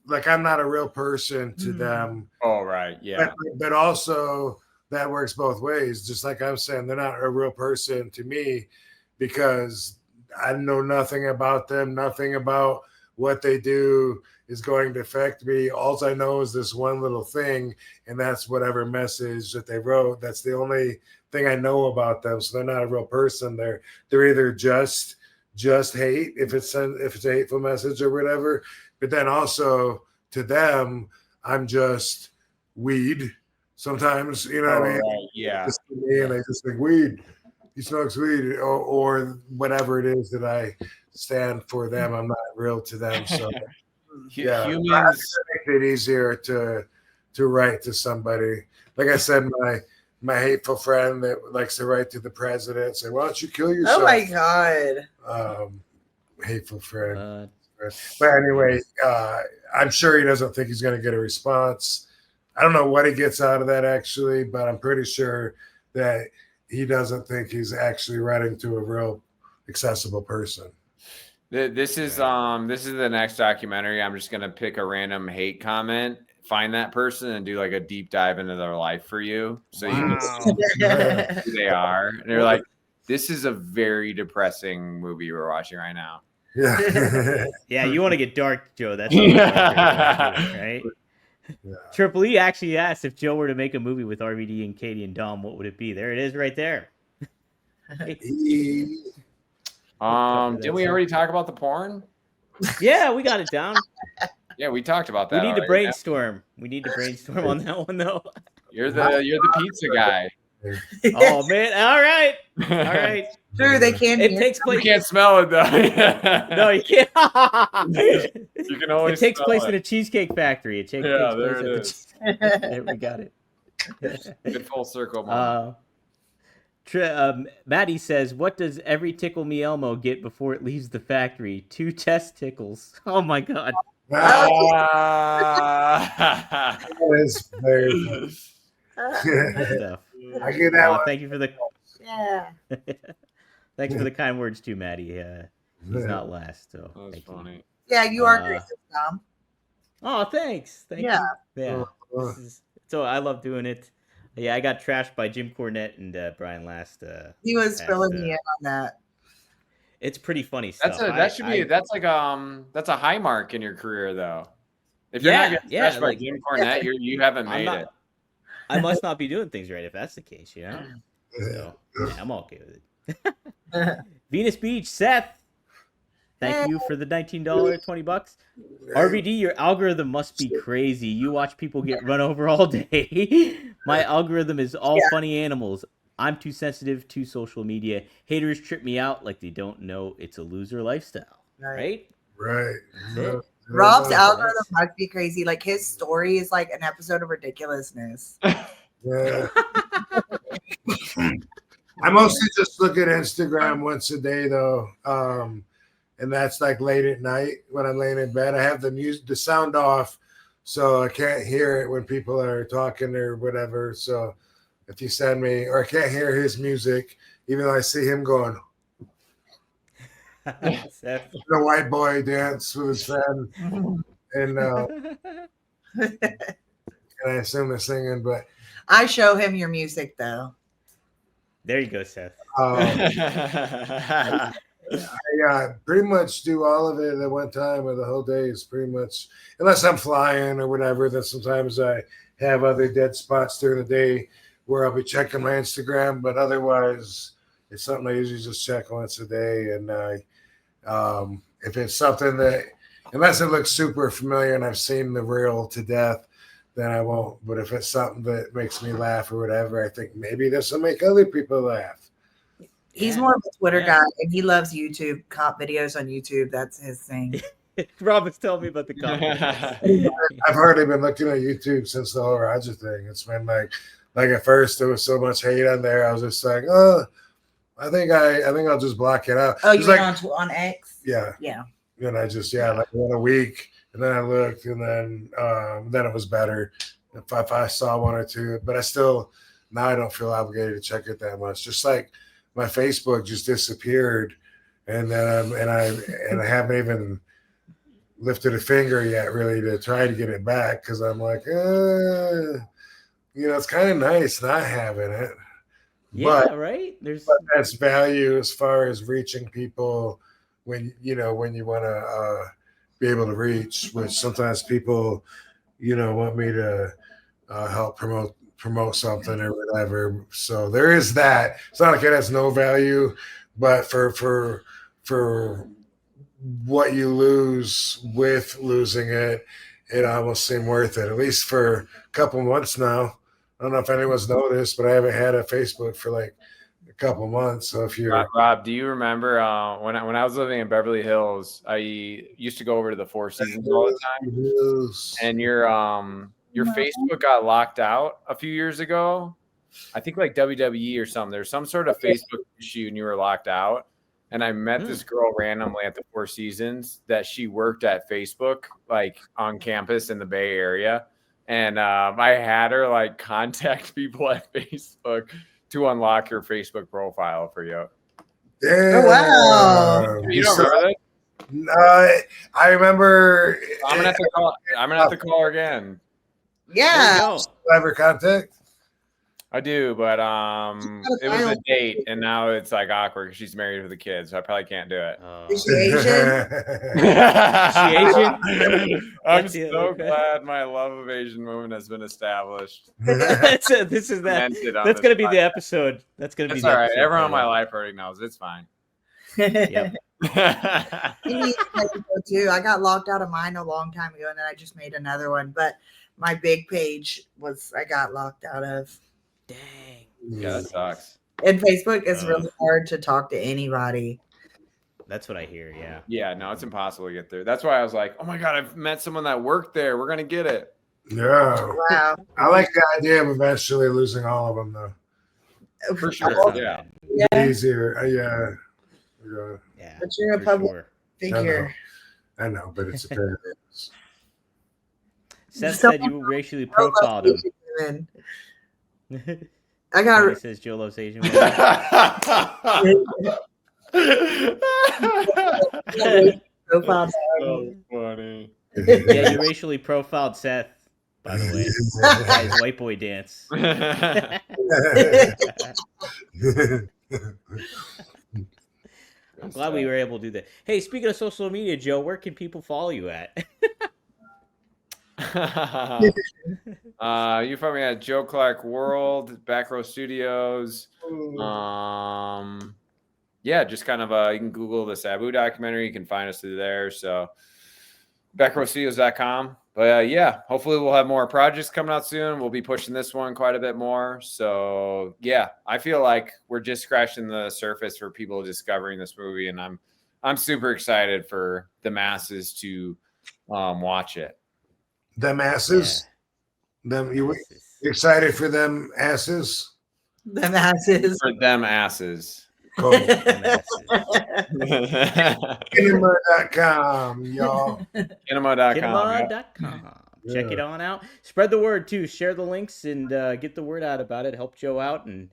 like. I'm not a real person to them. Oh, right. Yeah. But also that works both ways. Just like I'm saying, they're not a real person to me because I know nothing about them. Nothing about what they do is going to affect me. All I know is this one little thing, and that's whatever message that they wrote. That's the only thing I know about them. So they're not a real person. They're either just hate if it's a hateful message or whatever. But then also to them, I'm just weed. Sometimes, what I mean? Right, yeah. And they just think weed. He smokes weed, or whatever it is that I stand for them. I'm not real to them. So yeah, humans make it easier to write to somebody. Like I said, my hateful friend that likes to write to the president, say, "Why don't you kill yourself?" Oh my god. Hateful friend. But anyway, I'm sure he doesn't think he's going to get a response. I don't know what he gets out of that actually, but I'm pretty sure that he doesn't think he's actually writing to a real accessible person. This is the next documentary. I'm just gonna pick a random hate comment, find that person, and do like a deep dive into their life for you, so you can see who they are. And they're like, "This is a very depressing movie we're watching right now." Yeah, yeah. You want to get dark, Joe? That's right. Yeah. Triple E actually asked if Joe were to make a movie with RVD and Katie and Dom, what would it be? There it is, right there. Didn't we already talk about the porn? Yeah, we got it down. Yeah, we talked about that. We need to brainstorm. We need to brainstorm on that one, though. You're the pizza guy. Oh man! All right, all right. True, they can. It takes You place. can't smell it though. No, you can't. You can always. It takes smell place it. in a cheesecake factory. It takes Yeah, place there at it the is. There, we got it. Good full circle. Mom. Maddie says, "What does every Tickle Me Elmo get before it leaves the factory? 2 testicles." Oh my god! Ah. That is very funny. Good stuff. I get that one. Thank you for the Yeah. thanks for the kind words too, Maddie. He's not last, so That was thank you. funny. Yeah, you are great, Tom. Oh, thanks. Thank Yeah. you. Yeah. So I love doing it. Yeah, I got trashed by Jim Cornette and Brian last. He was last, filling me in on that. It's pretty funny stuff. That's a high mark in your career though. If you're not getting trashed by Jim Cornette, you haven't made it. I must not be doing things right if that's the case, you know. So yeah, I'm okay with it. Venus Beach, Seth. Thank you for the $19, $20. RVD, your algorithm must be crazy. You watch people get run over all day. My algorithm is all funny animals. I'm too sensitive to social media. Haters trip me out like they don't know it's a loser lifestyle. Right? Right. Rob's algorithm must be crazy. Like his story is like an episode of Ridiculousness. Yeah. I mostly just look at Instagram once a day though. And that's like late at night when I'm laying in bed. I have the sound off, so I can't hear it when people are talking or whatever. So if you send me, or I can't hear his music, even though I see him going, the white boy dance with his friend, and I assume they're singing, but I show him your music though. There you go, Seth. I pretty much do all of it at one time, or the whole day is pretty much, unless I'm flying or whatever. Then sometimes I have other dead spots during the day where I'll be checking my Instagram, but otherwise it's something I usually just check once a day. And if it's something that, unless it looks super familiar and I've seen the reel to death, then I won't. But if it's something that makes me laugh or whatever, I think maybe this will make other people laugh. He's more of a Twitter guy, and he loves YouTube, cop videos on YouTube. That's his thing. Rob was telling me about the cop. I've hardly been looking at YouTube since the whole Roger thing. It's been like at first there was so much hate on there. I was just like, oh, I think I'll just block it out. Oh, you like on X? Yeah. Yeah. And I just like went a week, and then I looked, and then it was better if I saw one or two. But I still now I don't feel obligated to check it that much. Just like my Facebook just disappeared, and then I haven't even lifted a finger yet, really, to try to get it back because I'm like, it's kind of nice not having it. Yeah, right. But that's value as far as reaching people when you want to be able to reach, which sometimes people, want me to help promote something or whatever. So there is that. It's not like it has no value, but for what you lose with losing it, it almost seemed worth it, at least for a couple months now. I don't know if anyone's noticed, but I haven't had a Facebook for like a couple months. So if you're Rob, do you remember when I was living in Beverly Hills, I used to go over to the Four Seasons all the time, and your Facebook got locked out a few years ago. I think like WWE or something. There's some sort of Facebook issue and you were locked out. And I met this girl randomly at the Four Seasons that she worked at Facebook, like on campus in the Bay Area. And I had her like contact people at Facebook to unlock your Facebook profile for you. Yeah. Oh, wow. You don't remember that? I remember. I'm gonna have to call her again. Yeah. Clever contact. I do, but it was a date, and now it's like awkward because she's married with a kid, so I probably can't do it. Is she Asian? She Asian? I'm so glad my love of Asian women has been established. That's going to be the episode. That's going to be It's the all right. episode. Everyone in my life already knows. It's fine. Yep. Too. I got locked out of mine a long time ago, and then I just made another one. But my big page I got locked out of. Dang. Yeah, that sucks. And Facebook is really hard to talk to anybody. That's what I hear. Yeah. Yeah, no, it's impossible to get there. That's why I was like, oh my God, I've met someone that worked there. We're going to get it. Yeah. Wow. I like the idea of eventually losing all of them, though. For sure. That's not Yeah. bad. Easier. Yeah. Yeah. But you're a for public sure. figure. I know, but it's a pain. Seth Someone said you racially I love profiled him. Asian women. I got He says Joe loves Asian women. profile. So funny. Yeah, you racially profiled Seth, by the way. By his white boy dance. I'm glad we were able to do that. Hey, speaking of social media, Joe, where can people follow you at? You find me at Joe Clarke World, Back Row Studios. Yeah, just kind of you can Google the Sabu documentary. You can find us through there. So backrowstudios.com. But yeah, hopefully we'll have more projects coming out soon. We'll be pushing this one quite a bit more. So yeah, I feel like we're just scratching the surface for people discovering this movie, and I'm super excited for the masses to watch it. Them asses? Them you excited for them asses? Them asses. For them asses. Cool. Kinema.com, y'all. Kinema.com. Kinema.com. Check it on out. Spread the word too. Share the links and get the word out about it. Help Joe out and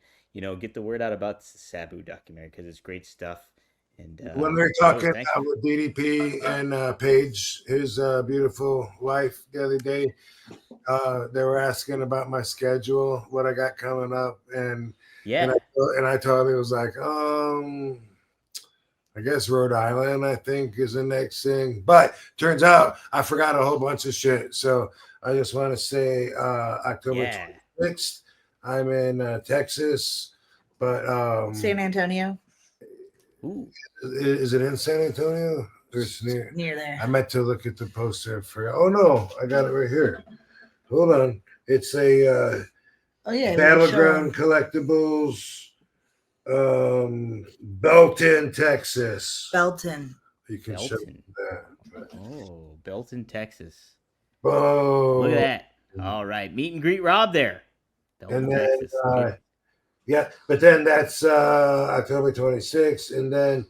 get the word out about the Sabu documentary because it's great stuff. And when we were talking with DDP and Paige, his beautiful wife, the other day, they were asking about my schedule, what I got coming up, and I told him, it was like, I guess Rhode Island, I think, is the next thing. But turns out I forgot a whole bunch of shit. So I just want to say October 26th, I'm in Texas, but San Antonio. Ooh. Is it in San Antonio? It's near there. I meant to look at the poster for. Oh no, I got it right here. Hold on, it's a Battleground Collectibles, Belton, Texas. Belton. You can show that. Oh, Belton, Texas. Oh, look at that! All right, meet and greet Rob there. Belton, and then Texas. yeah, but then that's October 26th, and then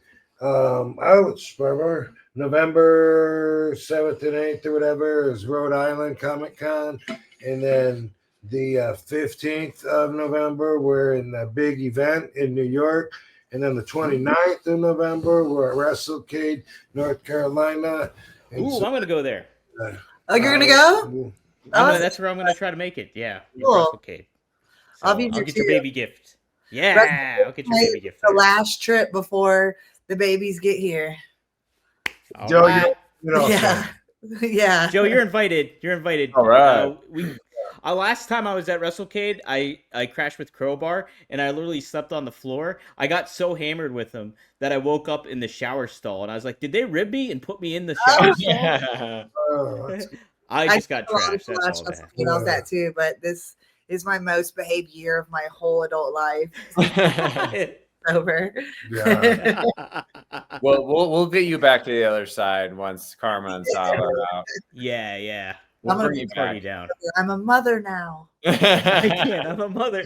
November 7th and 8th or whatever is Rhode Island Comic Con, and then the 15th of November we're in a big event in New York, and then the 29th of November we're at WrestleCade, North Carolina. Ooh, I'm gonna go there. Oh, you're gonna go? That's where I'm gonna try to make it. Yeah, cool. WrestleCade. So I'll get your baby gift. Yeah, I'll get your baby gift. The last trip before the babies get here. Joe, right. Yeah. Joe, you're invited. You're invited. All right. Last time I was at WrestleCade, I crashed with Crowbar and I literally slept on the floor. I got so hammered with him that I woke up in the shower stall and I was like, "Did they rib me and put me in the shower stall?" Yeah. I just got trashed. That's all that. He knows that too, but this is my most behaved year of my whole adult life. Over. Yeah. Well, we'll get you back to the other side once Karma and Saba are out. Yeah. I'm gonna bring you party down. I'm a mother now. I can't. I'm a mother.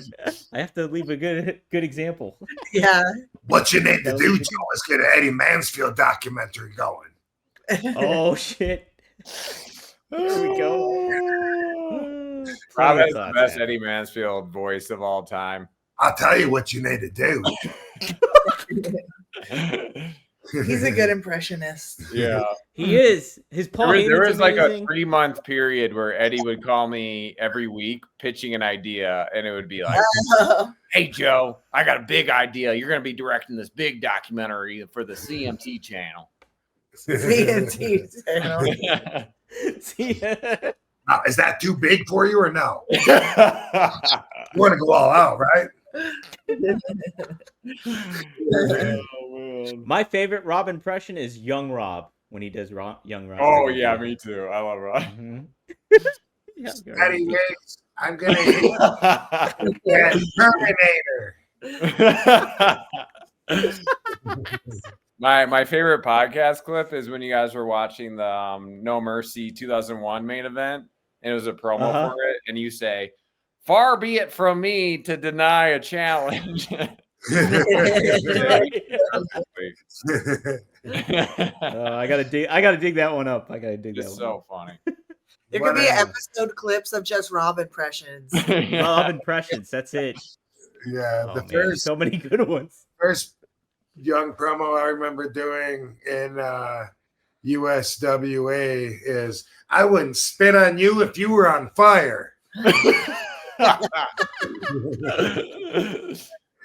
I have to leave a good example. Yeah. What you need to do, Joe, is get an Eddie Mansfield documentary going. Oh shit. Here we go. Rob has the best Eddie Mansfield voice of all time. I'll tell you what you need to do. He's a good impressionist. Yeah, he is. His Paul there was like a amazing. 3-month period where Eddie would call me every week pitching an idea, and it would be like, "Hey Joe, I got a big idea. You're going to be directing this big documentary for the CMT channel." CMT channel. Now, is that too big for you or no? You want to go all out, right? My favorite Rob impression is Young Rob when he does Young Rob. Oh yeah, me too. I love Rob. Mm-hmm. Eddie Riggs, I'm gonna hit that Terminator. My favorite podcast clip is when you guys were watching the No Mercy 2001 main event, and it was a promo for it, and you say, "Far be it from me to deny a challenge." I gotta dig that one up. I gotta dig that It's one. so funny. There could be episode clips of just Rob impressions. Rob impressions. That's it. Yeah, Oh, the man, first so many good ones. first young promo I remember doing in USWA is, "I wouldn't spit on you if you were on fire."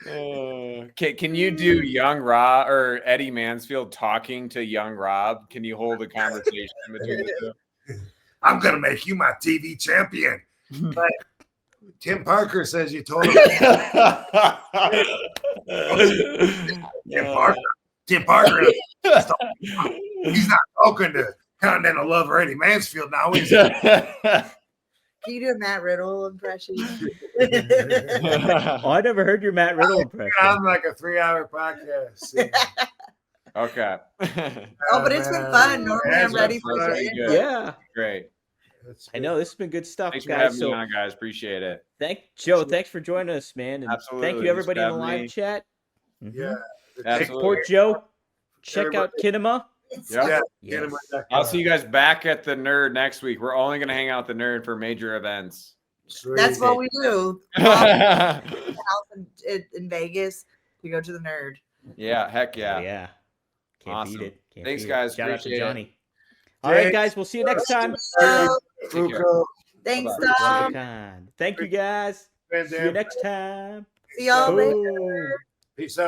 Can you do young Rob or Eddie Mansfield talking to young Rob? Can you hold a conversation between the two? "I'm gonna make you my TV champion." But Tim Parker says you told him. Tim Parker, he's not talking to Continental Lover Eddie Mansfield now, is he? Can you do a Matt Riddle impression? Oh, I never heard your Matt Riddle impression. I'm like a 3-hour podcast. Okay. Oh, but it's been fun. Normally I'm ready for Really it. good. Yeah, Great. I know this has been good stuff, Thanks for guys. having So me on, guys. Appreciate it. Thanks for joining us, man. And Absolutely. thank you everybody in the Thanks for live having me. chat. Yeah. Absolutely. Support Joe. Check out Kinema. Yep. Get him Yes. I'll see you guys back at the Nerd next week. We're only going to hang out at the Nerd for major events. That's what we do. Yeah, House in Vegas. We go to the Nerd. heck Yeah. yeah. Can't Awesome. beat it. Can't Thanks, beat guys. It. Shout out to Appreciate it. Johnny. All right, guys. We'll see you next time. Take care. Thanks, Bye-bye. Tom. Thank you, guys. See you Van Dam. next time. See y'all later. Boom. Peace out.